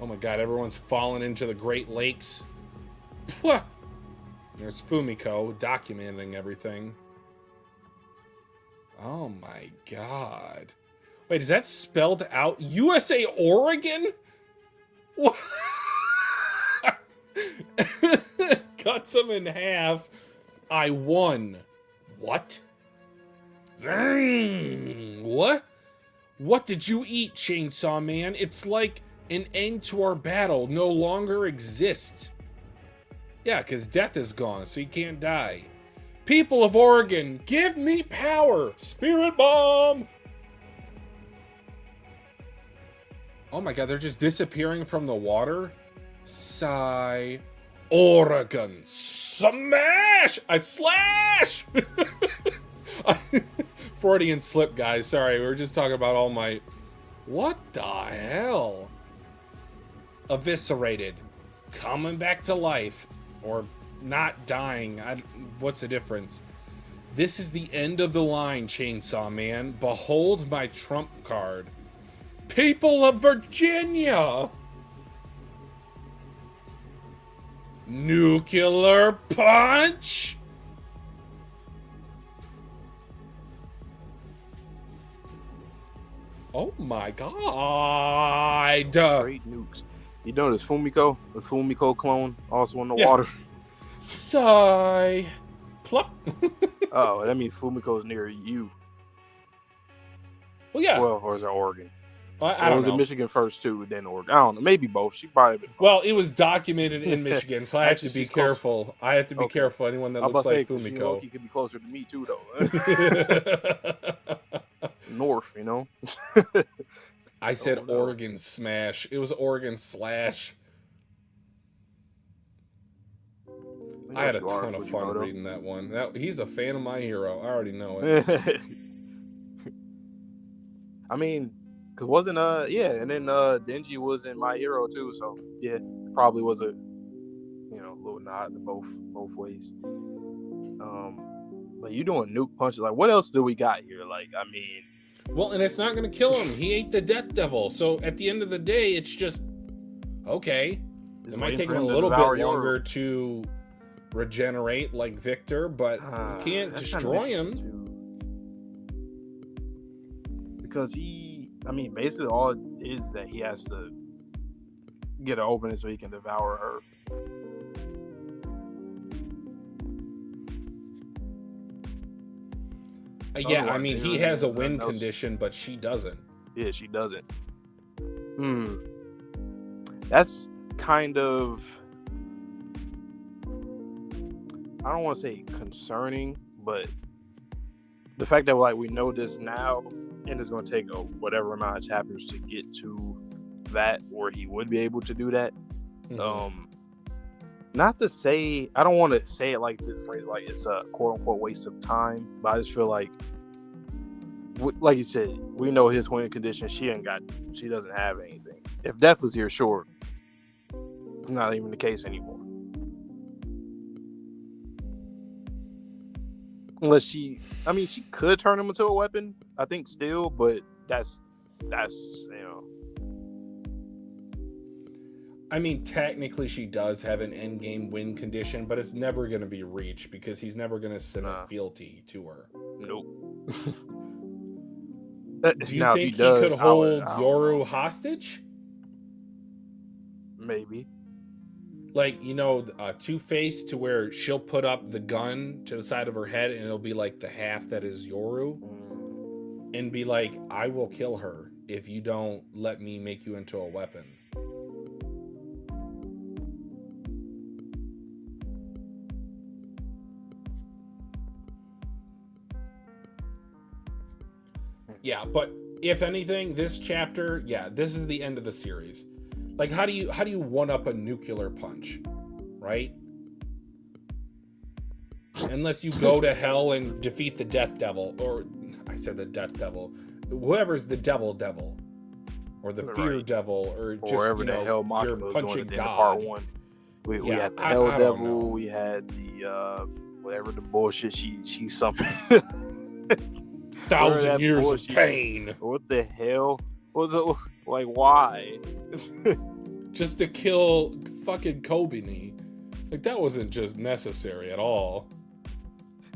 Oh my god, everyone's fallen into the Great Lakes. Pwah! There's Fumiko documenting everything. Oh my god. Wait, is that spelled out? USA Oregon? What? Cuts them in half. I won. What? Zing! What? What did you eat, Chainsaw Man? It's like an end to our battle no longer exists. Yeah, because death is gone, so you can't die. People of Oregon, give me power! Spirit bomb! Oh my god, they're just disappearing from the water? Sigh. Oregon. Smash! I slash! Freudian slip, guys. Sorry, we were just talking about All Might. What the hell? Eviscerated. Coming back to life. Or not dying. What's the difference? This is the end of the line, Chainsaw Man. Behold my trump card. People of Virginia! Nuclear punch! Oh my god! Great nukes. You notice Fumiko, the Fumiko clone, also in the water. Sigh. Plop. Oh, that means Fumiko's near you. Well, yeah. Well, or is it Oregon? I don't know. Was it Michigan first too, then Oregon? I don't know. Maybe both. She probably. Well, it was documented in Michigan, so I have to be careful. Close. I have to be careful. Anyone that looks like Fumiko. He could be closer to me too, though. North, you know. I said Oregon smash. It was Oregon slash. I had a ton of fun reading that one. He's a fan of my hero. I already know it. I mean, Cause wasn't and then Denji was in My Hero too, so yeah, probably was a little nod to both ways. But you doing nuke punches? Like, what else do we got here? Like, I mean, well, and it's not gonna kill him. He ate the Death Devil, so at the end of the day, it's just okay. It might take him a little bit longer to regenerate, like Victor, but you can't destroy him. Because basically all it is that he has to get an opening so he can devour her. Yeah, I mean, he has a win condition, but she doesn't. Yeah, she doesn't. That's kind of, I don't want to say concerning, but the fact that we know this now, and it's going to take whatever amount of chapters to get to that where he would be able to do that. Not to say, I don't want to say it like the phrase like it's a quote unquote waste of time, but I just feel like you said, we know his win condition. She doesn't have anything. If Death was here, sure, it's not even the case anymore. Unless she could turn him into a weapon, I think still, but that's I mean, technically she does have an endgame win condition, but it's never going to be reached because he's never going to submit fealty to her. Nope. Do you think he could hold Yoru hostage? Maybe. Like, Two-Face to where she'll put up the gun to the side of her head and it'll be like the half that is Yoru. And be like, I will kill her if you don't let me make you into a weapon. Yeah, but if anything, this chapter, this is the end of the series. Like, how do you one up a nuclear punch, right? Unless you go to hell and defeat the Death Devil, or I said the Death Devil, whoever's the Devil, or the Fear Devil, or just wherever the hell you're punching God. Part 1. We had the Hell Devil. We had the whatever the bullshit she summoned. 1,000 years of pain. What the hell was it? Like, why? Just to kill fucking Kobeni. Like, that wasn't just necessary at all.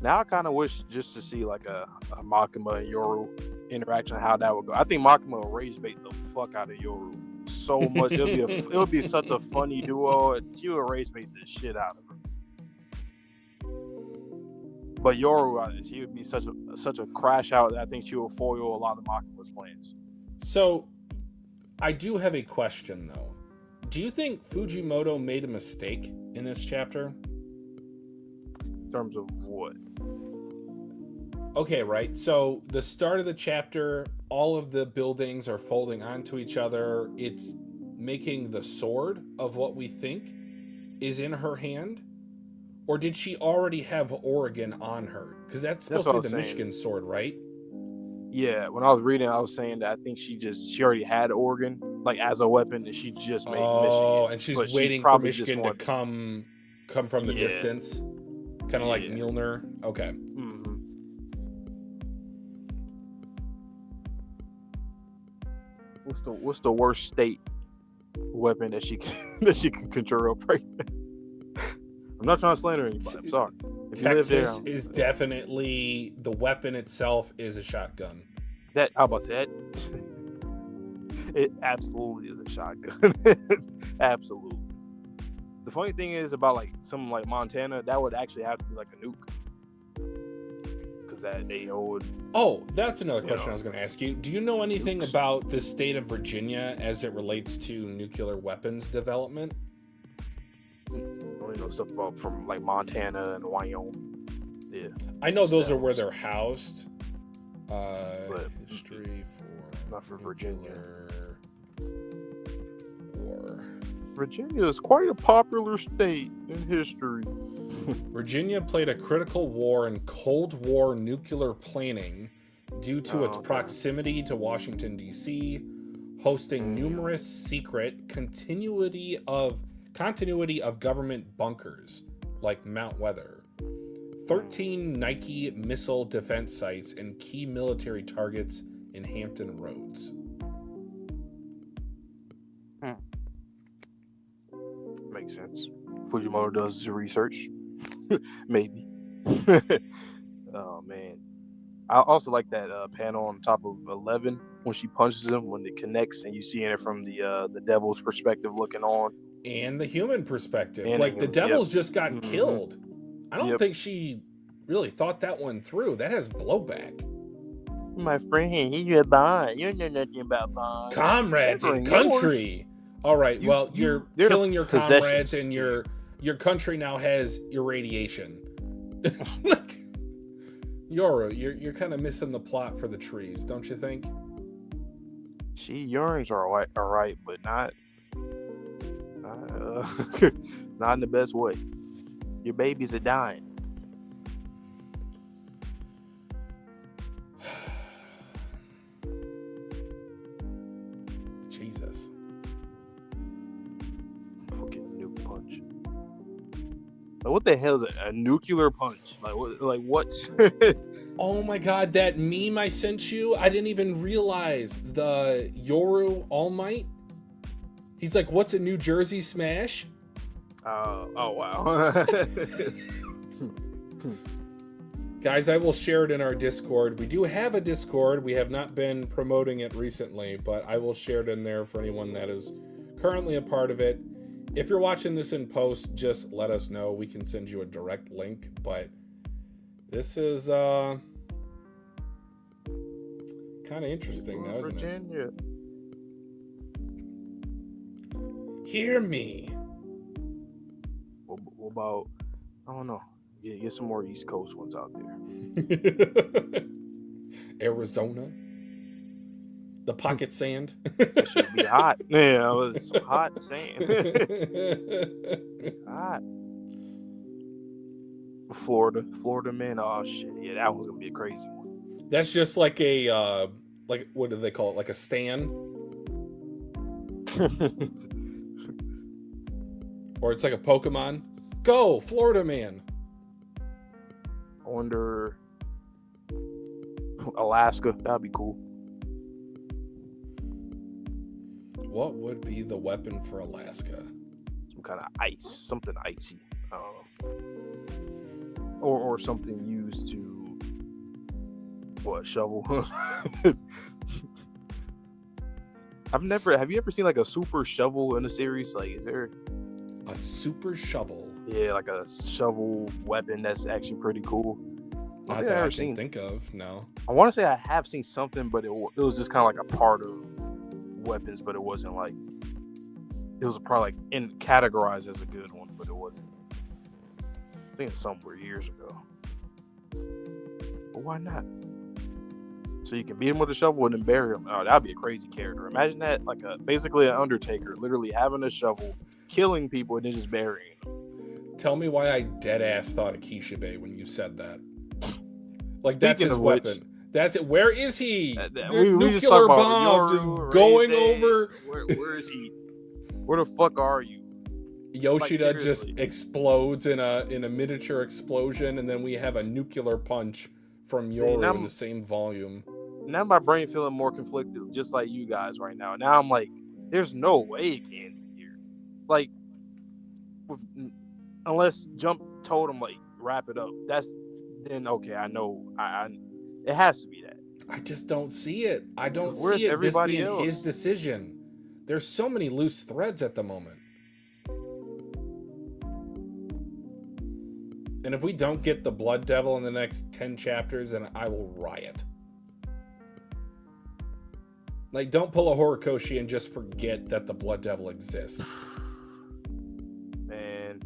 Now I kind of wish just to see like a Makima and Yoru interaction, how that would go. I think Makima will rage bait the fuck out of Yoru so much. It would be such a funny duo. She would rage bait the shit out of her. But Yoru, she would be such a crash out that I think she will foil a lot of Makima's plans. So, I do have a question though. Do you think Fujimoto made a mistake in this chapter? In terms of what? Okay, right. So the start of the chapter, all of the buildings are folding onto each other. It's making the sword of what we think is in her hand. Or did she already have Oregon on her? Because that's supposed to be the Michigan sword, right? Yeah, when I was reading, I was saying that I think she already had Oregon, like, as a weapon, and she just made Michigan. Oh, and she's waiting for Michigan to come from the distance. Kind of like Mjolnir. Okay. Mm-hmm. What's the worst state weapon that she can control right now? I'm not trying to slander anybody. I'm sorry. Texas is definitely, the weapon itself is a shotgun. How about that? It absolutely is a shotgun. Absolutely. The funny thing is about like something like Montana, that would actually have to be like a nuke. Because that they hold. Oh, that's another question I was going to ask you. Do you know anything about the state of Virginia as it relates to nuclear weapons development? Stuff about from like Montana and Wyoming. Yeah, I know those are where they're housed. History for not for Virginia. War. Virginia is quite a popular state in history. Virginia played a critical role in Cold War nuclear planning, due to its proximity to Washington, D.C., hosting numerous secret continuity of government bunkers like Mount Weather, 13 Nike missile defense sites, and key military targets in Hampton Roads. Makes sense. Fujimoto does his research. Maybe. Oh, man. I also like that panel on top of 11 when she punches him, when it connects and you see it from the devil's perspective looking on. And the human perspective. And like, the devil's just got killed. I don't think she really thought that one through. That has blowback. My friend, you're a bond. You know nothing about bonds. Comrades in country. All right, you're killing your comrades, and your country now has irradiation. Yoru, you're kind of missing the plot for the trees, don't you think? She yearns all right, but not not in the best way. Your babies are dying. Jesus. Fucking nuke punch. Like, what the hell is a nuclear punch? Like what? Oh my god, that meme I sent you, I didn't even realize. The Yoru All Might. He's like, what's a New Jersey smash? Oh wow. Guys, I will share it in our Discord. We do have a Discord. We have not been promoting it recently, but I will share it in there for anyone that is currently a part of it. If you're watching this in post, just let us know. We can send you a direct link, but this is kind of interesting now, isn't Virginia. it? Hear me. What about, I don't know, get some more East Coast ones out there. Arizona. The pocket sand. It should be hot. Yeah, it was some hot sand. Hot. Florida, man. Oh shit, yeah, that one's gonna be a crazy one. That's just like a like, what do they call it? Like a stand, or it's like a Pokemon. Go, Florida man. I wonder, Alaska. That'd be cool. What would be the weapon for Alaska? Some kind of ice, something icy. I don't know. Or something used to, what, shovel? Have you ever seen like a super shovel in a series? Like, is there a super shovel? Yeah, like a shovel weapon that's actually pretty cool. Not that I can think of, no. I want to say I have seen something, but it was just kind of like a part of weapons, but it wasn't like, it was probably like categorized as a good one, but it wasn't. I think it's somewhere years ago. But why not? So you can beat him with a shovel and then bury him. Oh, that'd be a crazy character. Imagine that, like basically an Undertaker, literally having a shovel, killing people, and then just burying them. Tell me why I dead ass thought of Kishibe when you said that. Like, that's his weapon. That's it. Where is he? Nuclear bomb just going over. Where is he? Where the fuck are you? Yoshida just explodes in a miniature explosion, and then we have a nuclear punch from Yoru in the same volume. Now my brain feeling more conflicted, just like you guys right now. Now I'm like, there's no way it can be here. Like, unless Jump told him, like, wrap it up. Then okay, I know. It has to be that. I just don't see it. I don't see it this being his decision. There's so many loose threads at the moment. And if we don't get the Blood Devil in the next 10 chapters, then I will riot. Like, don't pull a Horikoshi and just forget that the Blood Devil exists. Man.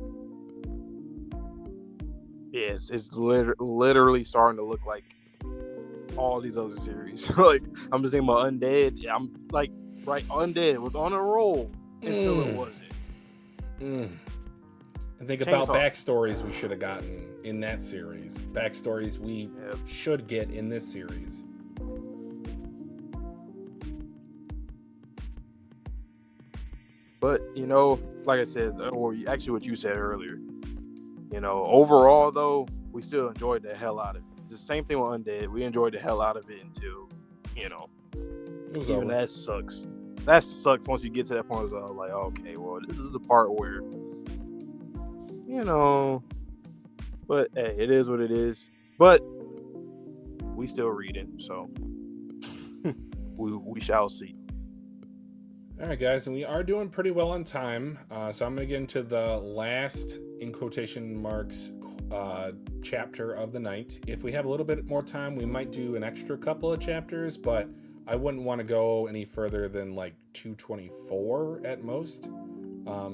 Yes, it's literally starting to look like all these other series. Like, I'm just thinking about Undead. Yeah, I'm like, right, Undead was on a roll until it wasn't. And think about backstories we should have gotten in that series. Backstories we should get in this series. But like I said, or actually what you said earlier, overall though, we still enjoyed the hell out of it. The same thing with Undead. We enjoyed the hell out of it until, it was even over. that sucks. That sucks once you get to that point. It's like, okay, well, this is the part where, but hey, it is what it is. But we still reading, so we shall see. All right, guys, and we are doing pretty well on time. So I'm going to get into the last, in quotation marks, chapter of the night. If we have a little bit more time, we might do an extra couple of chapters, but I wouldn't want to go any further than like 224 at most.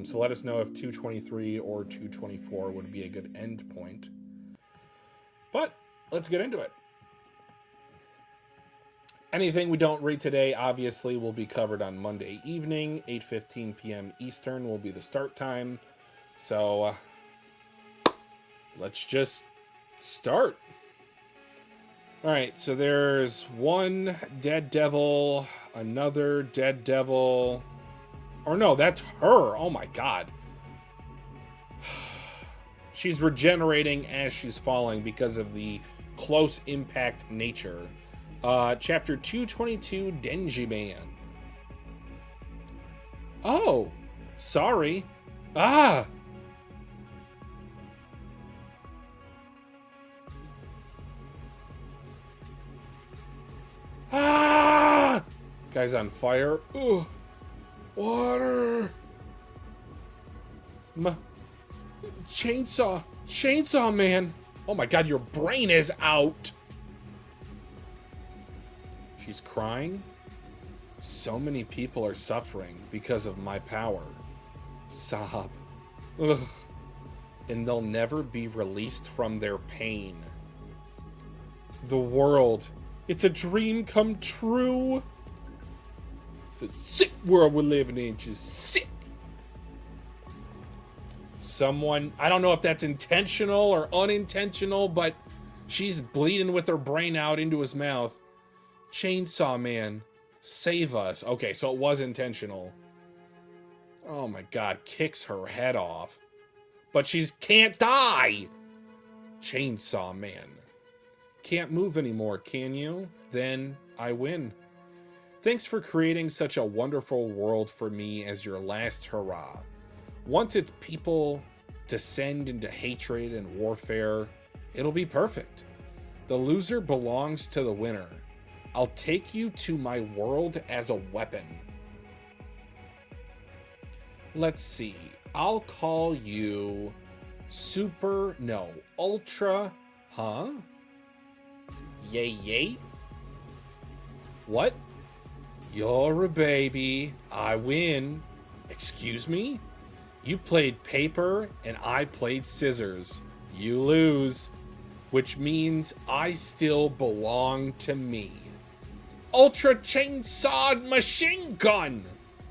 So let us know if 223 or 224 would be a good end point. But let's get into it. Anything we don't read today, obviously, will be covered on Monday evening. 8:15 p.m. Eastern will be the start time. So let's just start. All right, so there's one dead devil, another dead devil. Or no, that's her. Oh my god. She's regenerating as she's falling because of the close impact nature. Chapter 222, Denji Man. Oh, sorry. Ah! Ah! Guy's on fire. Ugh. Water. Chainsaw Man. Oh my god, your brain is out. She's crying. So many people are suffering because of my power. Sob. Ugh. And they'll never be released from their pain. The world. It's a dream come true. It's a sick world we're living in. Just sick. Someone, I don't know if that's intentional or unintentional, but she's bleeding with her brain out into his mouth. Chainsaw Man, save us. Okay, so it was intentional. Oh my god, kicks her head off. But she can't die! Chainsaw Man. Can't move anymore, can you? Then I win. Thanks for creating such a wonderful world for me as your last hurrah. Once its people descend into hatred and warfare, it'll be perfect. The loser belongs to the winner. I'll take you to my world as a weapon. Let's see. I'll call you Ultra, huh? Yay. What? You're a baby. I win. Excuse me? You played paper and I played scissors. You lose. Which means I still belong to me. Ultra Chainsawed Machine Gun!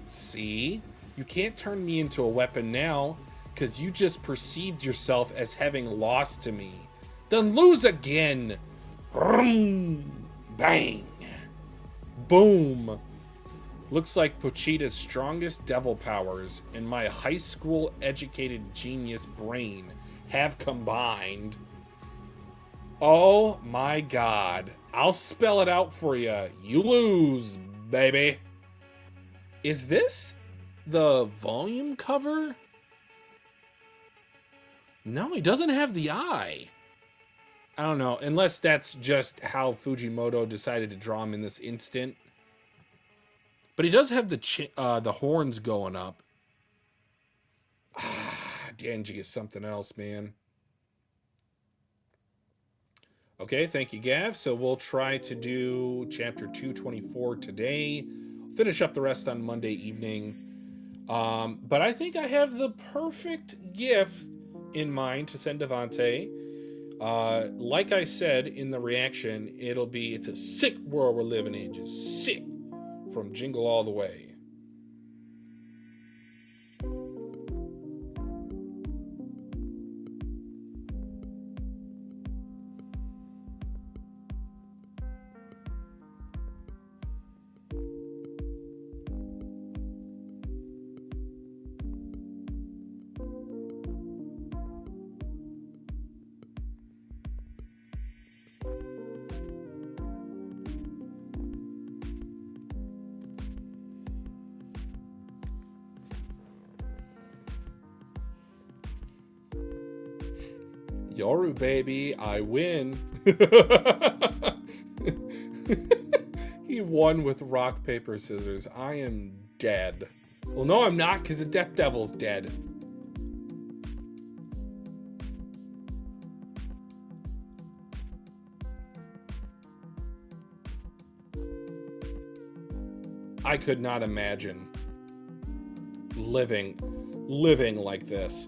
See? You can't turn me into a weapon now, because you just perceived yourself as having lost to me. Then lose again! Brum, bang! Boom! Looks like Pochita's strongest devil powers and my high school educated genius brain have combined. Oh my god. I'll spell it out for you. You lose, baby. Is this the volume cover? No, he doesn't have the eye. I don't know, unless that's just how Fujimoto decided to draw him in this instant. But he does have the horns going up. Denji is something else, man. Okay, thank you, Gav. So we'll try to do chapter 224 today. Finish up the rest on Monday evening. But I think I have the perfect gift in mind to send Devante. Like I said in the reaction, it's a sick world we're living in. Just sick. From Jingle All the Way. Yoru, baby, I win. He won with rock, paper, scissors. I am dead. Well, no, I'm not, because the Death Devil's dead. I could not imagine living like this.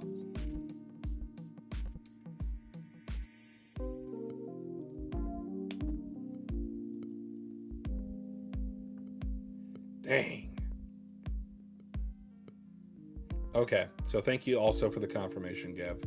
Dang. Okay, so thank you also for the confirmation, Gav.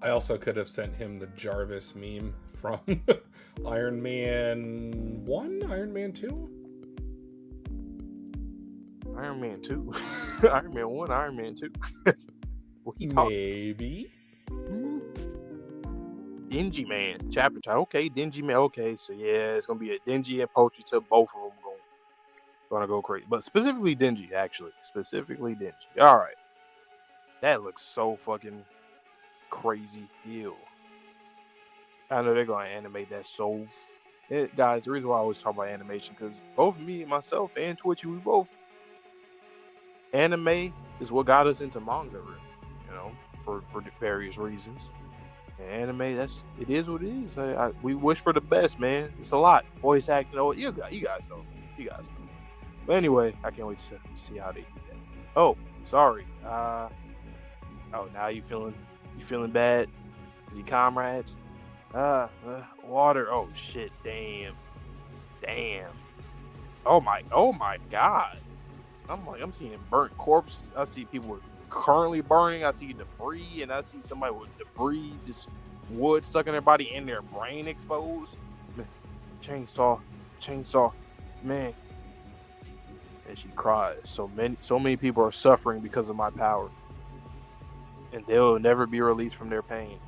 I also could have sent him the Jarvis meme from Iron Man 1, Iron Man 2? Iron Man 2. Iron Man 1, Iron Man 2. Maybe. Dingy Man. Chapter title. Okay, Dingy Man. Okay, so yeah, it's going to be a Dingy and Poetry to both of them going to go crazy. But specifically Dingy, actually. Specifically Dingy. All right. That looks so fucking crazy. Ew. I know they're going to animate that so... guys, the reason why I always talk about animation, because both me, myself, and Twitchy, we both... Anime is what got us into manga, you know, for various reasons. And anime, it is what it is. We wish for the best, man. It's a lot. Voice acting, you guys know. But anyway, I can't wait to see how they do that. Oh, sorry. Now you feeling bad? Is he comrades? Water. Oh shit! Damn. Oh my god. I'm seeing burnt corpse. I see people currently burning. I see debris, and I see somebody with debris, just wood stuck in their body and their brain exposed. Man, chainsaw, man. And she cries. So many people are suffering because of my power, and they'll never be released from their pain.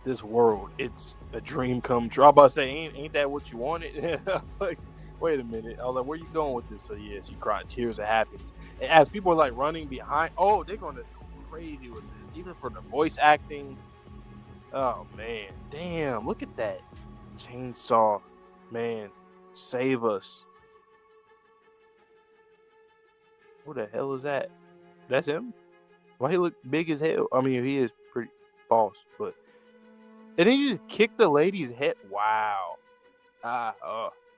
This world, it's a dream come true. I'm about to say, ain't that what you wanted? I was like, wait a minute. I was like, where you going with this? So yeah, she cried tears of happiness. And as people are like running behind, they're going to go crazy with this. Even for the voice acting. Oh man, damn! Look at that. Chainsaw Man, save us. Who the hell is that? That's him? Why he look big as hell? I mean, he is pretty boss, but. And then you just kick the lady's head. Wow.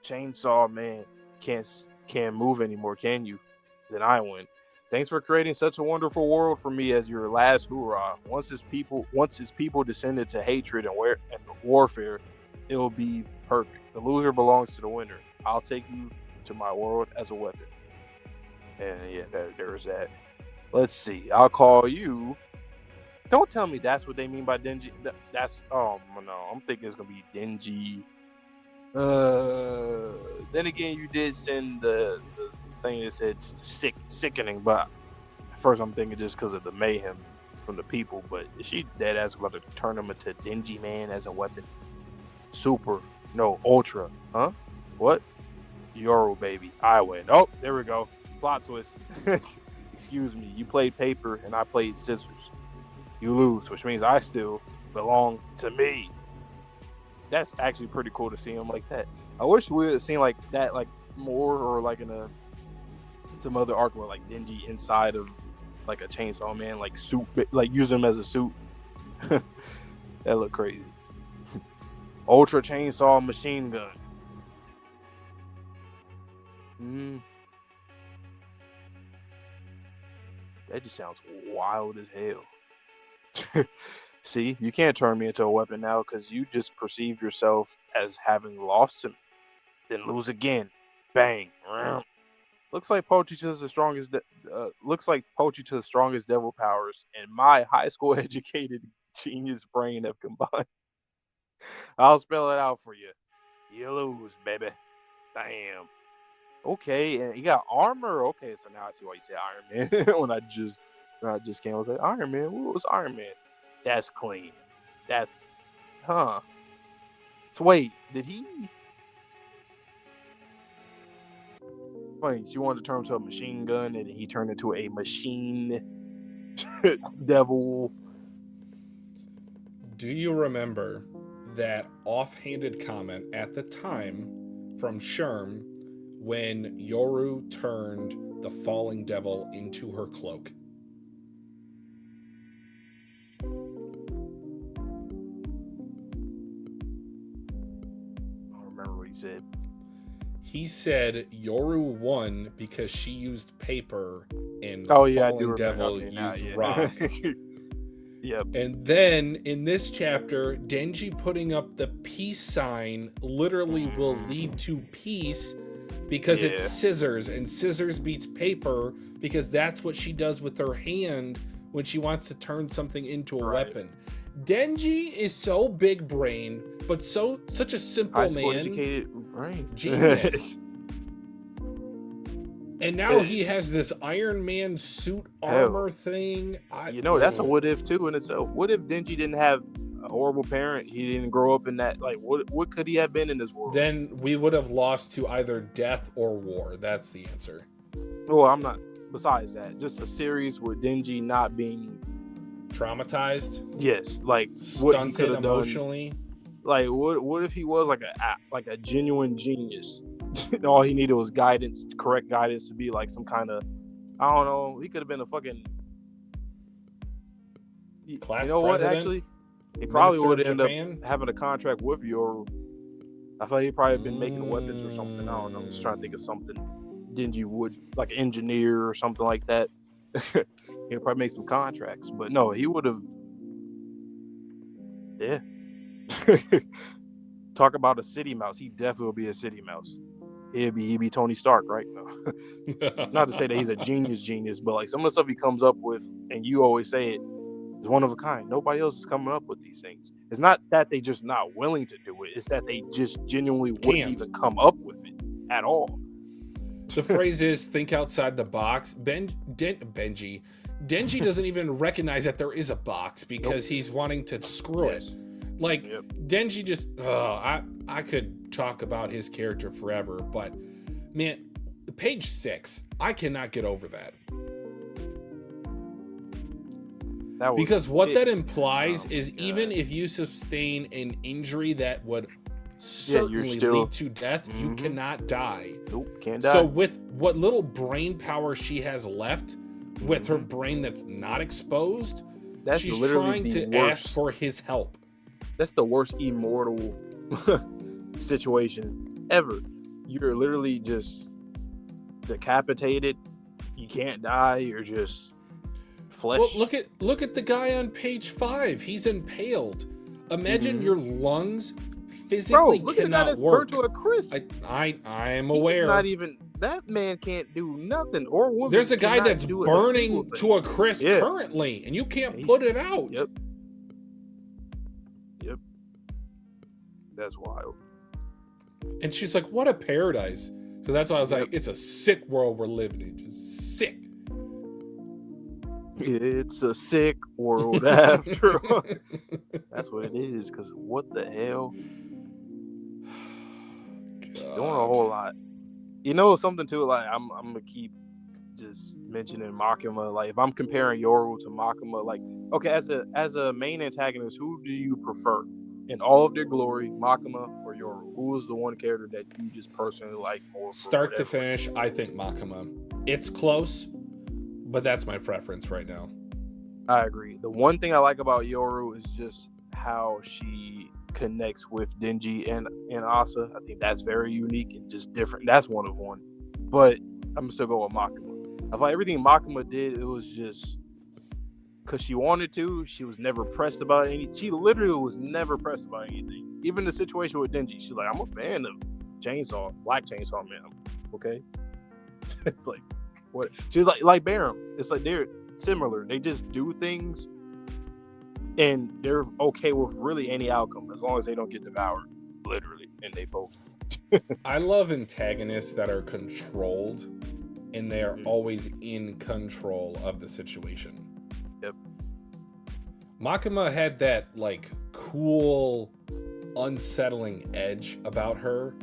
Chainsaw Man can't move anymore, can you? Then I win. Thanks for creating such a wonderful world for me as your last hoorah. Once its people descended to hatred and warfare, it will be perfect. The loser belongs to the winner. I'll take you to my world as a weapon. And yeah, there's that. Let's see. I'll call you. Don't tell me that's what they mean by dingy. No. I'm thinking it's gonna be dingy. Then again, you did send the thing that said sickening, but at first I'm thinking just because of the mayhem from the people. But is she dead ass about to turn him into Dingy Man as a weapon? Ultra, huh? What? Yoru, baby, I win. Oh, there we go. Plot twist. Excuse me. You played paper and I played scissors. You lose, which means I still belong to me. That's actually pretty cool to see him like that. I wish we would have seen like that, like more, or like in some other arc where like Dingy inside of like a Chainsaw Man, like suit, like use him as a suit. That look crazy. Ultra Chainsaw Machine Gun. That just sounds wild as hell. See, you can't turn me into a weapon now because you just perceived yourself as having lost him. Then lose again. Bang. Looks like poetry to the strongest. Looks like poetry to the strongest devil powers, and my high school educated genius brain have combined. I'll spell it out for you. You lose, baby. Damn. Okay, and you got armor. Okay, so now I see why you say Iron Man when I just came. I was like, Iron Man. What was Iron Man? That's clean. That's So wait, did he? Wait, you wanted to turn to a machine gun, and he turned into a machine devil. Do you remember that offhanded comment at the time from Sherm when Yoru turned the falling devil into her cloak? I don't remember what he said. He said Yoru won because she used paper and Falling Devil used rock. Yep. And then in this chapter, Denji putting up the peace sign literally will lead to peace because it's scissors, and scissors beats paper because that's what she does with her hand when she wants to turn something into a weapon. Denji is so big brain, but such a simple man. Educated brain. Genius. And now he has this Iron Man suit armor thing. That's a what if too in itself. What if Denji didn't have a horrible parent? He didn't grow up in that. Like, what could he have been in this world? Then we would have lost to either death or war. That's the answer. Well, I'm not. Besides that, just a series with Denji not being traumatized. Yes, like stunted emotionally. Done. Like, what if he was like a genuine genius? All he needed was guidance, correct guidance to be like some kind of, I don't know. He could have been a fucking class. You know what? Actually, he probably would end up having a contract with Yoru. I thought he'd probably been making weapons or something. I don't know. I'm just trying to think of something. Denji would, like an engineer or something like that. He'd probably make some contracts, but no, he would have. Yeah. Talk about a city mouse. He definitely will be a city mouse. He'd be Tony Stark, right? No. Not to say that he's a genius, but like some of the stuff he comes up with, and you always say it, is one of a kind. Nobody else is coming up with these things. It's not that they just not willing to do it. It's that they just genuinely wouldn't even come up with it at all. The phrase is think outside the box. Denji doesn't even recognize that there is a box because he's wanting to screw it. Like, Denji just, I could talk about his character forever, but man, page 6, I cannot get over that. Because what that implies is even if you sustain an injury that would certainly lead to death, you cannot die. Nope, can't die. So with what little brain power she has left, with her brain that's not exposed, she's trying to ask for his help. That's the worst immortal situation ever. You're literally just decapitated. You can't die. You're just flesh. Well, look at the guy on page 5. He's impaled. Imagine your lungs physically look cannot at the guy that's work. burned to a crisp. I am aware. He's not even, that man can't do nothing. Or woman. There's a guy that's burning to a crisp currently, and you can't put it out. Yep. That's wild. And she's like, what a paradise. So that's why I was like, it's a sick world we're living in. Just sick. It's a sick world after all. That's what it is, because what the hell? She's doing a whole lot. You know something too, like I'm gonna keep just mentioning Makima. Like if I'm comparing Yoru to Makima, like okay, as a main antagonist, who do you prefer? In all of their glory, Makima or Yoru? Who is the one character that you just personally like more? Start to finish, I think Makima. It's close, but that's my preference right now. I agree. The one thing I like about Yoru is just how she connects with Denji and Asa. I think that's very unique and just different. That's one of one. But I'm still going with Makima. I thought everything Makima did, it was just because she wanted to. She was never pressed about anything. She literally was never pressed about anything. Even the situation with Denji, she's like, I'm a fan of Black Chainsaw Man. Okay. It's like, what? She's like Barum. It's like they're similar. They just do things, and they're okay with really any outcome as long as they don't get devoured, literally. And they both. I love antagonists that are controlled, and they are always in control of the situation. Yep. Makima had that like cool, unsettling edge about her.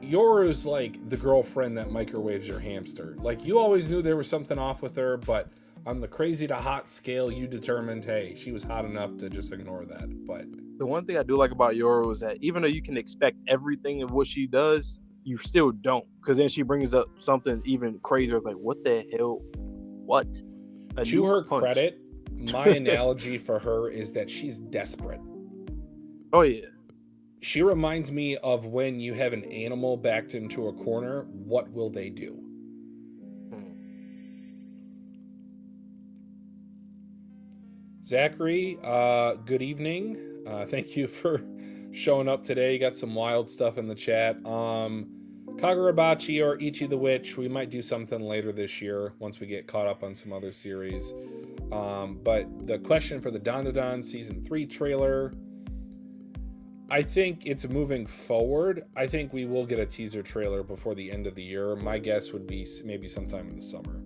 Yoru's like the girlfriend that microwaves your hamster. Like, you always knew there was something off with her, but on the crazy to hot scale, you determined, hey, she was hot enough to just ignore that. But the one thing I do like about Yoru is that even though you can expect everything of what she does, you still don't. Because then she brings up something even crazier. It's like, what the hell? What? To her credit, my analogy for her is that she's desperate. Oh, yeah. She reminds me of when you have an animal backed into a corner, what will they do? Zachary, good evening. Thank you for showing up today. You got some wild stuff in the chat. Kagurabachi or Ichi the Witch, we might do something later this year once we get caught up on some other series. But the question for the Dandadan Season 3 trailer, I think it's moving forward. I think we will get a teaser trailer before the end of the year. My guess would be maybe sometime in the summer.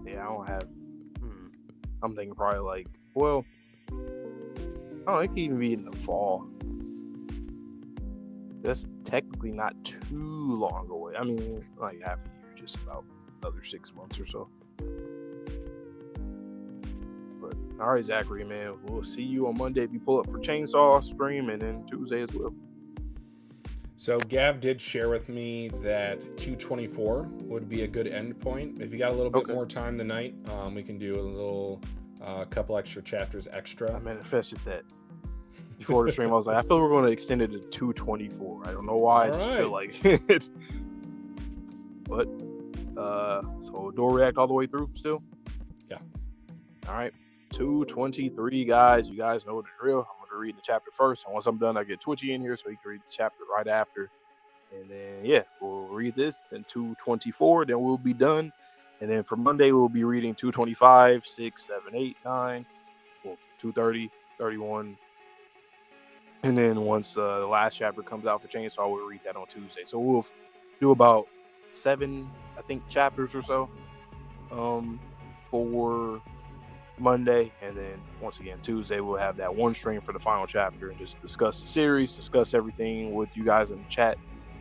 Yeah, I don't have... I'm thinking probably like, well, oh, it could even be in the fall. That's technically not too long away. I mean, like half a year, just about another 6 months or so. But all right, Zachary, man, we'll see you on Monday if you pull up for Chainsaw stream, and then Tuesday as well. So Gav did share with me that 224 would be a good end point. If you got a little bit more time tonight, we can do a little couple extra chapters extra. I manifested that before the stream. I was like, I feel we're going to extend it to 224. I don't know why. I just feel like it. But so door react all the way through still. Yeah. All right, 223, guys. You guys know the drill. I'm going to read the chapter first, and once I'm done, I get Twitchy in here so he can read the chapter right after. And then yeah, we'll read this. Then 224. Then we'll be done. And then for Monday, we'll be reading 225, 6, 7, 8, 9, well, 230, 31. And then once the last chapter comes out for Chainsaw, we'll read that on Tuesday. So we'll do about 7, I think, chapters or so for Monday. And then once again, Tuesday, we'll have that one stream for the final chapter and just discuss the series, discuss everything with you guys in the chat.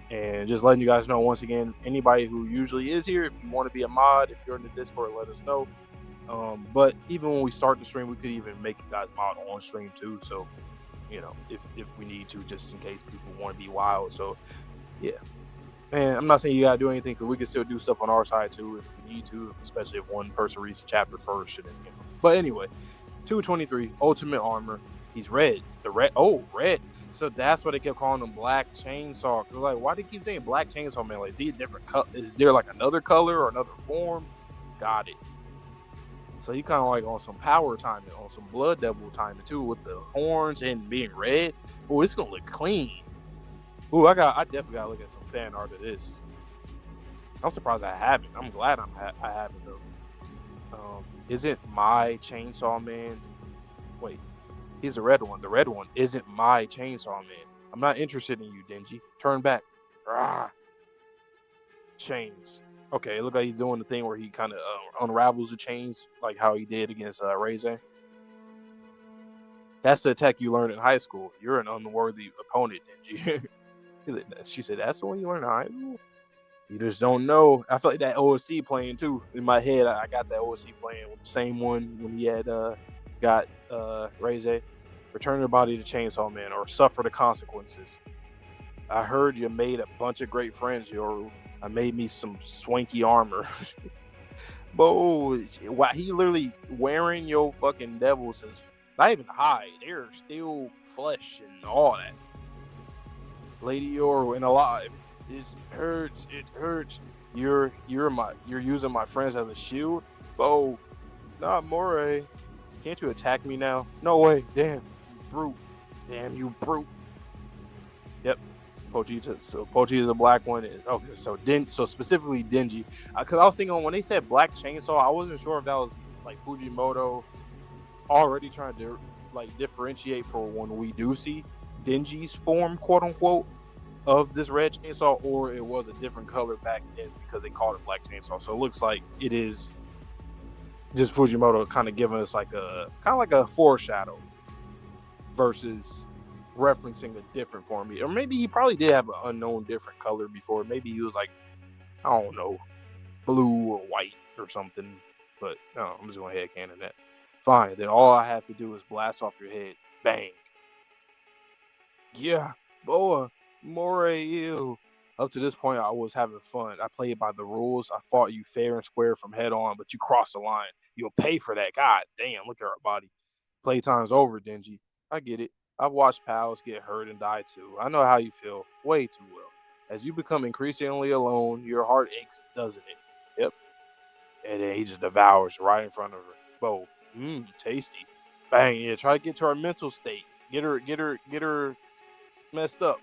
And just letting you guys know, once again, anybody who usually is here, if you want to be a mod, if you're in the Discord, let us know. But even when we start the stream, we could even make you guys mod on stream too. So, you know, if we need to, just in case people want to be wild. So, yeah. And I'm not saying you got to do anything, because we can still do stuff on our side too if we need to, especially if one person reads the chapter first. And then, you know. But anyway, 223, Ultimate Armor. He's red. Red. So that's why they kept calling him Black Chainsaw. Cause like, why do they keep saying Black Chainsaw Man? Like, is he a different color? Is there like another color or another form? Got it. So he kind of like on some power timing, on some Blood Devil timing too, with the horns and being red. Oh, it's gonna look clean. Oh, I definitely gotta look at some fan art of this. I'm surprised I haven't. I'm glad I haven't though. Isn't my Chainsaw Man? Wait. He's the red one. The red one isn't my Chainsaw Man. I'm not interested in you, Denji. Turn back. Rah. Chains. Okay, it looks like he's doing the thing where he kind of unravels the chains, like how he did against Reze. That's the attack you learned in high school. You're an unworthy opponent, Denji. She said, that's the one you learned in high school? You just don't know. I feel like that OSC playing too. In my head, I got that OSC playing with the same one when he had got Reze. Return your body to Chainsaw Man or suffer the consequences. I heard you made a bunch of great friends, Yoru. I made me some swanky armor. But wow, he literally wearing your fucking devils is not even hide. They're still flesh and all that. Lady Yoru and alive. It hurts. It hurts. You're using my friends as a shield. Bo, not Moray. Can't you attack me now? No way. Damn, you brute. Damn, you brute. Pochita. So Pochita is a black one. Okay, so specifically Denji, because I was thinking when they said Black Chainsaw, I wasn't sure if that was like Fujimoto already trying to like differentiate for when we do see Denji's form, quote unquote, of this red chainsaw, or it was a different color back then because they called it Black Chainsaw. So it looks like it is just Fujimoto kind of giving us like a foreshadow versus referencing a different form. Or maybe he probably did have an unknown different color before. Maybe he was like, I don't know, blue or white or something. But no, I'm just going to headcanon that. Fine, then all I have to do is blast off your head. Bang. Yeah, boa, more you. Up to this point, I was having fun. I played by the rules. I fought you fair and square from head on, but you crossed the line. You'll pay for that. God damn, look at our body. Playtime's over, Denji. I get it. I've watched pals get hurt and die too. I know how you feel. Way too well. As you become increasingly alone, your heart aches, doesn't it? Yep. And then he just devours right in front of her. Bo. Tasty. Bang, yeah, try to get to her mental state. Get her messed up.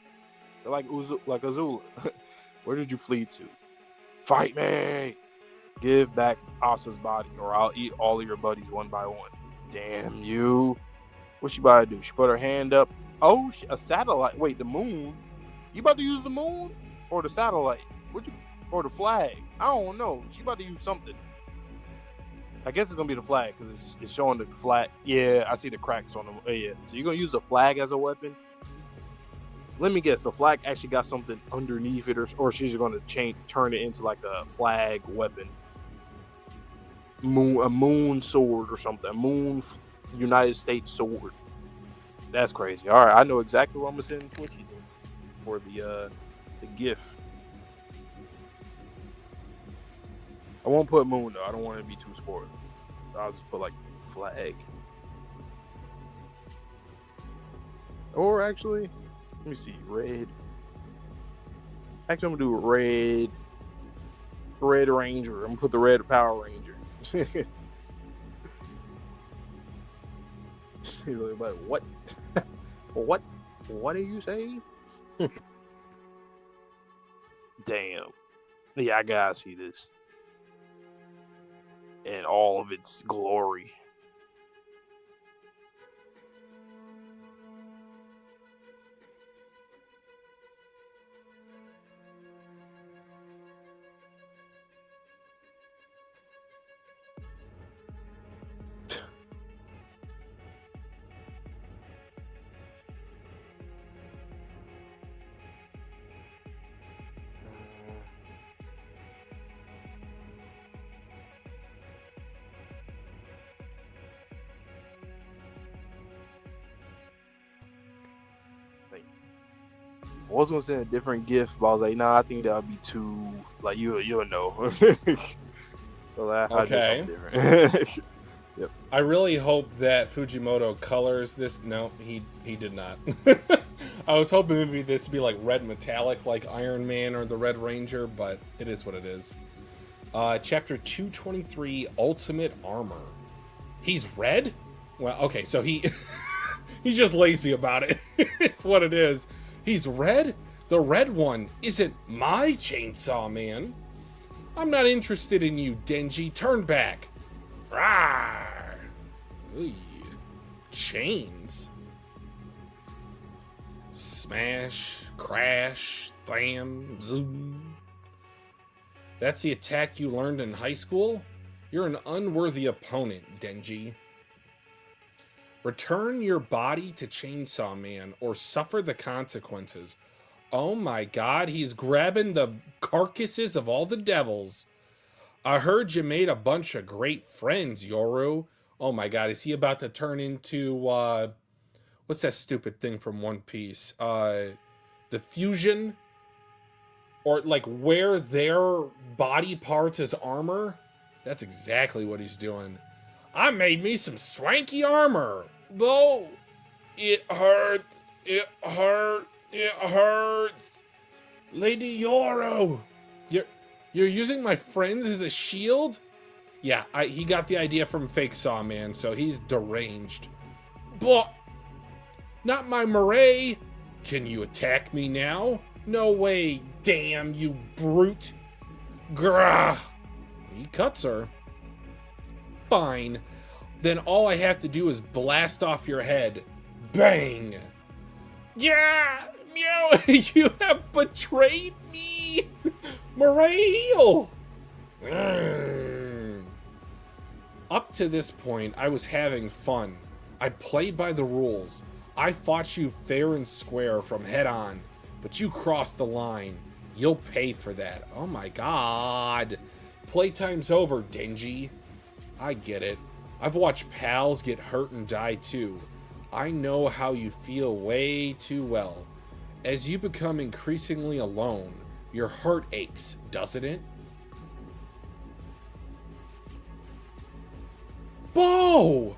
Like Azula. Where did you flee to? Fight me! Give back Asa's body, or I'll eat all of your buddies one by one. Damn you. What's she about to do? She put her hand up. Oh, a satellite. Wait, the moon? You about to use the moon? Or the satellite? Or the flag? I don't know. She about to use something. I guess it's going to be the flag, because it's showing the flag. Yeah, I see the cracks on them. Yeah. So you're going to use the flag as a weapon? Let me guess, the flag actually got something underneath it, or she's going to turn it into like a flag weapon. A moon sword or something. A moon United States sword. That's crazy. All right, I know exactly what I'm going to send Twitchy for the GIF. I won't put moon, though. I don't want it to be too spoiled. I'll just put, like, flag. Or, actually, let me see. Red. Actually, I'm going to do Red Ranger. I'm going to put the Red Power Ranger. He's like, what? What are you saying? Damn. Yeah, I gotta see this. In all of its glory. I was gonna send a different gift, but I was like, nah, I think that would be too like you'll know. So okay. Yep. I really hope that Fujimoto colors this. No, he did not. I was hoping maybe this would be like red metallic, like Iron Man or the Red Ranger, but it is what it is. Chapter 223, Ultimate Armor. He's red? Well, okay, so he's just lazy about it. It's what it is. He's red? The red one isn't my Chainsaw Man. I'm not interested in you, Denji. Turn back. Rawr. Ooh. Chains. Smash, crash, tham, zoom. That's the attack you learned in high school? You're an unworthy opponent, Denji. Return your body to Chainsaw Man or suffer the consequences. Oh my god, he's grabbing the carcasses of all the devils. I heard you made a bunch of great friends, Yoru. Oh my god, is he about to turn into, what's that stupid thing from One Piece? The fusion? Or, like, wear their body parts as armor? That's exactly what he's doing. I made me some swanky armor. Though, it hurt. It hurt. It hurts. Lady Yoru, you're using my friends as a shield? Yeah, he got the idea from Fake Saw Man, so he's deranged. But not my Murray. Can you attack me now? No way. Damn, you brute. Grah. He cuts her. Fine. Then all I have to do is blast off your head. Bang. Yeah. Meow. You have betrayed me. Morale. Up to this point, I was having fun. I played by the rules. I fought you fair and square from head on, but you crossed the line. You'll pay for that. Oh my god. Playtime's over, Denji. I get it. I've watched pals get hurt and die too. I know how you feel way too well. As you become increasingly alone, your heart aches, doesn't it? Bo!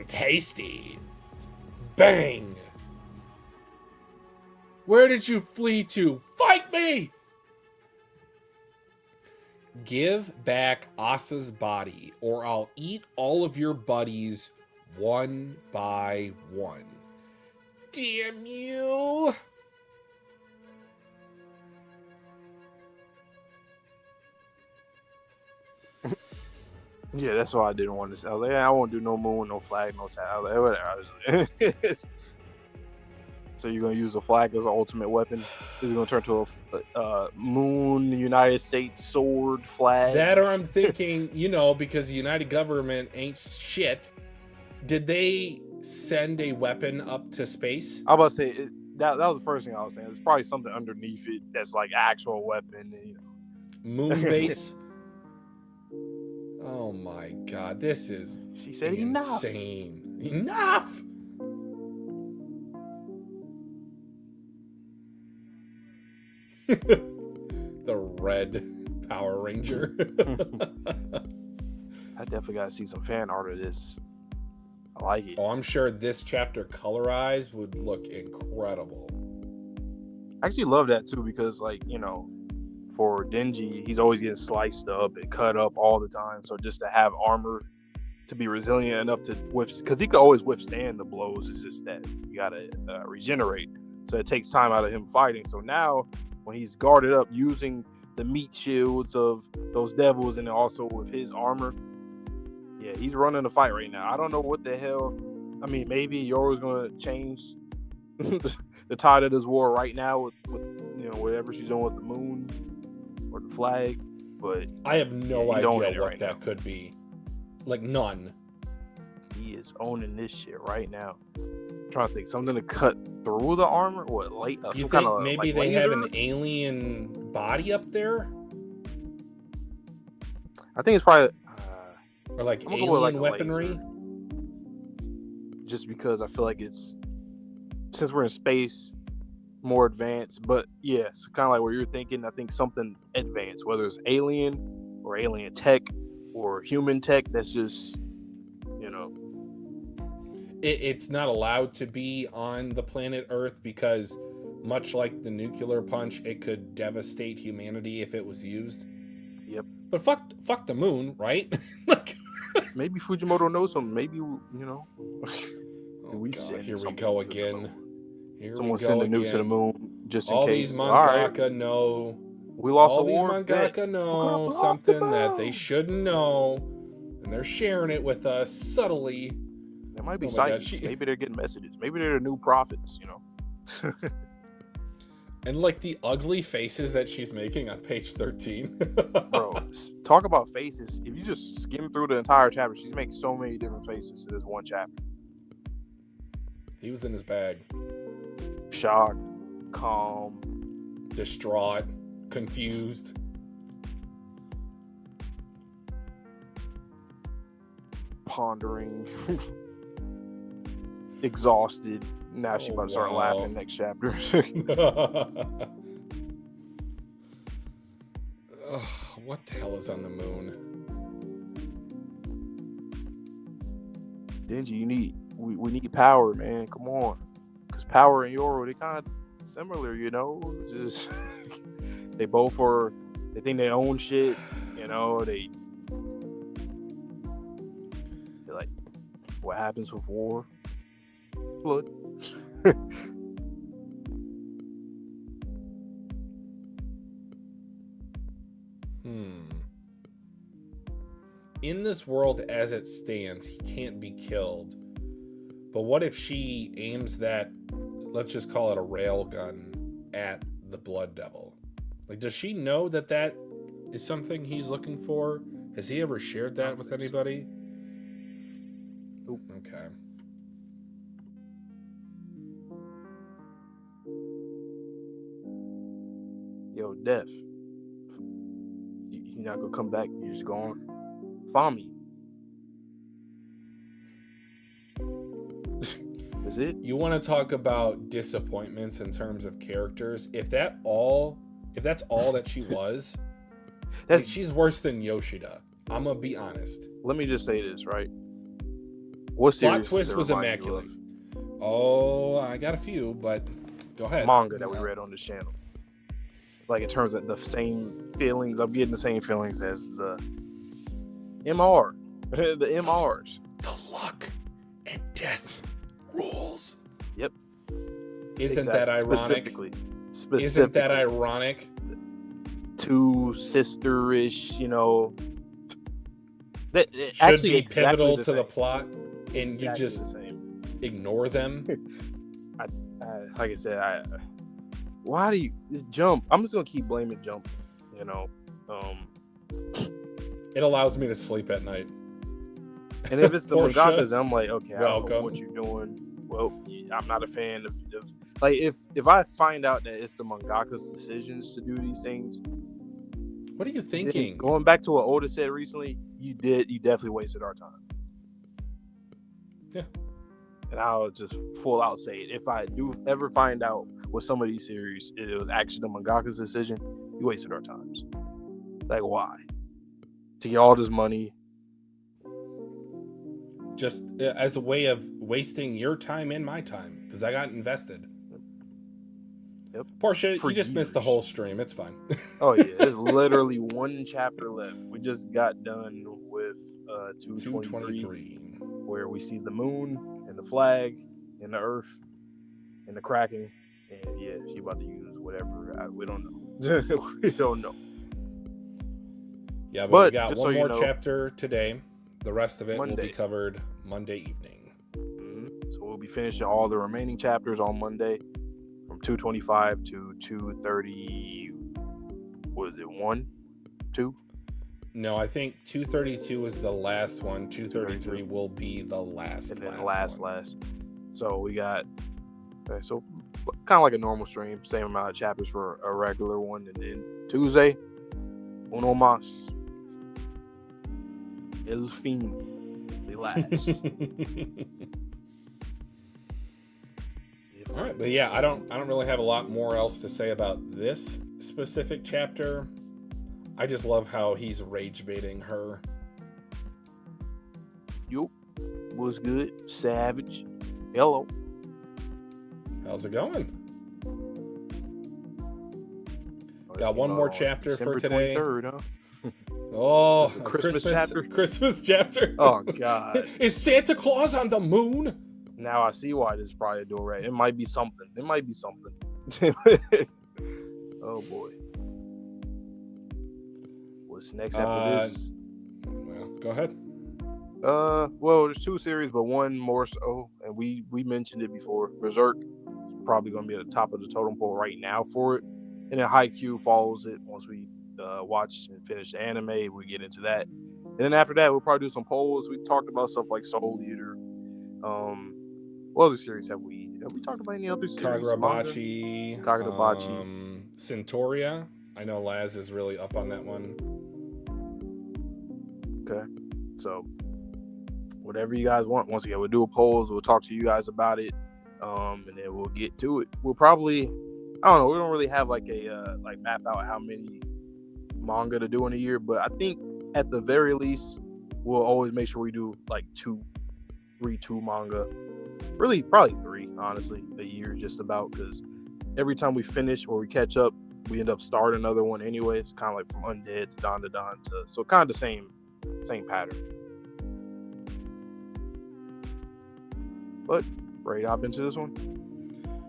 Tasty. Bang! Where did you flee to? Fight me! Give back Asa's body, or I'll eat all of your buddies one by one. Damn you! Yeah, that's why I didn't want to say. I was like, I won't do no moon, no flag, no side. I was like, whatever. So you're gonna use the flag as an ultimate weapon? Is it gonna turn to a moon United States sword flag? That, or I'm thinking, because the United government ain't shit. Did they send a weapon up to space? I was about to say that was the first thing I was saying. There's probably something underneath it that's like actual weapon. Moon base. Oh my god, this is she said insane. Enough! The red Power Ranger. I definitely gotta see some fan art of this. I like it. Oh, I'm sure this chapter colorized would look incredible. I actually love that too because, for Denji, he's always getting sliced up and cut up all the time. So just to have armor to be resilient enough to because he could always withstand the blows. It's just that you gotta regenerate. So it takes time out of him fighting. So now when he's guarded up using the meat shields of those devils and also with his armor, yeah, he's running the fight right now. I don't know what the hell. I mean, maybe Yoro's gonna change the tide of this war right now with whatever she's doing with the moon or the flag. But I have no idea what right that could be. Like none. He is owning this shit right now. I'm trying to think something to cut through the armor. What you think maybe they have an alien body up there? I think it's probably or like alien weaponry. Just because I feel like it's since we're in space, more advanced. But yeah, so kind of like where you're thinking. I think something advanced, whether it's alien or alien tech or human tech. That's just It's not allowed to be on the planet Earth because, much like the nuclear punch, it could devastate humanity if it was used. Yep. But fuck the moon, right? Maybe Fujimoto knows something. Maybe Oh God, here we go again. Someone send a nuke to the moon just in case. All these mangaka know. We lost all a war. All these mangaka know something that they shouldn't know, and they're sharing it with us subtly. There might be psychics. Maybe they're getting messages. Maybe they're the new prophets, And like the ugly faces that she's making on page 13. Bro, talk about faces. If you just skim through the entire chapter, she's making so many different faces in this one chapter. He was in his bag. Shocked, calm, distraught, confused. Pondering. Exhausted. Now she's about to start laughing next chapter. What the hell is on the moon? Denji, we need power, man. Come on. Because Power and Yoro, they kind of similar, Just they both they think they own shit, they're like, what happens with war? Blood. in this world as it stands, he can't be killed. But what if she aims that, let's just call it a rail gun, at the Blood Devil? Like, does she know that that is something he's looking for? Has he ever shared that with anybody? Nope. Okay. Yo, Def, you're not gonna come back. You're just gone. Find me. Is it? You want to talk about disappointments in terms of characters? If that's all that she was, like, she's worse than Yoshida. I'm gonna be honest. Let me just say this, right? What series? Plot twist was immaculate. Oh, I got a few, but go ahead. Manga that we read on this channel. Like, in terms of the same feelings, I'm getting the same feelings as the MR, the MRs. The luck and death rules. Yep. Isn't that ironic? Specifically. Isn't that ironic? Two sister-ish, you know. That should actually be exactly pivotal the to same. the plot, and Exactly you just the same. ignore them. Like I said, why do you Jump? I'm just gonna keep blaming Jump. You know, It allows me to sleep at night. and if it's the For mangakas, sure. I'm like, okay, I don't know Welcome. what you're doing. Well, I'm not a fan of like if I find out that it's the mangaka's decisions to do these things. What are you thinking? Going back to what Oda said recently, you definitely wasted our time. Yeah. And I'll just full out say it. If I do ever find out with some of these series, it was actually the mangaka's decision, you wasted our times. Like, why? To get all this money. Just as a way of wasting your time and my time, because I got invested. Yep. Portia, For you just missed the years. whole stream. It's fine. Oh yeah, there's literally one chapter left. We just got done with 223, where we see the moon and the flag and the earth and the cracking, and yeah, she about to use whatever. We don't know. We don't know. Yeah, But we got just one so you more know, chapter today. The rest of it will be Monday. covered Monday evening. So we'll be finishing all the remaining chapters on Monday from 225 to 230. What is it? 1, 2? No, I think 232 is the last one. 233 will be the last. And then last. last. So we got, okay, so kind of like a normal stream, same amount of chapters for a regular one, and then Tuesday, uno más, el fin, the last. All right, but yeah, I don't really have a lot more else to say about this specific chapter. I just love how he's rage baiting her. Yup, was good, savage. Hello. How's it going? Got one more chapter December for today. 23rd, huh? Oh, This is a Christmas chapter? Christmas chapter. Oh God. Is Santa Claus on the moon? Now I see why this is probably doing right. It might be something. Oh boy. What's next after this? Well, go ahead. Well, there's two series, but one more so, and we mentioned it before. Berserk is probably going to be at the top of the totem pole right now for it, and then Haikyuu follows it. Once we watch and finish the anime, we get into that, and then after that, we'll probably do some polls. We talked about stuff like Soul Eater. What other series have we talked about? Any other series? Kagurabachi. Centauria. I know Laz is really up on that one. Okay, so whatever you guys want. Once again, we'll do a polls. We'll talk to you guys about it, and then we'll get to it. We'll probably, I don't know. We don't really have like a like map out how many manga to do in a year, but I think at the very least, we'll always make sure we do like read two manga. Really, probably 3, honestly, a year just about, because every time we finish or we catch up, we end up starting another one anyway. It's kind of like from Undead to Dandadan to, so kind of the same pattern. But ready to hop into this one?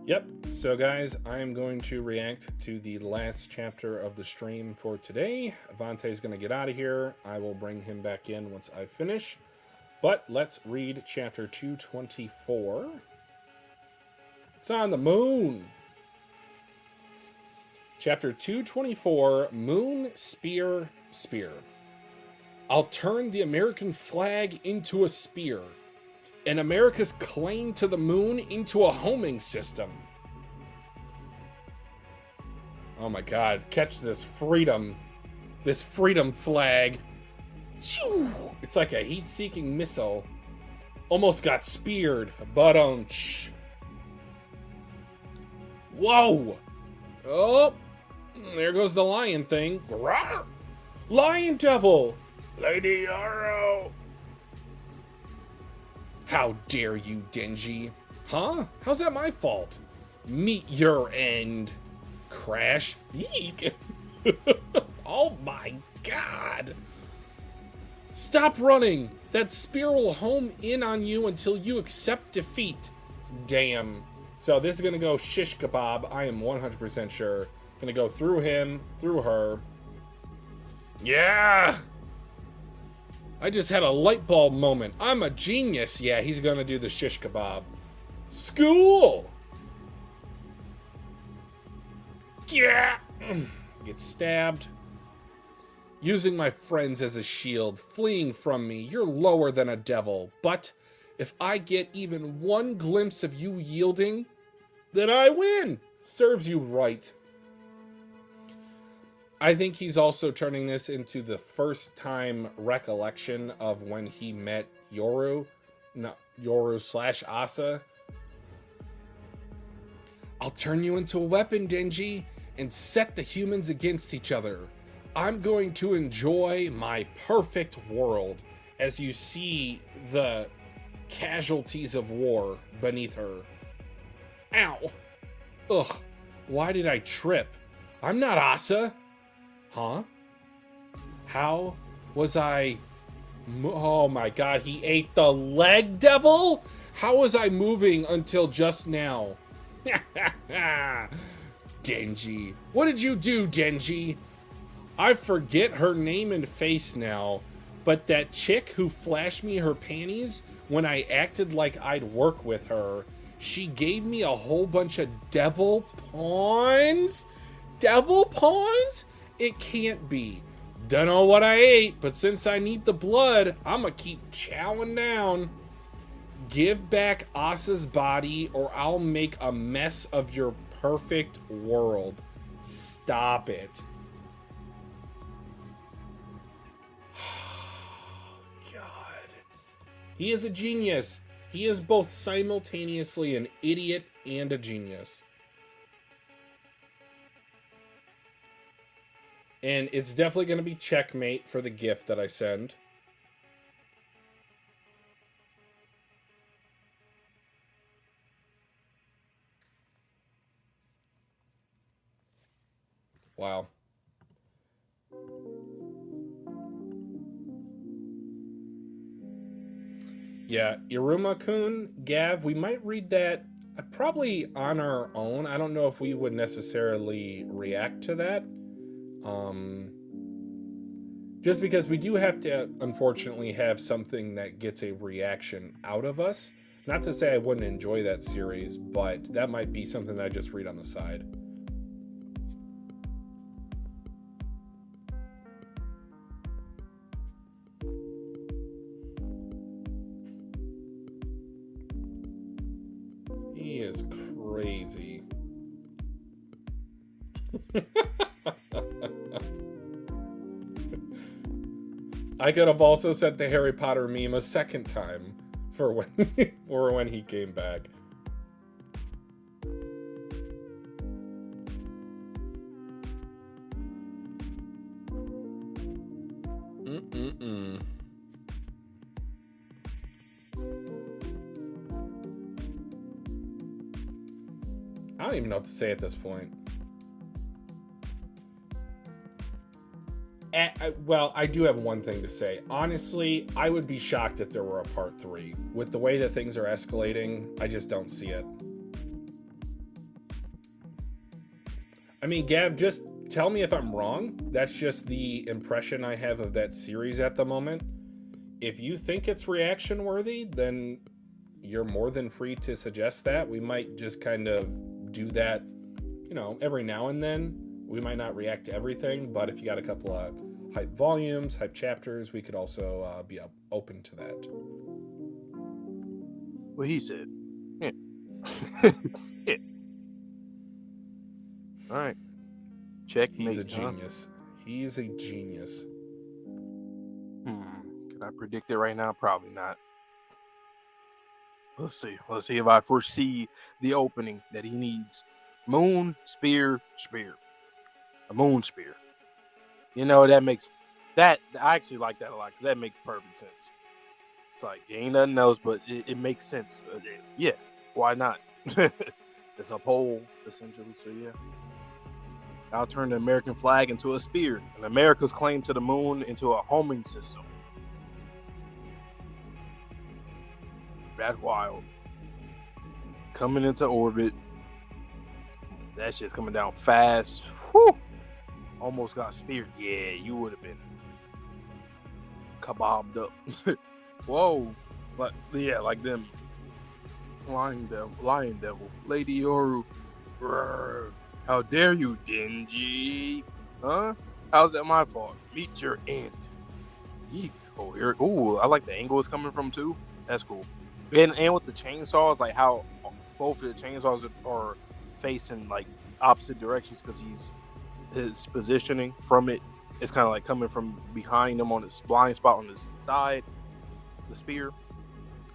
Yep. So, guys, I am going to react to the last chapter of the stream for today. Avante's going to get out of here. I will bring him back in once I finish. But let's read chapter 224. It's on the moon. Chapter 224, Moon Spear Spear. I'll turn the American flag into a spear, and America's claim to the moon into a homing system. Oh my God, catch this freedom flag. It's like a heat-seeking missile. Almost got speared, but whoa! Oh, there goes the lion thing. Rawr! Lion devil! Lady Yarrow! How dare you, Denji? Huh? How's that my fault? Meet your end. Crash. Yeek. Oh my God. Stop running. That spear will home in on you until you accept defeat. Damn. So this is going to go shish kebab. I am 100% sure. Going to go through him, through her. Yeah. I just had a light bulb moment. I'm a genius. Yeah, he's going to do the shish kebab. School. Yeah. Get stabbed. Using my friends as a shield, fleeing from me. You're lower than a devil. But if I get even one glimpse of you yielding, then I win. Serves you right. I think he's also turning this into the first time recollection of when he met Yoru. Not Yoru/Asa. I'll turn you into a weapon, Denji, and set the humans against each other. I'm going to enjoy my perfect world as you see the casualties of war beneath her. Ow. Ugh. Why did I trip? I'm not Asa. Huh? How was I... Oh my God, he ate the leg devil? How was I moving until just now? Denji. What did you do, Denji? I forget her name and face now, but that chick who flashed me her panties when I acted like I'd work with her, she gave me a whole bunch of devil pawns? Devil pawns? It can't be. Dunno what I ate, but since I need the blood, I'ma keep chowing down. Give back Asa's body or I'll make a mess of your perfect world. Stop it. God. He is a genius. He is both simultaneously an idiot and a genius. And it's definitely going to be checkmate for the gift that I send. Wow. Yeah, Iruma-kun, Gav, we might read that probably on our own. I don't know if we would necessarily react to that. Just because we do have to, unfortunately, have something that gets a reaction out of us. Not to say I wouldn't enjoy that series, but that might be something that I just read on the side. He is crazy. I could have also sent the Harry Potter meme a second time for when he came back. I don't even know what to say at this point. Well, I do have one thing to say. Honestly, I would be shocked if there were a part 3. With the way that things are escalating, I just don't see it. I mean, Gav, just tell me if I'm wrong. That's just the impression I have of that series at the moment. If you think it's reaction worthy, then you're more than free to suggest that. We might just kind of do that, every now and then. We might not react to everything, but if you got a couple of hype volumes, hype chapters, we could also be open to that. What he said. Yeah. Yeah. All right. Checkmate. He's a genius. He's a genius. Can I predict it right now? Probably not. Let's see. Let's see if I foresee the opening that he needs. Moon, spear. A moon spear. That makes that. I actually like that a lot because that makes perfect sense. It's like ain't nothing else, but it makes sense. Yeah, why not? It's a pole essentially. So yeah, I'll turn the American flag into a spear and America's claim to the moon into a homing system. That's wild. Coming into orbit. That shit's coming down fast. Whew. Almost got speared. Yeah, you would have been kebabbed up. Whoa. But yeah, like them. Lion devil. Lady Yoru. Brr. How dare you, Dingy? Huh? How's that my fault? Meet your end. Yeek. Oh, here. Ooh, I like the angle it's coming from too. That's cool. And with the chainsaws, like how both of the chainsaws are facing like opposite directions because his positioning from it is kind of like coming from behind him on his blind spot on his side. The spear.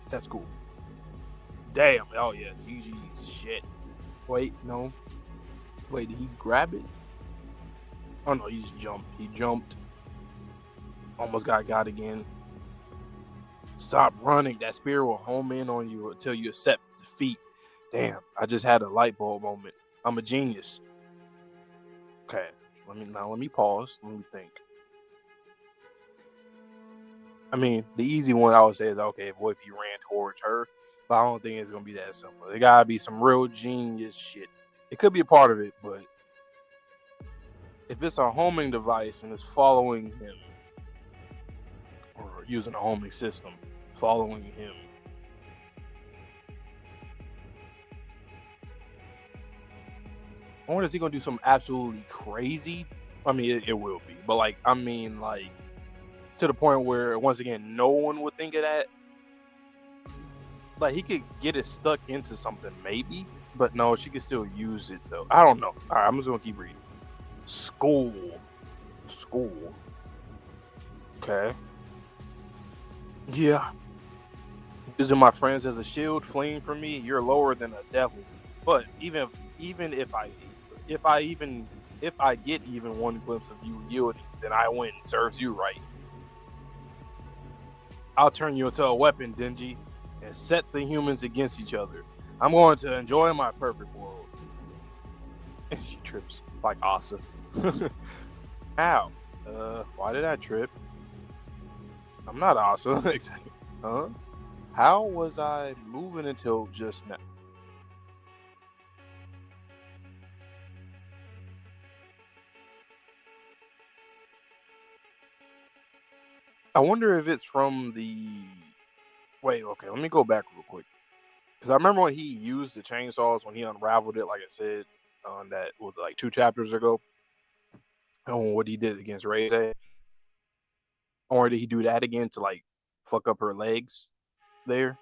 That's cool. Damn. Oh yeah. GG's shit. Wait, no. Wait, did he grab it? Oh no, he just jumped. He jumped. Almost got again. Stop running. That spear will home in on you until you accept defeat. Damn, I just had a light bulb moment. I'm a genius. Okay, let me pause. Let me think. I mean, the easy one I would say is okay, what if you ran towards her? But I don't think it's gonna be that simple. There gotta be some real genius shit. It could be a part of it, but if it's a homing device and it's following him, or using a homing system, following him. I wonder if he's gonna do something absolutely crazy. I mean, it will be, but like to the point where once again, no one would think of that. Like he could get it stuck into something, maybe, but no, she could still use it though. I don't know. All right, I'm just gonna keep reading. School. Okay. Yeah. Using my friends as a shield, fleeing from me, you're lower than a devil. But even if I get even one glimpse of you yielding, then I win. Serves you right. I'll turn you into a weapon, Dingy, and set the humans against each other. I'm going to enjoy my perfect world. And she trips like Asa. Ow. Why did I trip? I'm not Asa. Exactly. Huh? How was I moving until just now? I wonder if it's from the... Wait, okay, let me go back real quick. Because I remember when he used the chainsaws, when he unraveled it, like I said, on that was like 2 chapters ago. And what he did against Ray's. Or did he do that again to like fuck up her legs there?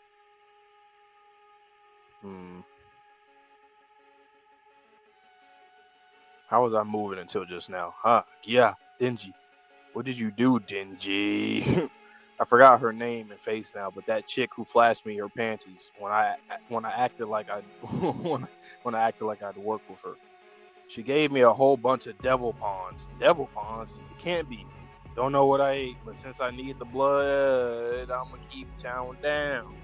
How was I moving until just now? Huh? Yeah, Dingy. What did you do, Dingy? I forgot her name and face now, but that chick who flashed me her panties when I acted like I when I acted like I'd work with her. She gave me a whole bunch of devil pawns. Devil pawns? It can't be. Don't know what I ate, but since I need the blood, I'm gonna keep chowing down.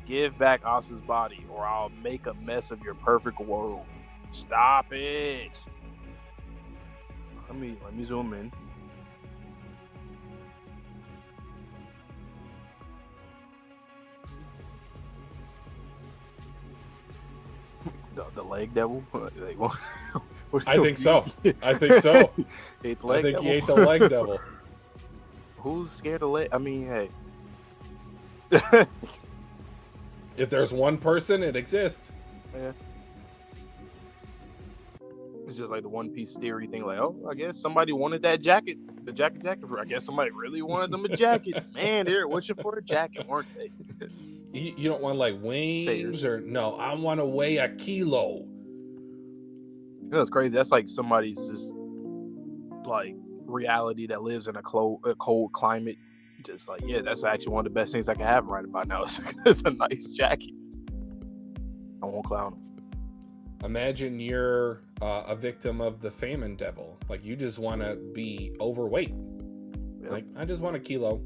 Give back Asa's body, or I'll make a mess of your perfect world. Stop it. Let me zoom in. The leg devil? Like, I think so. I think so. Ate the I leg think devil? he ate the leg devil. Who's scared of leg? I mean, hey. If there's one person, it exists. Yeah. It's just like the One Piece theory thing. Like, oh, I guess somebody wanted that jacket. The jacket for. I guess somebody really wanted them a jacket. Man, they're wishing for a jacket, weren't they? You don't want like wings or no? I want to weigh a kilo. You know, it's crazy. That's like somebody's just like reality that lives in a cold climate. Just like, yeah, that's actually one of the best things I can have right about now. It's a nice jacket. I won't clown him. Imagine you're a victim of the famine devil. Like you just want to be overweight. Yep. Like I just want a kilo.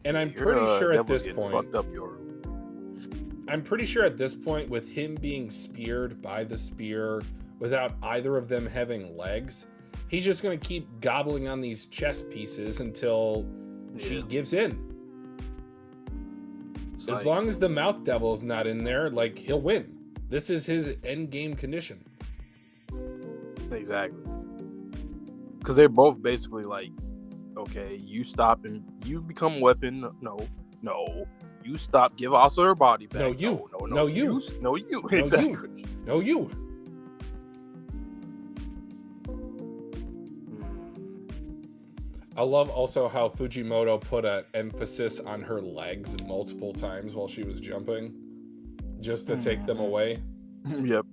And I'm pretty sure at this point, I'm pretty sure at this point, with him being speared by the spear without either of them having legs, he's just going to keep gobbling on these chess pieces until she gives in. As long as the mouth devil's not in there, like, he'll win. This is his end game condition. Exactly. Because they're both basically like, okay, you stop and you become weapon. No. You stop, give also her body back. No, you. No, you. Exactly. No, you. I love also how Fujimoto put an emphasis on her legs multiple times while she was jumping, just to take them away. Yep.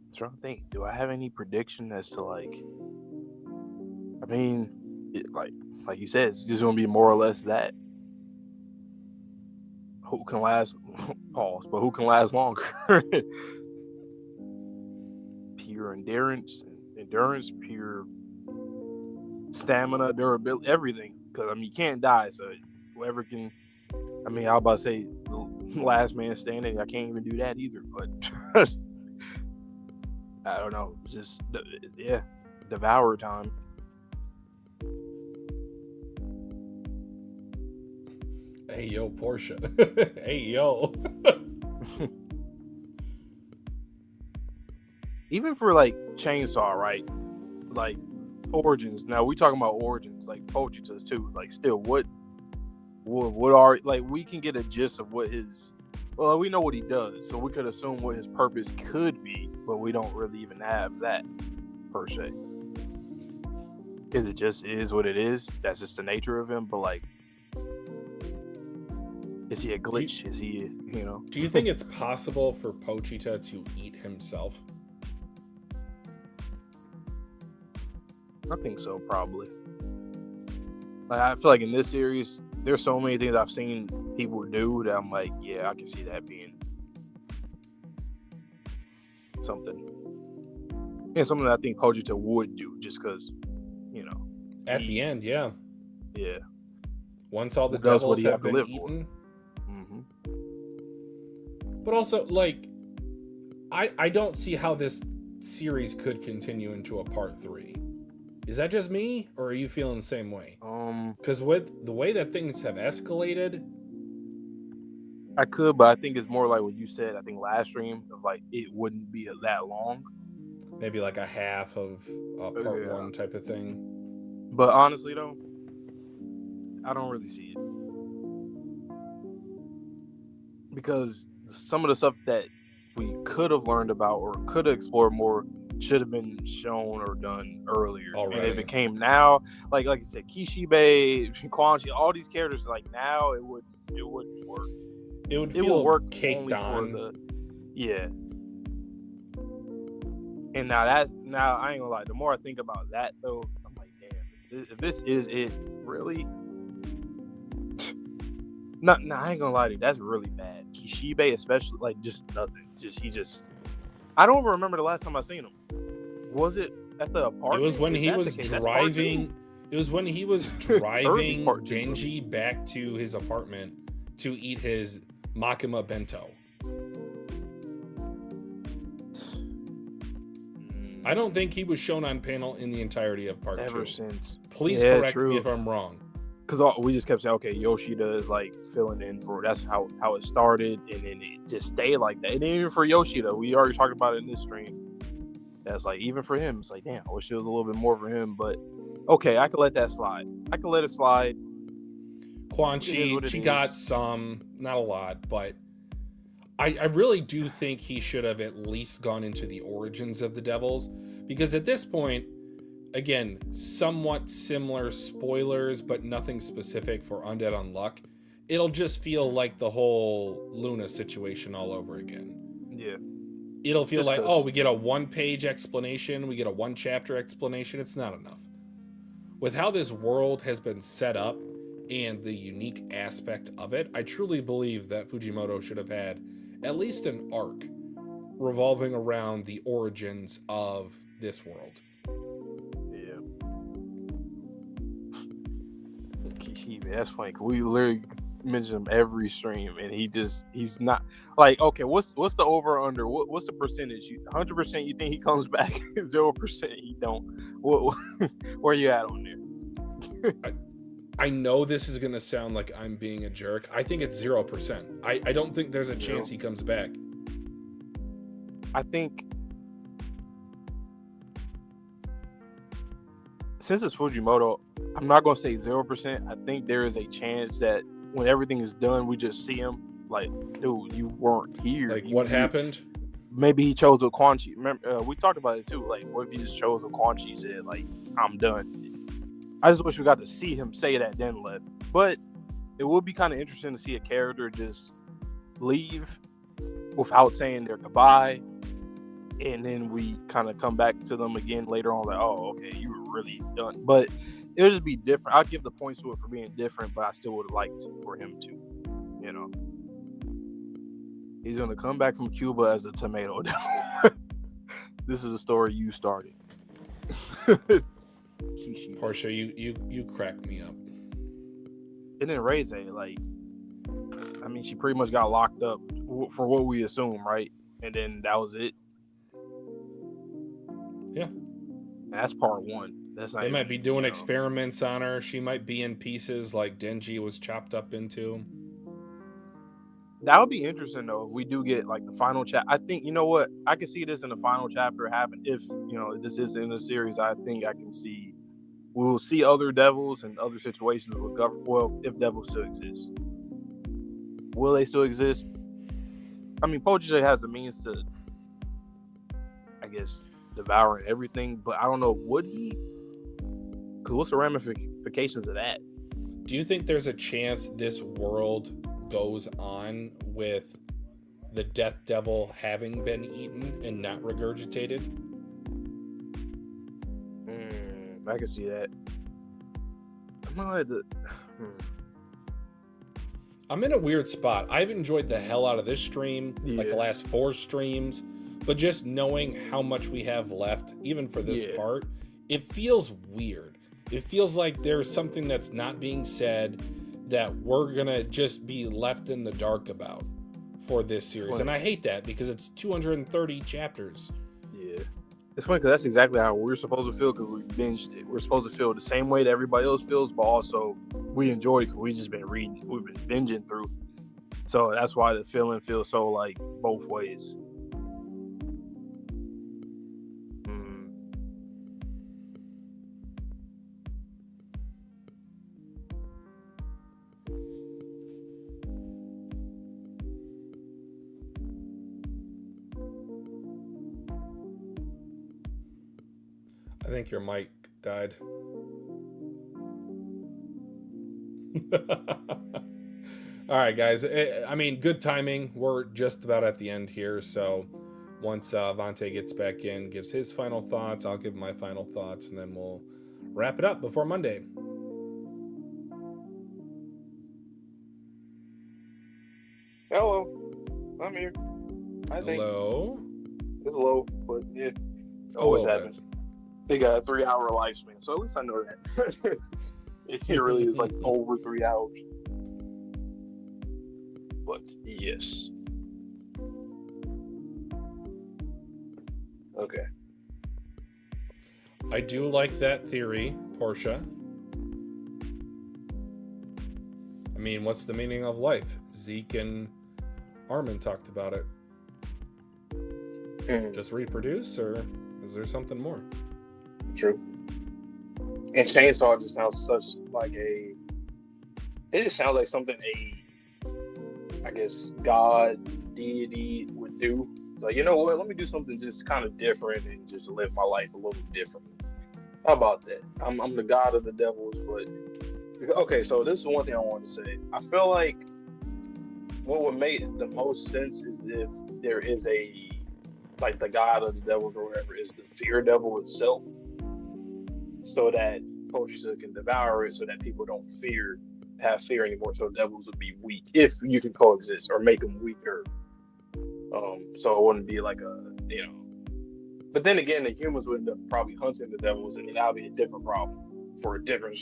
I'm trying to think. Do I have any prediction as to like? I mean, like you said, it's just gonna be more or less that. Who can last? Pause. But who can last longer? Pure endurance, pure stamina, durability, everything. Because I mean, you can't die. So whoever can. I mean, I was about to say last man standing. I can't even do that either. But I don't know. It's just devour time. Hey yo, Portia. Hey yo. Even for like Chainsaw, right? Like origins. Now we talking about origins, like Pochita's too. Like still, what are like we can get a gist of what his. Well, we know what he does, so we could assume what his purpose could be, but we don't really even have that per se. Is it just is what it is? That's just the nature of him. But like. Is he a glitch? Is he, Do you think it's possible for Pochita to eat himself? I think so, probably. Like, I feel like in this series, there's so many things I've seen people do that I'm like, yeah, I can see that being something. And something that I think Pochita would do, just because, At the end, yeah. Yeah. Once all the devils have been eaten. But also, like, I don't see how this series could continue into a part 3. Is that just me, or are you feeling the same way? Because with the way that things have escalated, I could, but I think it's more like what you said. I think last stream of like it wouldn't be that long. Maybe like a half of part 1 type of thing. But honestly, though, I don't really see it because some of the stuff that we could have learned about or could have explored more should have been shown or done earlier. Already. And if it came now, like you said, Kishibe, Quanchi, all these characters, like now it wouldn't work. It would work caked on. And now I ain't gonna lie. The more I think about that, though, I'm like, damn, if this is it, really. No, I ain't gonna lie to you. That's really bad. Kishibe, especially, like, just nothing. I don't remember the last time I seen him. Was it at the apartment? It was when he was driving. It was when he was driving Genji back to his apartment to eat his Makima bento. I don't think he was shown on panel in the entirety of part 2. Ever since. Please correct me if I'm wrong. Because we just kept saying, okay, Yoshida is like filling in for, that's how it started, and then it just stayed like that. And even for Yoshida, we already talked about it in this stream. That's like, even for him, it's like, damn, I wish it was a little bit more for him. But okay, I could let that slide. I could let it slide. Quan Chi, she got some, not a lot, but I really do think he should have at least gone into the origins of the devils, because at this point, again, somewhat similar spoilers, but nothing specific for Undead Unluck. It'll just feel like the whole Luna situation all over again. Yeah. It'll feel like, oh, we get a 1-page explanation, we get a 1-chapter explanation. It's not enough. With how this world has been set up and the unique aspect of it, I truly believe that Fujimoto should have had at least an arc revolving around the origins of this world. Yeah. That's funny, because we literally mention him every stream, and he's not like, okay, what's the over or under? What's the percentage? 100% you think he comes back? 0% he don't. Where you at on there? I know this is gonna sound like I'm being a jerk. I think it's 0%. I don't think there's a chance he comes back. I think since it's Fujimoto, I'm not gonna say 0%. I think there is a chance that when everything is done, we just see him like, dude, you weren't here. Like, what happened? Maybe he chose a Quan Chi. Remember, we talked about it too. Like, what if he just chose a Quan Chi, said like, I'm done. I just wish we got to see him say that, then left. But it would be kind of interesting to see a character just leave without saying their goodbye, and then we kind of come back to them again later on, like, oh, okay, you were really done. But it would just be different. I'll give the points to it for being different, but I still would have liked for him to, you know. He's going to come back from Cuba as a tomato devil. This is a story you started. Portia, you crack me up. And then Reze, like, I mean, she pretty much got locked up for what we assume, right? And then that was it. Yeah. That's part 1. That's not. They might be doing experiments on her. She might be in pieces like Denji was chopped up into. That would be interesting, though, if we do get, like, the final chapter. I think, you know what? I can see this in the final chapter happen. If, this is in a series, I think I can see. We'll see other devils and other situations with well, if devils still exist. Will they still exist? I mean, Poacher has the means to, I guess, devour everything, but I don't know, would he? Because what's the ramifications of that? Do you think there's a chance this world goes on with the Death Devil having been eaten and not regurgitated? I can see that. I'm in a weird spot. I've enjoyed the hell out of this stream, like the last 4 streams, but just knowing how much we have left, even for this part, it feels weird. It feels like there's something that's not being said that we're gonna just be left in the dark about for this series. And I hate that because it's 230 chapters. Yeah. It's funny because that's exactly how we're supposed to feel, because we binged it. We're supposed to feel the same way that everybody else feels, but also we enjoy it because we've just been reading. We've been binging through. So that's why the feeling feels so like both ways. I think your mic died. All right, guys. I mean, good timing. We're just about at the end here. So once Vante gets back in, gives his final thoughts, I'll give my final thoughts, and then we'll wrap it up before Monday. Hello. I'm here. Hello. It's low, but yeah. Always happens. They got a 3-hour lifespan, so at least I know that. It really is like over 3 hours. But yes. Okay. I do like that theory, Portia. I mean, what's the meaning of life? Zeke and Armin talked about it. Just reproduce, or is there something more? True. And chainsaw just sounds such like a. It just sounds like something I guess God, deity would do. Like, you know what? Let me do something just kind of different and just live my life a little different. How about that? I'm the god of the devils, but okay. So this is one thing I want to say. I feel like what would make the most sense is if there is a like the god of the devils or whatever is the fear devil itself, so that Kojisa can devour it, so that people don't have fear anymore. So devils would be weak if you can coexist or make them weaker. So it wouldn't be like But then again, the humans would end up probably hunting the devils, and that would be a different problem for a different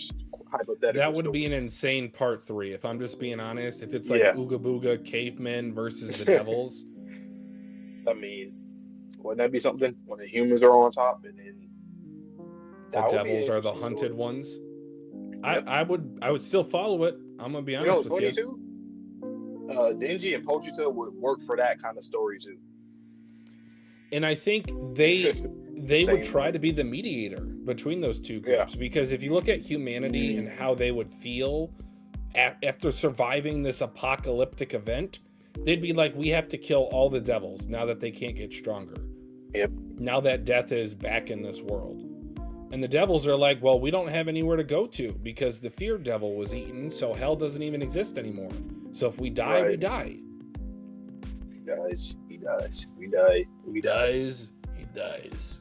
hypothetical. That would be an insane part 3, if I'm just being honest. If it's like Ooga Booga cavemen versus the devils. I mean, wouldn't that be something when the humans are on top and then the devils are the hunted ones? Yep. I would still follow it. I'm gonna be honest with you. Too? Denji and Pochita would work for that kind of story too. And I think they would try to be the mediator between those two groups, because if you look at humanity and how they would feel after surviving this apocalyptic event, they'd be like, we have to kill all the devils now that they can't get stronger. Yep. Now that death is back in this world. And the devils are like, well, we don't have anywhere to go to because the fear devil was eaten, so hell doesn't even exist anymore. So if we die, we die. He dies. He dies.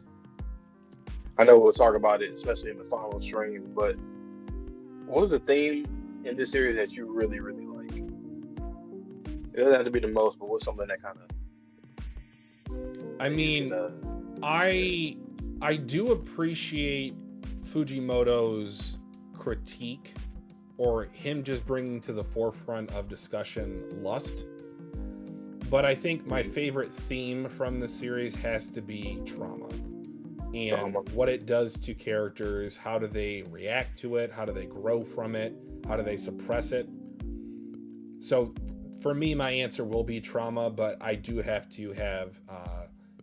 I know we'll talk about it, especially in the final stream, but what was the theme in this series that you really, really like? It doesn't have to be the most, but what's something that kind of... I mean, I do appreciate Fujimoto's critique, or him just bringing to the forefront of discussion lust. But I think my favorite theme from the series has to be trauma. And what it does to characters, how do they react to it, how do they grow from it, how do they suppress it. So for me, my answer will be trauma, but I do have to have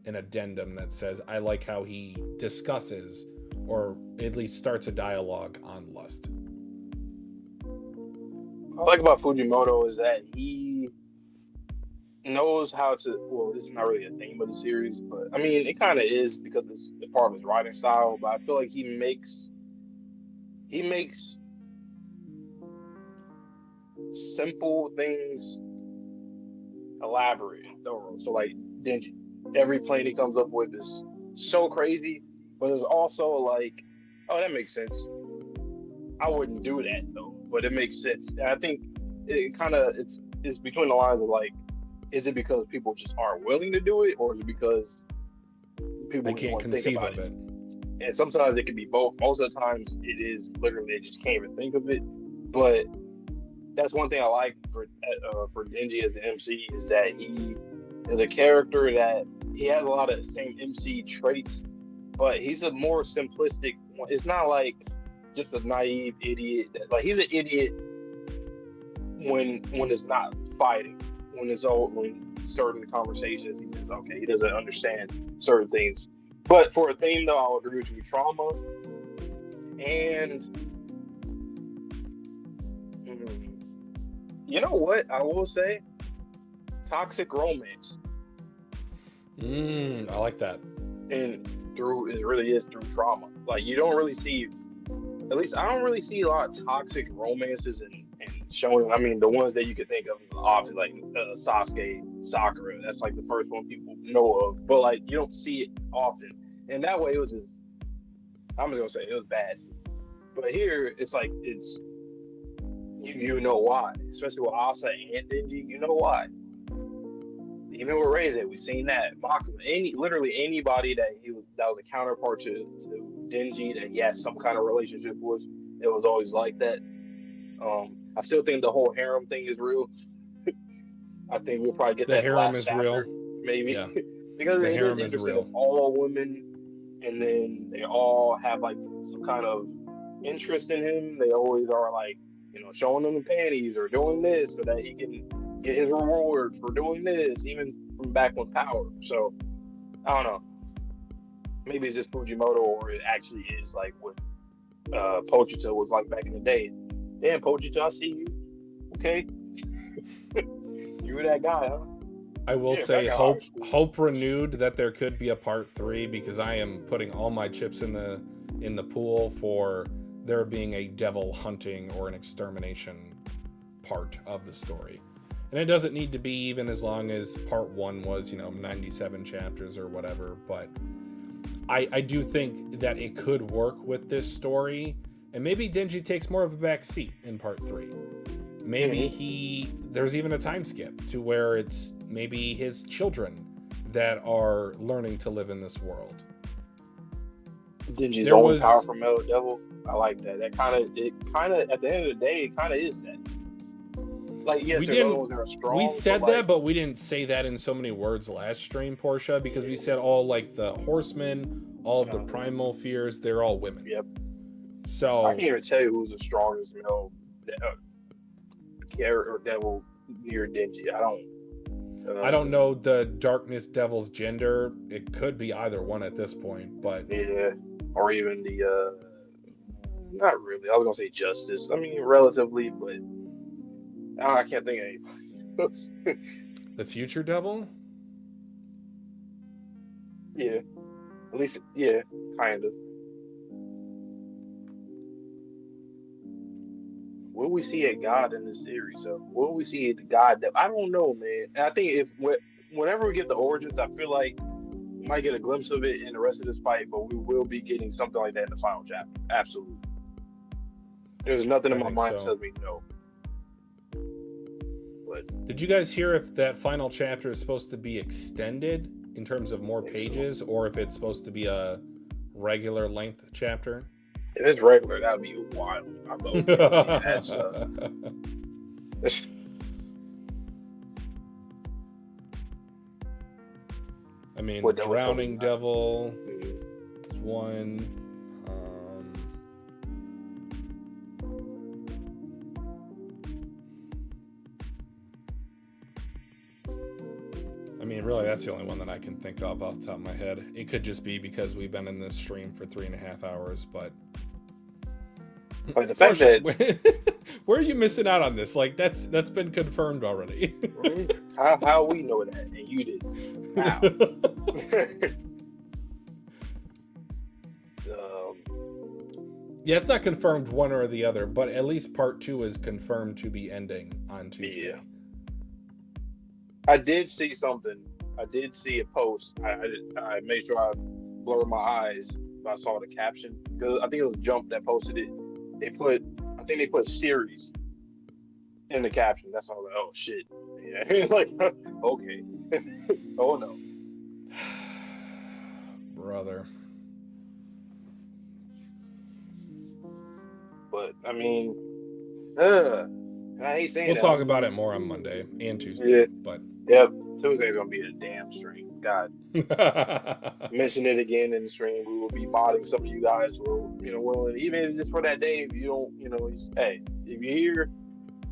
an addendum that says I like how he discusses, or at least starts a dialogue on lust. What I like about Fujimoto is that he knows how to, well, this is not really a theme of the series, but I mean, it kind of is because it's a part of his writing style, but I feel like he makes simple things elaborate and thorough. So like Denji, every plan he comes up with is so crazy, but it's also like, oh, that makes sense. I wouldn't do that though, but it makes sense. And I think it kind of it's between the lines of like, is it because people just aren't willing to do it, or is it because people can't conceive of it? And sometimes it can be both. Most of the times it is literally they just can't even think of it. But that's one thing I like for Denji as an MC is that he is a character that he has a lot of the same MC traits, but he's a more simplistic one. It's not like just a naive idiot. Like he's an idiot when it's not fighting. When certain conversations, he says, okay, he doesn't understand certain things. But for a theme, though, I'll agree with you, trauma and you know what I will say, toxic romance. I like that. And it really is through trauma. Like you don't really see, at least I don't really see a lot of toxic romances and showing. I mean, the ones that you could think of, obviously, like Sasuke, Sakura. That's like the first one people know of. But like, you don't see it often. And that way, it was just. I'm just gonna say it was bad. But here, it's like it's. You know why, especially with Asa and Denji. You know why. Even with Reze, we've seen that. Makima, literally anybody that was a counterpart to Denji that he has some kind of relationship with, it was always like that. I still think the whole harem thing is real. I think we'll probably get the that harem last is chapter, real, maybe. Yeah. because the it harem is is real. All women and then they all have like some kind of interest in him. They always are like, showing him the panties or doing this so that he can get his reward for doing this, even from back when Power. So I don't know. Maybe it's just Fujimoto, or it actually is like what Pochita was like back in the day. Damn, Pochita, I see you. Okay, you were that guy, huh? I will say hope renewed that there could be a part 3, because I am putting all my chips in the pool for there being a devil hunting or an extermination part of the story. And it doesn't need to be even as long as part 1 was, 97 chapters or whatever, but I do think that it could work with this story, and maybe Denji takes more of a back seat in part 3. Maybe there's even a time skip to where it's maybe his children that are learning to live in this world. Denji's own powerful male devil. I like that. It kind of at the end of the day, it kind of is that. Like, yes, we said that, but we didn't say that in so many words last stream, Portia, because we said all like the horsemen, all of the primal fears, they're all women. Yep. So I can't even tell you who's the strongest male character or devil near Denji. I don't know the darkness devil's gender. It could be either one at this point, but yeah, or even the not really. I was gonna say justice. I mean, relatively, but I can't think of anybody. The future devil? Yeah. At least, yeah, kind of. Will we see a god in this series? So, will we see a god that I don't know, man. I think whenever we get the origins, I feel like we might get a glimpse of it in the rest of this fight, but we will be getting something like that in the final chapter. Absolutely. There's nothing in my mind that tells me no. Did you guys hear if that final chapter is supposed to be extended in terms of more pages, or if it's supposed to be a regular length chapter? If it's regular, that would be wild. I know. That's I mean, the Drowning Devil is one. I mean, really, that's the only one that I can think of off the top of my head. It could just be because we've been in this stream for 3.5 hours, but... the fact that... Where are you missing out on this? Like, that's been confirmed already. How we know that, and you did. How? Yeah, it's not confirmed one or the other, but at least part 2 is confirmed to be ending on Tuesday. Yeah. I did see something. I did see a post. I made sure I blurred my eyes if I saw the caption, because I think it was Jump that posted it. I think they put series in the caption. That's all. Like, oh shit. Yeah. Like, okay. Oh no. Brother. But I mean, I hate saying we'll talk about it more on Monday and Tuesday. Yeah. But yep, Tuesday's gonna be a damn stream. God, mention it again in the stream. We will be modding some of you guys who are, willing, even if it's just for that day. If you don't, hey, if you're here,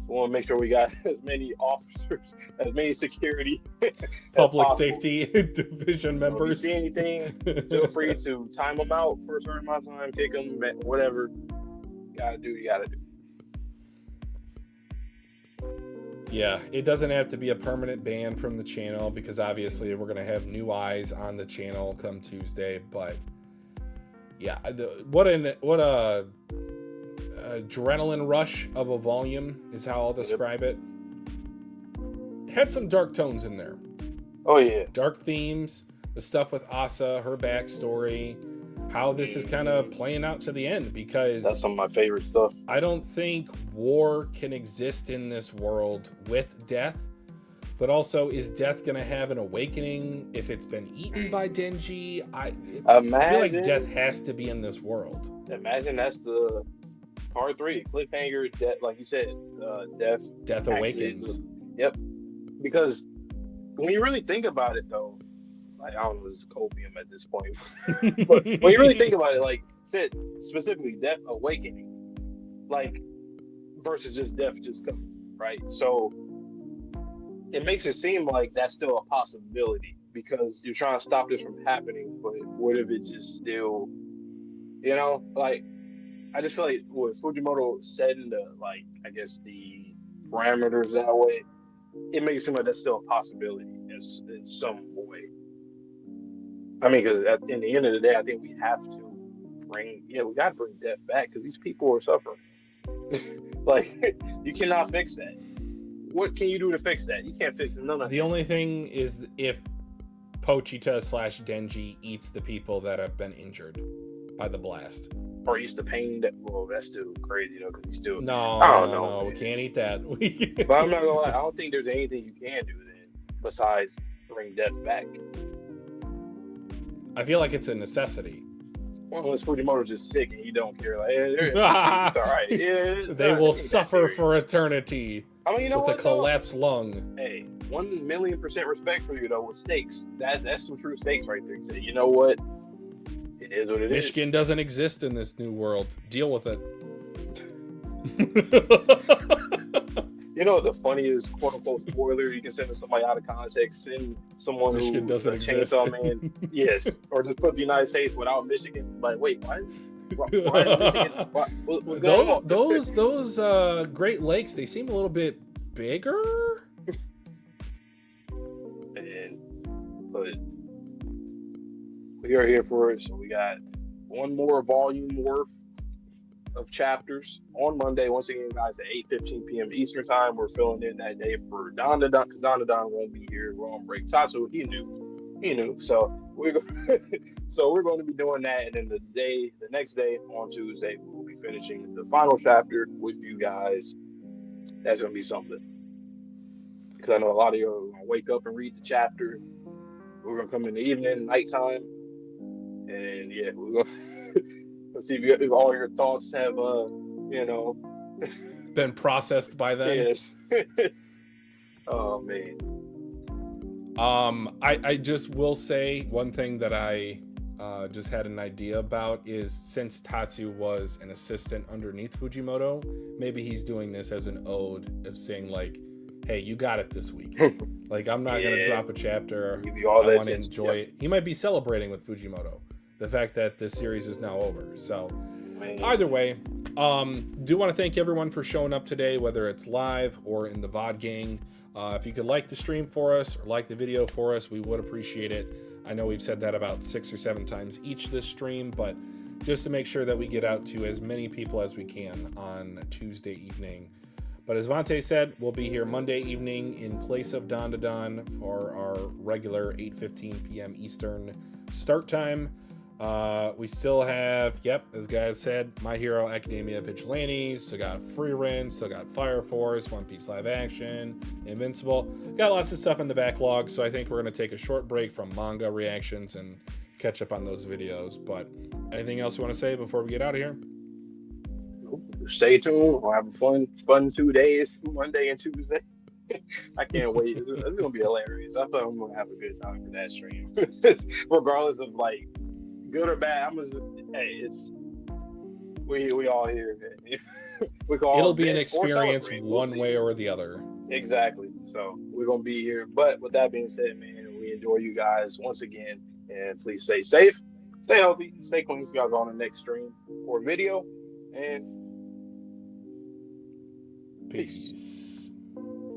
we want to make sure we got as many officers, as many security, public safety division members. If you see anything, feel free to time them out for a certain amount of time, kick them, whatever. You gotta do. Yeah, it doesn't have to be a permanent ban from the channel, because obviously we're going to have new eyes on the channel come Tuesday. But yeah, what a adrenaline rush of a volume is how I'll describe it. Had some dark tones in there. Oh yeah, dark themes, the stuff with Asa, her backstory, how this is kind of playing out to the end, because that's some of my favorite stuff. I don't think war can exist in this world with death, but also, is death going to have an awakening if it's been eaten by Denji? I feel like death has to be in this world. Imagine that's the part 3 cliffhanger. Death, like you said, death awakens. Yep. Because when you really think about it, though, like I don't know, it's copium at this point. But when you really think about it, like said specifically, Death Awakening, like versus just Death just coming, right? So it makes it seem like that's still a possibility because you're trying to stop this from happening. But what if it just still, like I just feel like what Fujimoto said in the I guess the parameters that way, it makes it seem like that's still a possibility in some way. I mean, because in the end of the day, I think we have to we got to bring death back because these people are suffering. Like, you cannot fix that. What can you do to fix that? You can't fix none of that. The only thing is if Pochita/Denji eats the people that have been injured by the blast. Or eats the pain that's still crazy, because he's still... No, we can't eat that. But I'm not gonna lie, I don't think there's anything you can do then besides bring death back. I feel like it's a necessity. Well, unless Fujimoto's just sick and you don't care, it's all right. Yeah, they will suffer for eternity. I mean, with a collapsed lung. Hey, 1,000,000% respect for you though with stakes. That's some true stakes right there. You say, you know what? It is what it is. Michigan doesn't exist in this new world. Deal with it. The funniest quote unquote spoiler you can send to somebody out of context, send someone Michigan who doesn't exist. Chainsaw Man, yes, or just put the United States without Michigan. Like, wait, why is Michigan? What's going on? Those Great Lakes, they seem a little bit bigger. But we are here for it, so we got one more volume worth of chapters on Monday. Once again, guys, at 8:15 p.m. Eastern time, we're filling in that day for Dandadan, because Dandadan won't be here. We're on break. Tatsu, he knew. So we're going to be doing that, and then the next day on Tuesday, we'll be finishing the final chapter with you guys. That's going to be something, because I know a lot of you are going to wake up and read the chapter. We're going to come in the evening, nighttime, and yeah, we're going to let's see if all your thoughts have, been processed by then. Yes. Oh man. I just will say one thing that I just had an idea about is, since Tatsu was an assistant underneath Fujimoto, maybe he's doing this as an ode of saying like, hey, you got it this week. Like, I'm not gonna drop a chapter. I want to enjoy it. He might be celebrating with Fujimoto the fact that this series is now over. So either way, do want to thank everyone for showing up today, whether it's live or in the VOD gang. If you could like the stream for us or like the video for us, we would appreciate it. I know we've said that about 6 or 7 times each this stream, but just to make sure that we get out to as many people as we can on Tuesday evening. But as Vante said, we'll be here Monday evening in place of Dandadan for our regular 8:15 p.m. Eastern start time. We still have, as guys said, My Hero Academia Vigilantes, still got Frieren, still got Fire Force, One Piece live action, Invincible. Got lots of stuff in the backlog, so I think we're going to take a short break from manga reactions and catch up on those videos. But anything else you want to say before we get out of here? Stay tuned. We'll have a fun 2 days, Monday and Tuesday. I can't wait. It's going to be hilarious. I thought I'm going to have a good time for that stream. Regardless of good or bad, we all here. It'll be an experience one way or the other. Exactly. So we're gonna be here. But with that being said, man, we enjoy you guys once again, and please stay safe, stay healthy, stay clean. See you guys on the next stream or video, and peace.